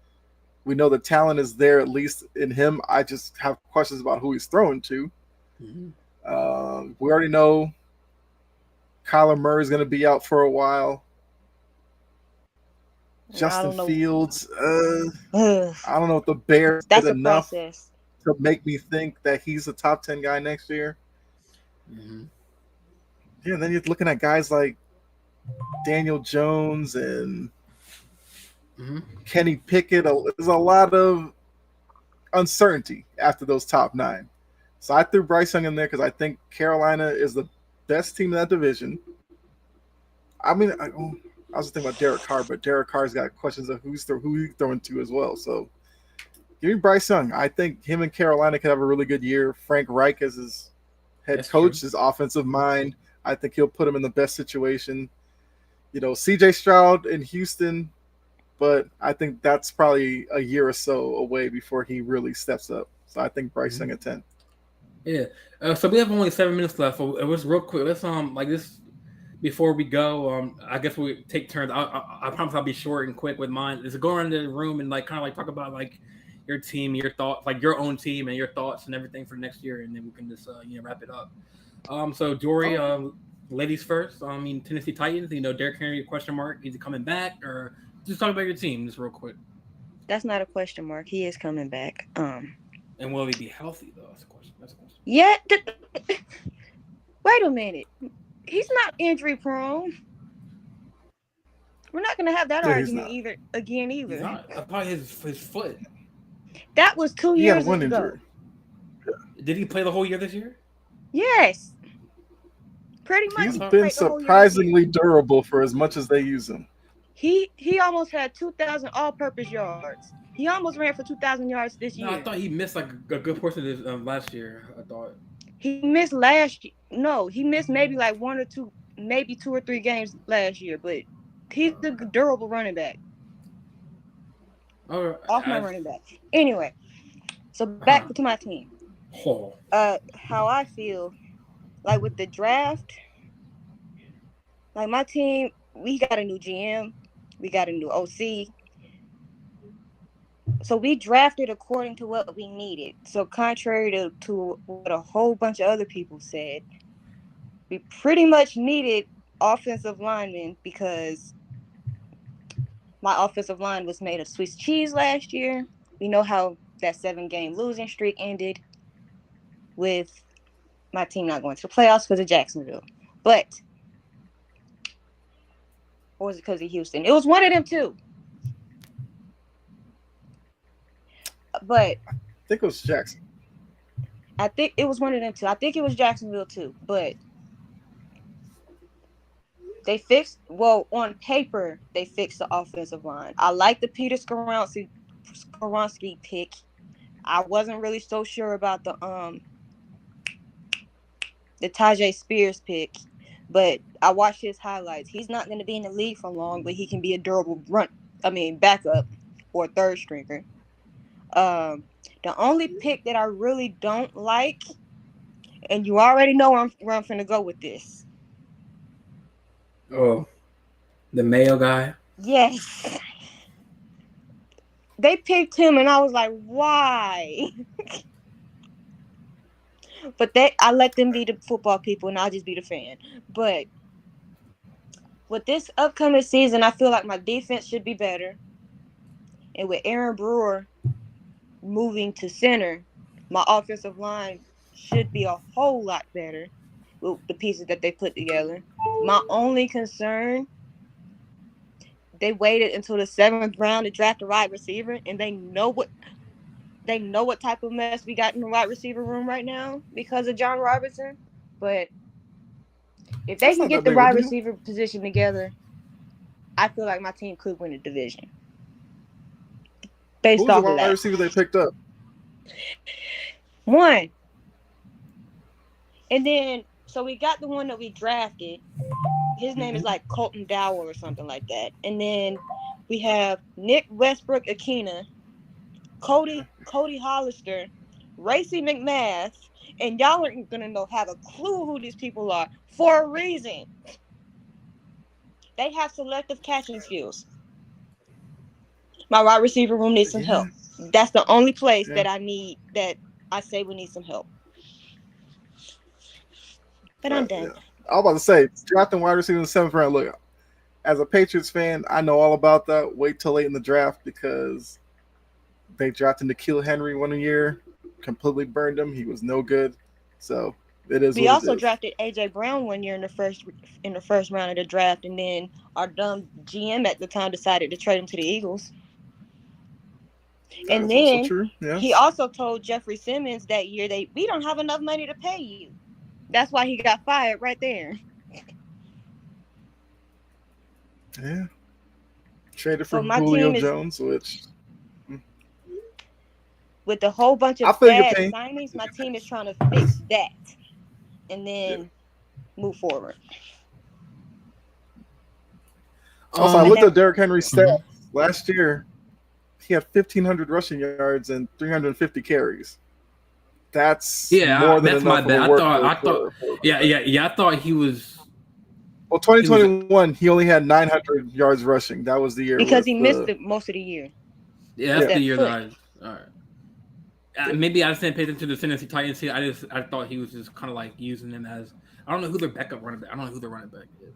[SPEAKER 3] We know the talent is there, at least in him. I just have questions about who he's throwing to. Mm-hmm. We already know Kyler Murray's going to be out for a while. Justin Fields, I don't know if the Bears did enough to make me think that he's a top 10 guy next year. Mm-hmm. Yeah, then you're looking at guys like Daniel Jones and Kenny Pickett. There's a lot of uncertainty after those top 9. So I threw Bryce Young in there because I think Carolina is the best team in that division. I mean, I was thinking about Derek Carr, but Derek Carr's got questions of who he's throwing to as well. So give me Bryce Young. I think him and Carolina could have a really good year. Frank Reich as his head coach, his offensive mind. I think he'll put him in the best situation. CJ Stroud in Houston, but I think that's probably a year or so away before he really steps up. So I think Bryce Young at 10.
[SPEAKER 1] Yeah. So we have only 7 minutes left. So it was real quick. Let's like this before we go. I guess we take turns. I promise I'll be short and quick with mine. Is to go around the room and like kind of like talk about like your team, your thoughts, like your own team and your thoughts and everything for next year, and then we can just wrap it up. So Jori, ladies first. Tennessee Titans. Derrick Henry, question mark. Is he coming back, or just talk about your team just real quick?
[SPEAKER 2] That's not a question mark. He is coming back.
[SPEAKER 1] And will he be healthy though? That's a question.
[SPEAKER 2] Yeah. Wait a minute. He's not injury prone. We're not going to have that argument either.
[SPEAKER 1] He's not. Probably his foot.
[SPEAKER 2] That was 2 years ago.
[SPEAKER 3] Injury.
[SPEAKER 1] Did he play the whole year this year?
[SPEAKER 2] Yes. Pretty much.
[SPEAKER 3] He's been surprisingly durable for as much as they use him.
[SPEAKER 2] He almost had 2,000 all-purpose yards. He almost ran for 2,000 yards this year.
[SPEAKER 1] I thought he missed like a good portion of this last year. I thought
[SPEAKER 2] he missed last year. No, he missed maybe like 1 or 2, maybe 2 or 3 games last year. But he's a durable running back.
[SPEAKER 1] All right.
[SPEAKER 2] Off my running back. Anyway, so back to my team.
[SPEAKER 1] Oh,
[SPEAKER 2] How I feel, like with the draft, like my team, we got a new GM, we got a new OC. So we drafted according to what we needed. So contrary to what a whole bunch of other people said, we pretty much needed offensive linemen because my offensive line was made of Swiss cheese last year. We know how that 7-game losing streak ended with my team not going to the playoffs because of Jacksonville. But, or was it because of Houston? It was one of them too. But
[SPEAKER 3] I think it was Jackson.
[SPEAKER 2] I think it was one of them too. I think it was Jacksonville too. But they fixed, well, on paper, they fixed the offensive line. I like the Peter Skoronski pick. I wasn't really so sure about the Tajay Spears pick, but I watched his highlights. He's not going to be in the league for long, but he can be a durable backup or third stringer. The only pick that I really don't like, and you already know where I'm going to go with this.
[SPEAKER 1] oh, the male guy.
[SPEAKER 2] Yes. They picked him, and I was like, why? But I let them be the football people, and I'll just be the fan. But with this upcoming season, I feel like my defense should be better. And with Aaron Brewer moving to center, my offensive line should be a whole lot better with the pieces that they put together. My only concern, they waited until the 7th round to draft a wide receiver, and they know what type of mess we got in the wide receiver room right now because of John Robinson. But if they can get the wide receiver position together, I feel like my team could win the division. Based off of that. Who's the
[SPEAKER 3] wide receiver they picked up?
[SPEAKER 2] One. And then, so we got the one that we drafted. His name is like Colton Dowell or something like that. And then we have Nick Westbrook-Akina, Cody Hollister, Racy McMath, and y'all aren't going to have a clue who these people are for a reason. They have selective catching skills. My wide receiver room needs some help. That's the only place that I say we need some help. But I'm done.
[SPEAKER 3] Yeah. I was about to say, drafting wide receiver in the 7th round. Look, as a Patriots fan, I know all about that. Wait till late in the draft because they drafted N'Keal Henry one year, completely burned him. He was no good. So it is.
[SPEAKER 2] We also drafted AJ Brown one year in the first round of the draft, and then our dumb GM at the time decided to trade him to the Eagles. And then he also told Jeffrey Simmons that year we don't have enough money to pay you. That's why he got fired right there.
[SPEAKER 3] Yeah. Traded for Julio Jones, which
[SPEAKER 2] with a whole bunch of bad signings, my team is trying to fix that and then move forward.
[SPEAKER 3] Also, I looked at Derrick Henry's stats last year. He had 1,500 rushing yards and 350 carries. That's more than enough.
[SPEAKER 1] My bad. I thought he was.
[SPEAKER 3] Well, 2021, he only had 900 yards rushing. That was the year
[SPEAKER 2] because he missed it most of the year.
[SPEAKER 1] Yeah, that's the year that all right. Maybe I just didn't pay attention to the Tennessee Titans. I thought he was just kind of like using them as I don't know who their backup running back. I don't know who their running back is.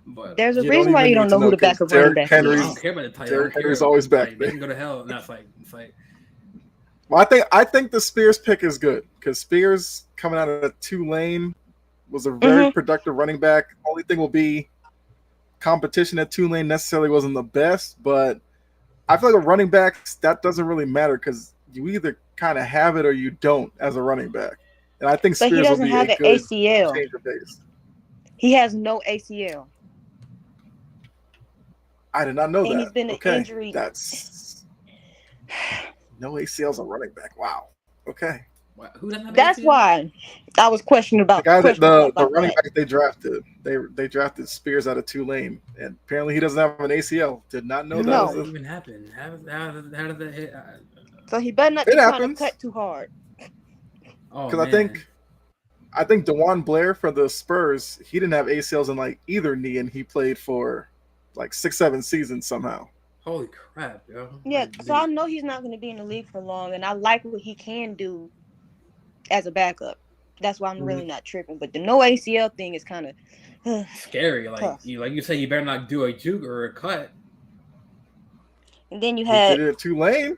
[SPEAKER 1] But
[SPEAKER 2] there's a reason why you don't know who the backup running back is.
[SPEAKER 1] I don't care about the Titans.
[SPEAKER 3] Derrick Henry's always back.
[SPEAKER 1] Like, they can go to hell, and that's like it's like.
[SPEAKER 3] Well, I think the Spears pick is good because Spears coming out of Tulane was a very productive running back. Only thing will be competition at Tulane necessarily wasn't the best, but I feel like a running back that doesn't really matter because you either kind of have it or you don't as a running back. And I think Spears will be a good
[SPEAKER 2] ACL.
[SPEAKER 3] change of pace.
[SPEAKER 2] He has no ACL.
[SPEAKER 3] I did not know that.
[SPEAKER 2] And he's been an injury.
[SPEAKER 3] That's no ACLs on running back. Wow. Okay.
[SPEAKER 1] Who doesn't have
[SPEAKER 2] That's
[SPEAKER 1] ACL?
[SPEAKER 2] why I was questioning about
[SPEAKER 3] the guy the running back they drafted. They drafted Spears out of Tulane, and apparently he doesn't have an ACL. Did not know that.
[SPEAKER 1] Doesn't even happen. How does that hit?
[SPEAKER 2] So he better not be trying to cut too hard.
[SPEAKER 1] Oh
[SPEAKER 3] Because
[SPEAKER 1] man.
[SPEAKER 3] I think DeJuan Blair for the Spurs, he didn't have ACLs in like either knee, and he played for like 6, 7 seasons somehow.
[SPEAKER 1] Holy crap, yo.
[SPEAKER 2] Yeah, so I know he's not going to be in the league for long, and I like what he can do as a backup. That's why I'm really not tripping. But the no ACL thing is kind of
[SPEAKER 1] scary.
[SPEAKER 2] tough.
[SPEAKER 1] Like you say, you better not do a juke or a cut.
[SPEAKER 2] And then you
[SPEAKER 3] He
[SPEAKER 2] had
[SPEAKER 3] did it at Tulane.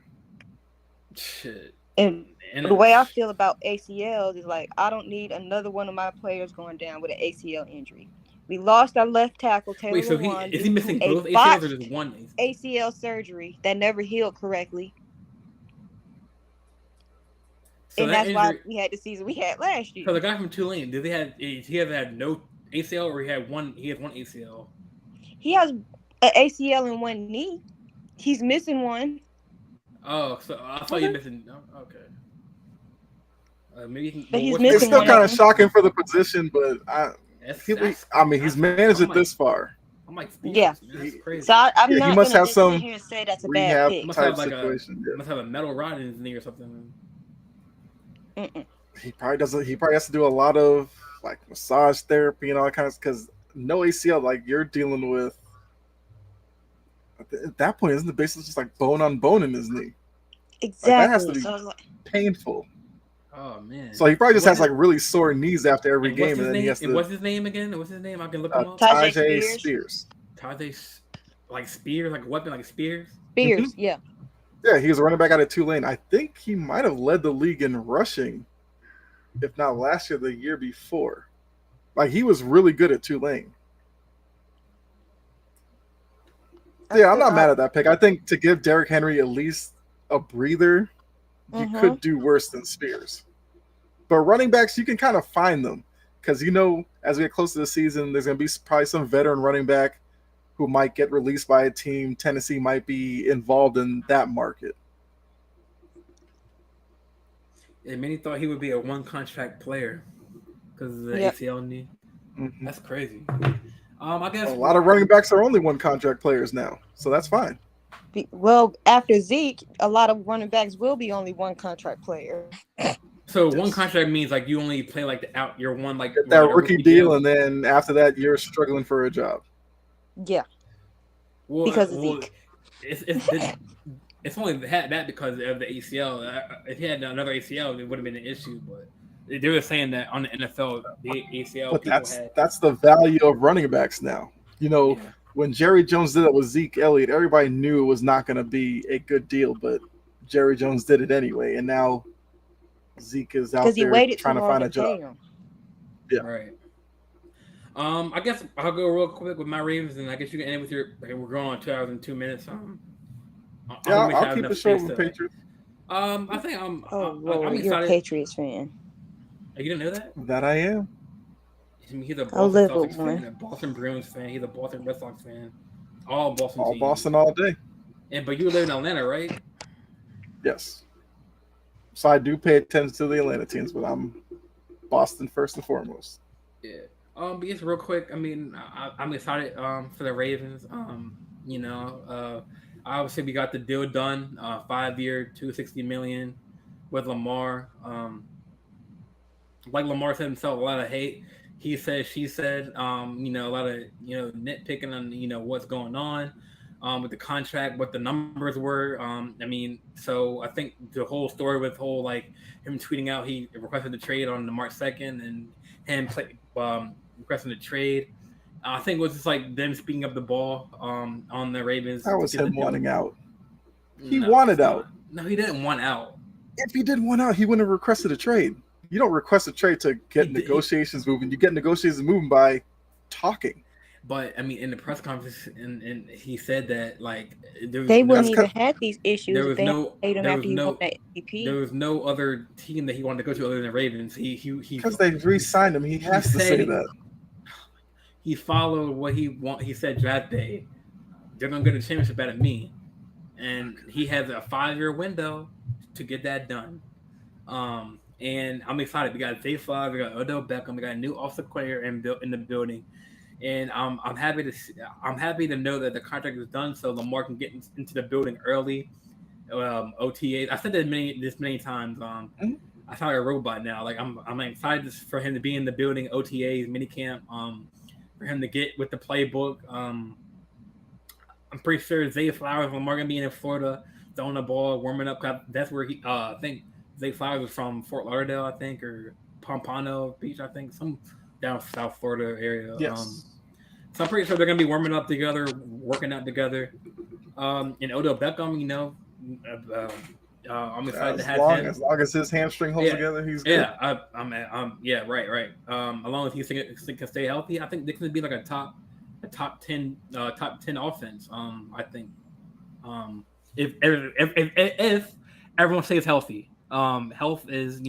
[SPEAKER 1] Shit.
[SPEAKER 2] and the way I feel about ACLs is like I don't need another one of my players going down with an ACL injury. We lost our left tackle Taylor.
[SPEAKER 1] Wait, so is he missing both ACLs or just one
[SPEAKER 2] ACL surgery that never healed correctly? So and that's why we had the season we had last year.
[SPEAKER 1] So the guy from Tulane, did he have had no ACL or he has one ACL?
[SPEAKER 2] He has an ACL in one knee. He's missing one.
[SPEAKER 1] Oh, so I thought you're missing. Oh, okay. Maybe
[SPEAKER 3] it's still kind of shocking for the position, but he's managed it this far.
[SPEAKER 1] I'm like,
[SPEAKER 2] yeah,
[SPEAKER 1] that's crazy.
[SPEAKER 2] So I'm not
[SPEAKER 3] he must have some
[SPEAKER 2] here and say that's a bad pick.
[SPEAKER 1] Must have a metal rod in his knee or something.
[SPEAKER 3] He probably doesn't. He probably has to do a lot of like massage therapy and all that kind of because no ACL, like you're dealing with. At that point, isn't the basis just like bone on bone in his knee?
[SPEAKER 2] Exactly.
[SPEAKER 3] Like, that has to be painful.
[SPEAKER 1] Oh man!
[SPEAKER 3] So he probably just has like really sore knees after every game, and then he has to.
[SPEAKER 1] What's his name again? What's his name? I can look him up.
[SPEAKER 3] Tajay Spears.
[SPEAKER 1] Tajay, like Spears, like a weapon, like Spears.
[SPEAKER 2] Spears, yeah.
[SPEAKER 3] Yeah, he was a running back out of Tulane. I think he might have led the league in rushing, if not last year, the year before. Like he was really good at Tulane. Yeah, I'm not mad at that pick. I think to give Derrick Henry at least a breather, you could do worse than Spears. But running backs, you can kind of find them because, as we get close to the season, there's going to be probably some veteran running back who might get released by a team. Tennessee might be involved in that market.
[SPEAKER 1] And many thought he would be a one-contract player because of the ACL knee. Mm-hmm. That's crazy. I guess
[SPEAKER 3] a lot of running backs are only one-contract players now, so that's fine.
[SPEAKER 2] Well, after Zeke, a lot of running backs will be only one contract player.
[SPEAKER 1] So one contract means like you only play like you're one like
[SPEAKER 3] get that rookie deal, and then after that you're struggling for a job.
[SPEAKER 2] Yeah, because of Zeke.
[SPEAKER 1] It's only that because of the ACL. If he had another ACL, it would have been an issue. But they were saying that on the NFL, the ACL.
[SPEAKER 3] But that's the value of running backs now. When Jerry Jones did it with Zeke Elliott, everybody knew it was not going to be a good deal, but Jerry Jones did it anyway, and now Zeke is out there trying to find a job.
[SPEAKER 1] Yeah, right. I guess I'll go real quick with my Ravens, and I guess you can end with your. We're going on 2 hours and 2 minutes.
[SPEAKER 3] I'll keep it short with the Patriots.
[SPEAKER 1] I think I'm
[SPEAKER 2] excited. You're a Patriots fan.
[SPEAKER 1] You didn't know that?
[SPEAKER 3] That I am.
[SPEAKER 1] He's a Boston Celtics fan, a Boston Bruins fan. He's a Boston Red Sox fan. All Boston teams.
[SPEAKER 3] Boston all day.
[SPEAKER 1] But you live in Atlanta, right?
[SPEAKER 3] Yes. So I do pay attention to the Atlanta teams, but I'm Boston first and foremost.
[SPEAKER 1] Yeah. But just real quick, I mean, I'm excited for the Ravens. Obviously we got the deal done. 5-year, $260 million with Lamar. Like Lamar said himself, a lot of hate. He said, she said, a lot of, nitpicking on, what's going on with the contract, what the numbers were. So I think the whole story with him tweeting out he requested the trade on the March 2nd and him requesting the trade. I think it was just like them speaking up the ball on the Ravens.
[SPEAKER 3] That was him wanting out. He wanted out.
[SPEAKER 1] No, he didn't want out.
[SPEAKER 3] If he did want out, he wouldn't have requested a trade. You don't request a trade to get negotiations moving. You get negotiations moving by talking.
[SPEAKER 1] But in the press conference, and he said that
[SPEAKER 2] they wouldn't even have these issues.
[SPEAKER 1] There was
[SPEAKER 2] There
[SPEAKER 1] was no other team that he wanted to go to other than the Ravens. He
[SPEAKER 3] because they re-signed him. He has to say that.
[SPEAKER 1] He followed what he said draft day. They're gonna get a championship out of me, and he has a 5-year window to get that done. And I'm excited. We got Zay Flowers, we got Odell Beckham, we got a new offensive player in the building, and I'm happy to know that the contract is done, so Lamar can get into the building early. OTAs. I said that many times. I sound like a robot now. Like I'm excited for him to be in the building, OTAs, minicamp. For him to get with the playbook. I'm pretty sure Zay Flowers, Lamar gonna be in Florida, throwing the ball, warming up. That's where he. I think Zay Flowers was from Fort Lauderdale, I think, or Pompano Beach, I think, some down South Florida area.
[SPEAKER 3] Yes.
[SPEAKER 1] So I'm pretty sure they're gonna be warming up together, working out together. And Odell Beckham, I'm excited to have him.
[SPEAKER 3] As long as his hamstring holds together, he's good.
[SPEAKER 1] Yeah, right. As long as he can stay healthy, I think they can be like a top 10 offense. I think if everyone stays healthy, health is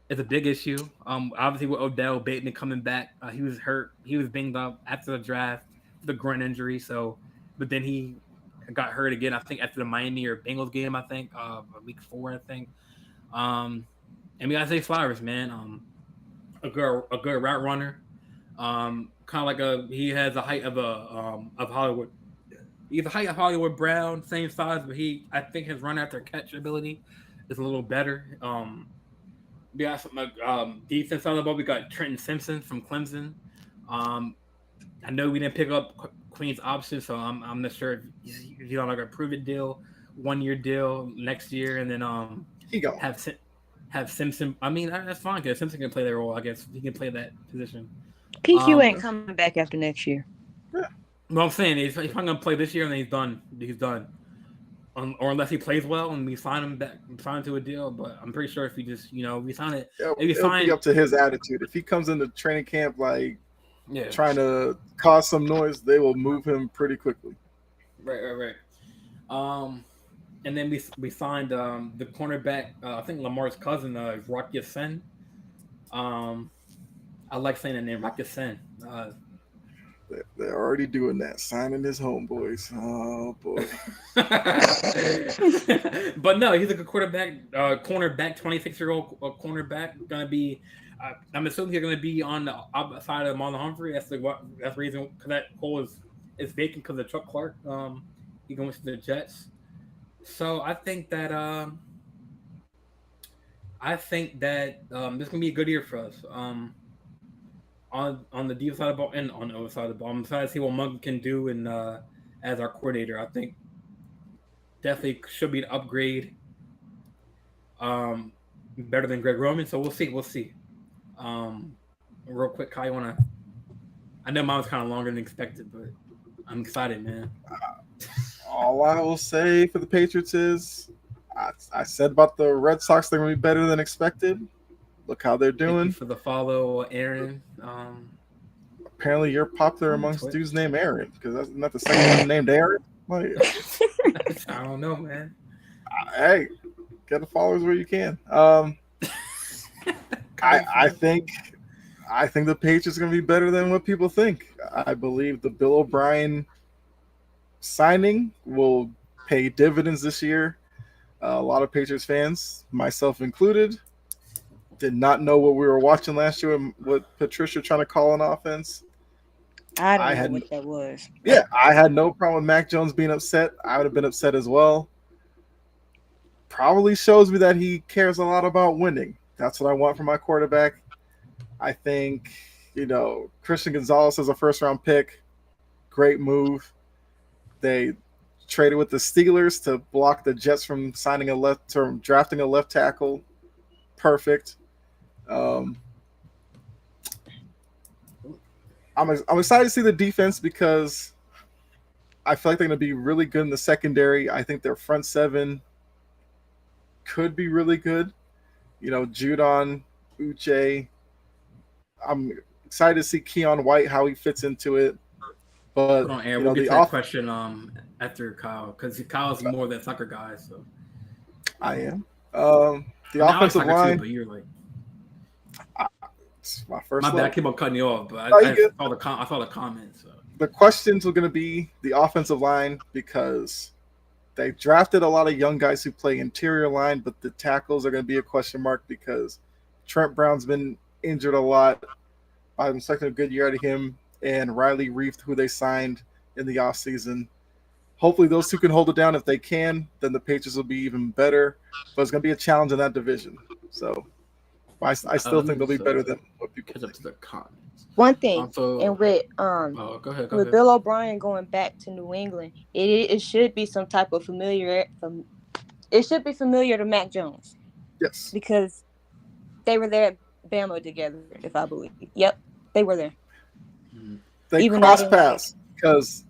[SPEAKER 1] is a big issue. Obviously with Odell Bateman coming back, he was hurt. He was banged up after the draft, the groin injury. So, but then he got hurt again. I think after the Miami or Bengals game. I think week 4. I think. And we gotta say Flowers, man. A good route runner. Kind of like he has the height of Hollywood. He's the height of Hollywood Brown, same size, but I think his run after catch ability is a little better. We got some defense on the ball. We got Trenton Simpson from Clemson. I know we didn't pick up Queen's option, so I'm not sure if he's on like a prove it deal, 1-year deal next year, and then have Simpson. I mean, that's fine because Simpson can play that role. I guess he can play that position.
[SPEAKER 2] PQ ain't coming back after next year.
[SPEAKER 3] Yeah.
[SPEAKER 1] What I'm saying is he's not gonna play this year, and then he's done. He's done. Or unless he plays well and we sign him to a deal, but I'm pretty sure if we just we sign it,
[SPEAKER 3] it'll be up to his attitude. If he comes into training camp trying to cause some noise, they will move him pretty quickly.
[SPEAKER 1] Right. And then we signed the cornerback. I think Lamar's cousin, Rock Ya-Sin. I like saying the name Rock Ya-Sin.
[SPEAKER 3] They're already doing that, signing his homeboys. Oh boy!
[SPEAKER 1] But no, he's a good cornerback. 26-year-old cornerback. Gonna be. I'm assuming he's gonna be on the outside of Marlon Humphrey. That's the reason because that hole is vacant because of Chuck Clark. He goes to the Jets. So I think that this gonna be a good year for us. On the defensive side of the ball and on the other side of the ball. I'm excited to see what Monk can do as our coordinator. I think definitely should be an upgrade. Better than Greg Roman. So we'll see. Real quick, Kai, I know mine was kind of longer than expected, but I'm excited, man.
[SPEAKER 3] All I will say for the Patriots is I said about the Red Sox they're going to be better than expected. Look how they're doing.
[SPEAKER 1] Thank you for the follow, Aaron.
[SPEAKER 3] Apparently, you're popular amongst dudes named Aaron because that's not the second one named Aaron. Like,
[SPEAKER 1] I don't know, man.
[SPEAKER 3] Hey, get the followers where you can. I think the Patriots are going to be better than what people think. I believe the Bill O'Brien signing will pay dividends this year. A lot of Patriots fans, myself included, did not know what we were watching last year and what Patricia trying to call an offense.
[SPEAKER 2] I don't know what that was.
[SPEAKER 3] Yeah, I had no problem with Mac Jones being upset. I would have been upset as well. Probably shows me that he cares a lot about winning. That's what I want from my quarterback. I think, Christian Gonzalez as a first-round pick, great move. They traded with the Steelers to block the Jets from drafting a left tackle. Perfect. I'm excited to see the defense because I feel like they're going to be really good in the secondary. I think their front seven could be really good. Judon, Uche. I'm excited to see Keon White, how he fits into it. But
[SPEAKER 1] hold on, Aaron, we'll get that question after Kyle because Kyle's more than soccer guy. So
[SPEAKER 3] I am. The offensive line.
[SPEAKER 1] Too, but you're like,
[SPEAKER 3] my first.
[SPEAKER 1] My bad. I keep on cutting you off, but I saw the comments. So.
[SPEAKER 3] The questions are going to be the offensive line because they drafted a lot of young guys who play interior line, but the tackles are going to be a question mark because Trent Brown's been injured a lot. I'm expecting a good year out of him and Riley Reef, who they signed in the offseason. Hopefully those two can hold it down. If they can, then the Patriots will be even better. But it's going to be a challenge in that division. So I still think they'll be better than what people
[SPEAKER 1] catch up
[SPEAKER 3] think.
[SPEAKER 1] to the comments.
[SPEAKER 2] One thing,
[SPEAKER 1] Also,
[SPEAKER 2] and with
[SPEAKER 1] oh, go ahead.
[SPEAKER 2] with Bill O'Brien going back to New England, it should be some type of it should be familiar to Mac Jones.
[SPEAKER 3] Yes.
[SPEAKER 2] Because they were there at Bama together, if I believe. Yep, they were there.
[SPEAKER 3] They crossed paths because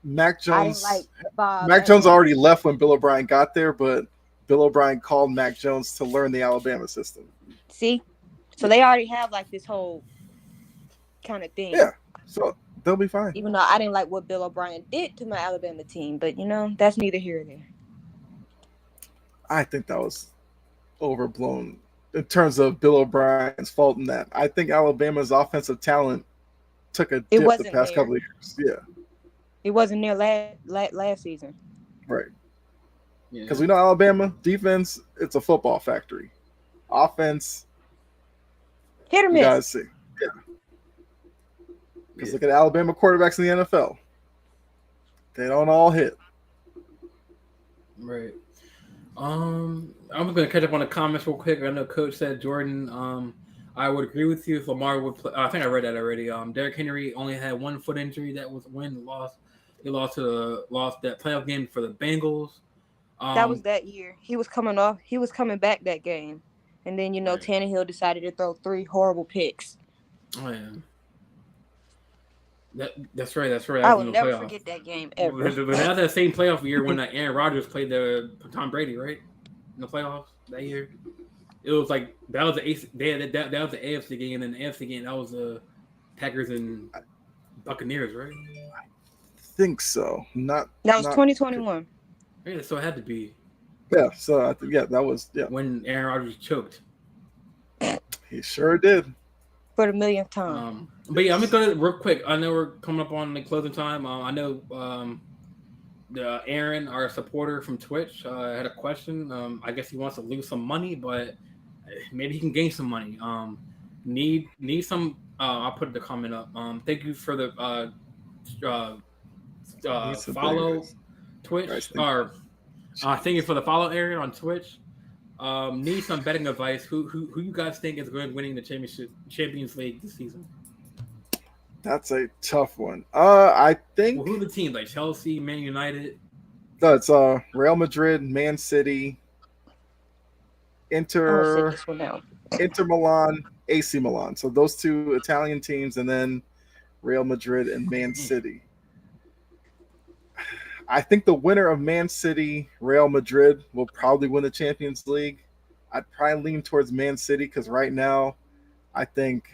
[SPEAKER 3] Mac Jones.
[SPEAKER 2] I didn't like Bob.
[SPEAKER 3] Mac Jones already left when Bill O'Brien got there, but Bill O'Brien called Mac Jones to learn the Alabama system.
[SPEAKER 2] See, so they already have like this whole kind of thing.
[SPEAKER 3] Yeah, so they'll be fine.
[SPEAKER 2] Even though I didn't like what Bill O'Brien did to my Alabama team, but that's neither here nor there.
[SPEAKER 3] I think that was overblown in terms of Bill O'Brien's fault in that. I think Alabama's offensive talent took a dip the past couple of years. Yeah.
[SPEAKER 2] It wasn't near last season.
[SPEAKER 3] Right. Because we know Alabama defense, it's a football factory. Offense,
[SPEAKER 2] hit or miss.
[SPEAKER 3] You gotta see. Yeah. Because look at Alabama quarterbacks in the NFL. They don't all hit.
[SPEAKER 1] Right. I'm just gonna catch up on the comments real quick. I know Coach said Jordan. I would agree with you if Lamar would play. I think I read that already. Derrick Henry only had one foot injury. That was when lost. He lost that playoff game for the Bengals.
[SPEAKER 2] That was that year. He was coming back that game, and then right. Tannehill decided to throw 3 horrible picks.
[SPEAKER 1] Oh yeah. That's right.
[SPEAKER 2] I will never forget that game ever.
[SPEAKER 1] But that was that same playoff year when Aaron Rodgers played Tom Brady, right? In the playoffs that year. It was like that was the AFC game, and then the AFC game that was the Packers and Buccaneers, right?
[SPEAKER 3] I think so.
[SPEAKER 2] That was 2021.
[SPEAKER 1] Yeah, so it had to be.
[SPEAKER 3] Yeah, so I think that was
[SPEAKER 1] when Aaron Rodgers choked.
[SPEAKER 3] He sure did.
[SPEAKER 2] For the millionth time.
[SPEAKER 1] But yeah, I'm just gonna real quick. I know we're coming up on the closing time. I know Aaron, our supporter from Twitch, had a question. I guess he wants to lose some money, but maybe he can gain some money. Need some. I'll put the comment up. Thank you for the follow Twitch or thank you for the follow, Aaron, on Twitch. Need some betting advice. Who you guys think is going to winning the Champions League this season?
[SPEAKER 3] That's a tough one. I think
[SPEAKER 1] who are the teams like Chelsea, Man United?
[SPEAKER 3] That's Real Madrid, Man City, Inter Milan, AC Milan. So those 2 Italian teams, and then Real Madrid and Man City. I think the winner of Man City, Real Madrid, will probably win the Champions League. I'd probably lean towards Man City because right now, I think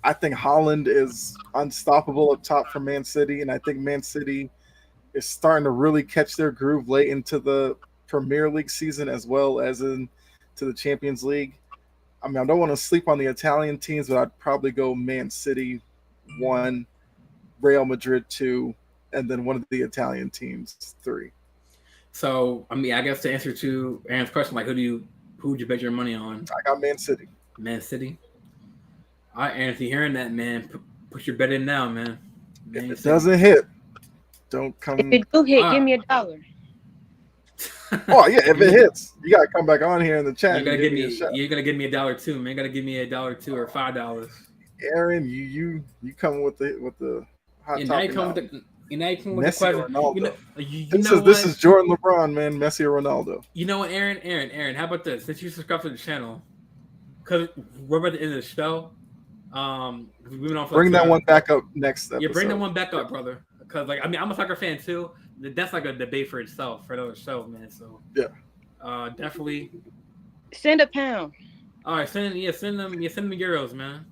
[SPEAKER 3] Haaland is unstoppable up top for Man City, and I think Man City is starting to really catch their groove late into the Premier League season as well as into the Champions League. I mean, I don't want to sleep on the Italian teams, but I'd probably go Man City 1, Real Madrid 2, and then one of the Italian teams 3.
[SPEAKER 1] So, I mean, I guess to answer to Aaron's question, like, who would you bet your money on?
[SPEAKER 3] I got Man City.
[SPEAKER 1] Man City. All right, Aaron, if you're hearing that, man, put your bet in now, man.
[SPEAKER 3] If it doesn't hit, don't come.
[SPEAKER 2] If it do hit, give me $1.
[SPEAKER 3] Oh yeah, if it hits, you gotta come back on here in the chat.
[SPEAKER 1] You're gonna give me $1 too, man. You gotta give me $1 too or $5.
[SPEAKER 3] Aaron, you come with the hot topic.
[SPEAKER 1] Now you come with the question.
[SPEAKER 3] This is Jordan LeBron, man. Messi or Ronaldo.
[SPEAKER 1] You know what, Aaron? How about this? Since you subscribe to the channel, because we're about to end the show.
[SPEAKER 3] Bring that one back up next episode.
[SPEAKER 1] Yeah, bring that one back up, brother. Because I'm a soccer fan too. That's like a debate for itself for another show, man. So
[SPEAKER 3] yeah,
[SPEAKER 1] definitely
[SPEAKER 2] send £1.
[SPEAKER 1] All right, send them euros, man.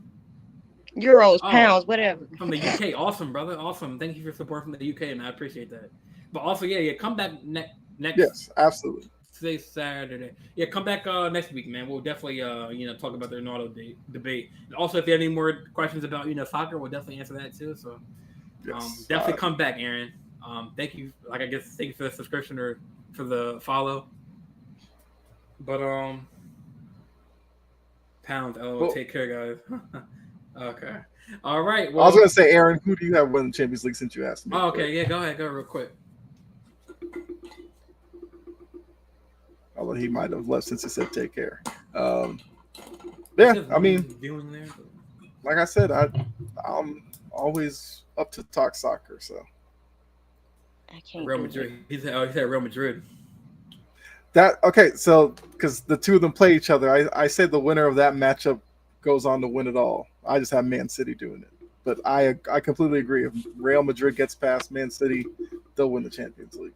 [SPEAKER 2] Euros, pounds, whatever.
[SPEAKER 1] From the UK, awesome, brother, awesome. Thank you for support from the UK, and I appreciate that. But also, yeah, come back next.
[SPEAKER 3] Yes, absolutely.
[SPEAKER 1] Today's Saturday. Yeah, come back next week, man. We'll definitely talk about the Ronaldo debate. And also, if you have any more questions about soccer, we'll definitely answer that too. So definitely come back, Aaron. Thank you. Thank you for the subscription or for the follow. But pounds. Oh, take care, guys. Okay. All right. Well,
[SPEAKER 3] I was gonna say, Aaron, who do you have win the Champions League since you asked me?
[SPEAKER 1] Oh, okay. Yeah, go ahead. Go real quick.
[SPEAKER 3] he might have left since he said take care. Yeah, I mean, like I said, I'm always up to talk soccer. So
[SPEAKER 2] I can't.
[SPEAKER 1] Real Madrid. He said Real Madrid.
[SPEAKER 3] that okay. So because the two of them play each other, I say the winner of that matchup goes on to win it all. I just have Man City doing it, but I completely agree. If Real Madrid gets past Man City, they'll win the Champions League.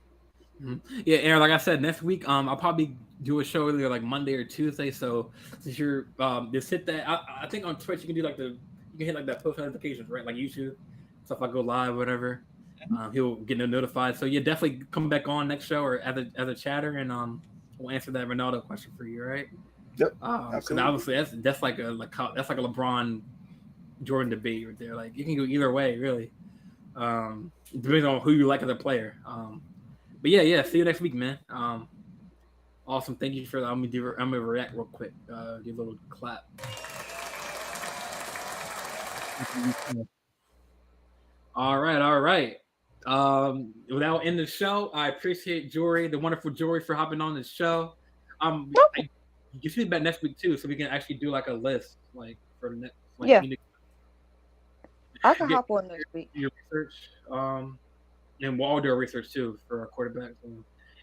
[SPEAKER 1] Mm-hmm. Yeah, Aaron. Like I said, next week, I'll probably do a show either like Monday or Tuesday. So since you're just hit that, I think on Twitch you can do like you can hit like that post notifications, right? Like YouTube, so if I go live, whatever, he'll get notified. So yeah, definitely come back on next show or as a chatter, and we'll answer that Ronaldo question for you, right?
[SPEAKER 3] Yep.
[SPEAKER 1] Because obviously that's like a LeBron Jordan debate right there. Like you can go either way, really. Depending on who you like as a player. But yeah. See you next week, man. Awesome. Thank you for that. I'm gonna react real quick. Give a little clap. All right. Without ending the show, I appreciate Jori, the wonderful Jori, for hopping on the show. You should be back next week too, so we can actually do like a list, like for next. Like,
[SPEAKER 2] yeah. I can hop on next week.
[SPEAKER 1] Your research, and we'll all do our research too for our quarterbacks.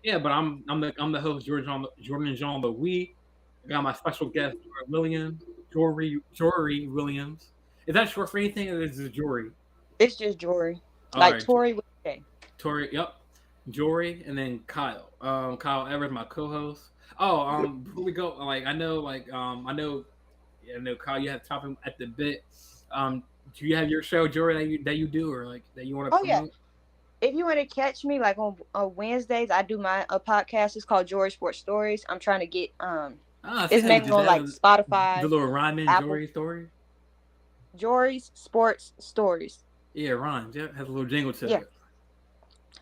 [SPEAKER 1] Yeah, but I'm the host, Jordan Jean Louis. I got my special guest, Jori Williams. Is that short for anything, or is it Jori?
[SPEAKER 2] It's just Jori, Tori with K.
[SPEAKER 1] Tori, yep. Jori, and then Kyle. Kyle Evers, my co-host. Before we go, I know Kyle, you have chopping at the bit. Do you have your show, Jori, that you do, or that you want to promote?
[SPEAKER 2] Yeah. If you want to catch me, on Wednesdays, I do my podcast. It's called Jori Sports Stories. I'm trying to get it's mainly on Spotify.
[SPEAKER 1] The little rhyming Jori story.
[SPEAKER 2] Jori's Sports Stories.
[SPEAKER 1] Yeah, rhymes. Yeah, has a little jingle to it.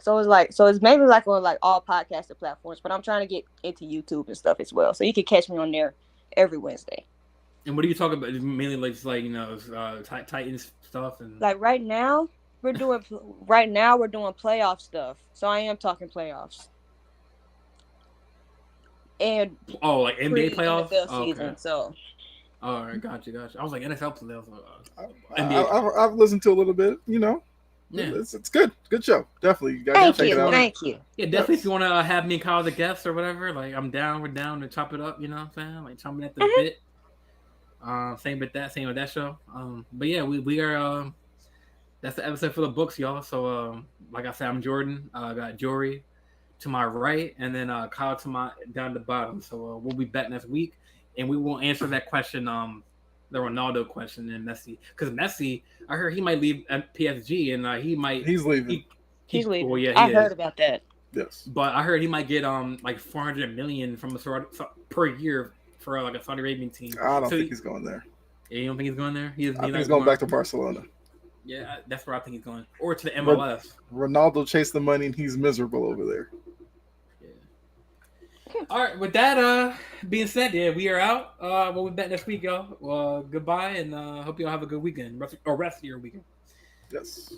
[SPEAKER 2] So it's mainly on all podcasting platforms, but I'm trying to get into YouTube and stuff as well. So you can catch me on there every Wednesday.
[SPEAKER 1] And what are you talking about? Mainly Titans stuff and
[SPEAKER 2] right now we're doing playoff stuff. So I am talking playoffs. And
[SPEAKER 1] NBA playoffs
[SPEAKER 2] season. Okay. So.
[SPEAKER 1] All right, gotcha. I was like NFL
[SPEAKER 3] playoffs. I've listened to a little bit. Yeah, it's good. Good show. Definitely, you guys check it out.
[SPEAKER 2] Thank you.
[SPEAKER 1] Yeah, definitely. If you want to have me and Kyle as a guest or whatever, I'm down. We're down to chop it up. You know what I'm saying? Like chopping at the bit. Same with that show. But yeah, we are. That's the episode for the books, y'all. So like I said, I'm Jordan. I got Jori to my right, and then Kyle to my down the bottom. So we'll be back next week, and we will answer that question. The Ronaldo question and Messi, because Messi, I heard he might leave at PSG, and he's
[SPEAKER 3] leaving.
[SPEAKER 2] He's leaving.
[SPEAKER 1] Well, yeah,
[SPEAKER 2] I heard about that.
[SPEAKER 3] Yes,
[SPEAKER 1] but I heard he might get like 400 million from per year for a Saudi Arabian team.
[SPEAKER 3] I don't think he's going there.
[SPEAKER 1] Yeah, you don't think he's going there?
[SPEAKER 3] I think he's going back to Barcelona.
[SPEAKER 1] Yeah, that's where I think he's going, or to the MLS.
[SPEAKER 3] Ronaldo chased the money, and he's miserable over there.
[SPEAKER 1] All right, with that being said, we are out. We'll be back next week, y'all. Well, goodbye, and hope y'all have a good weekend, or rest of your weekend.
[SPEAKER 3] Yes.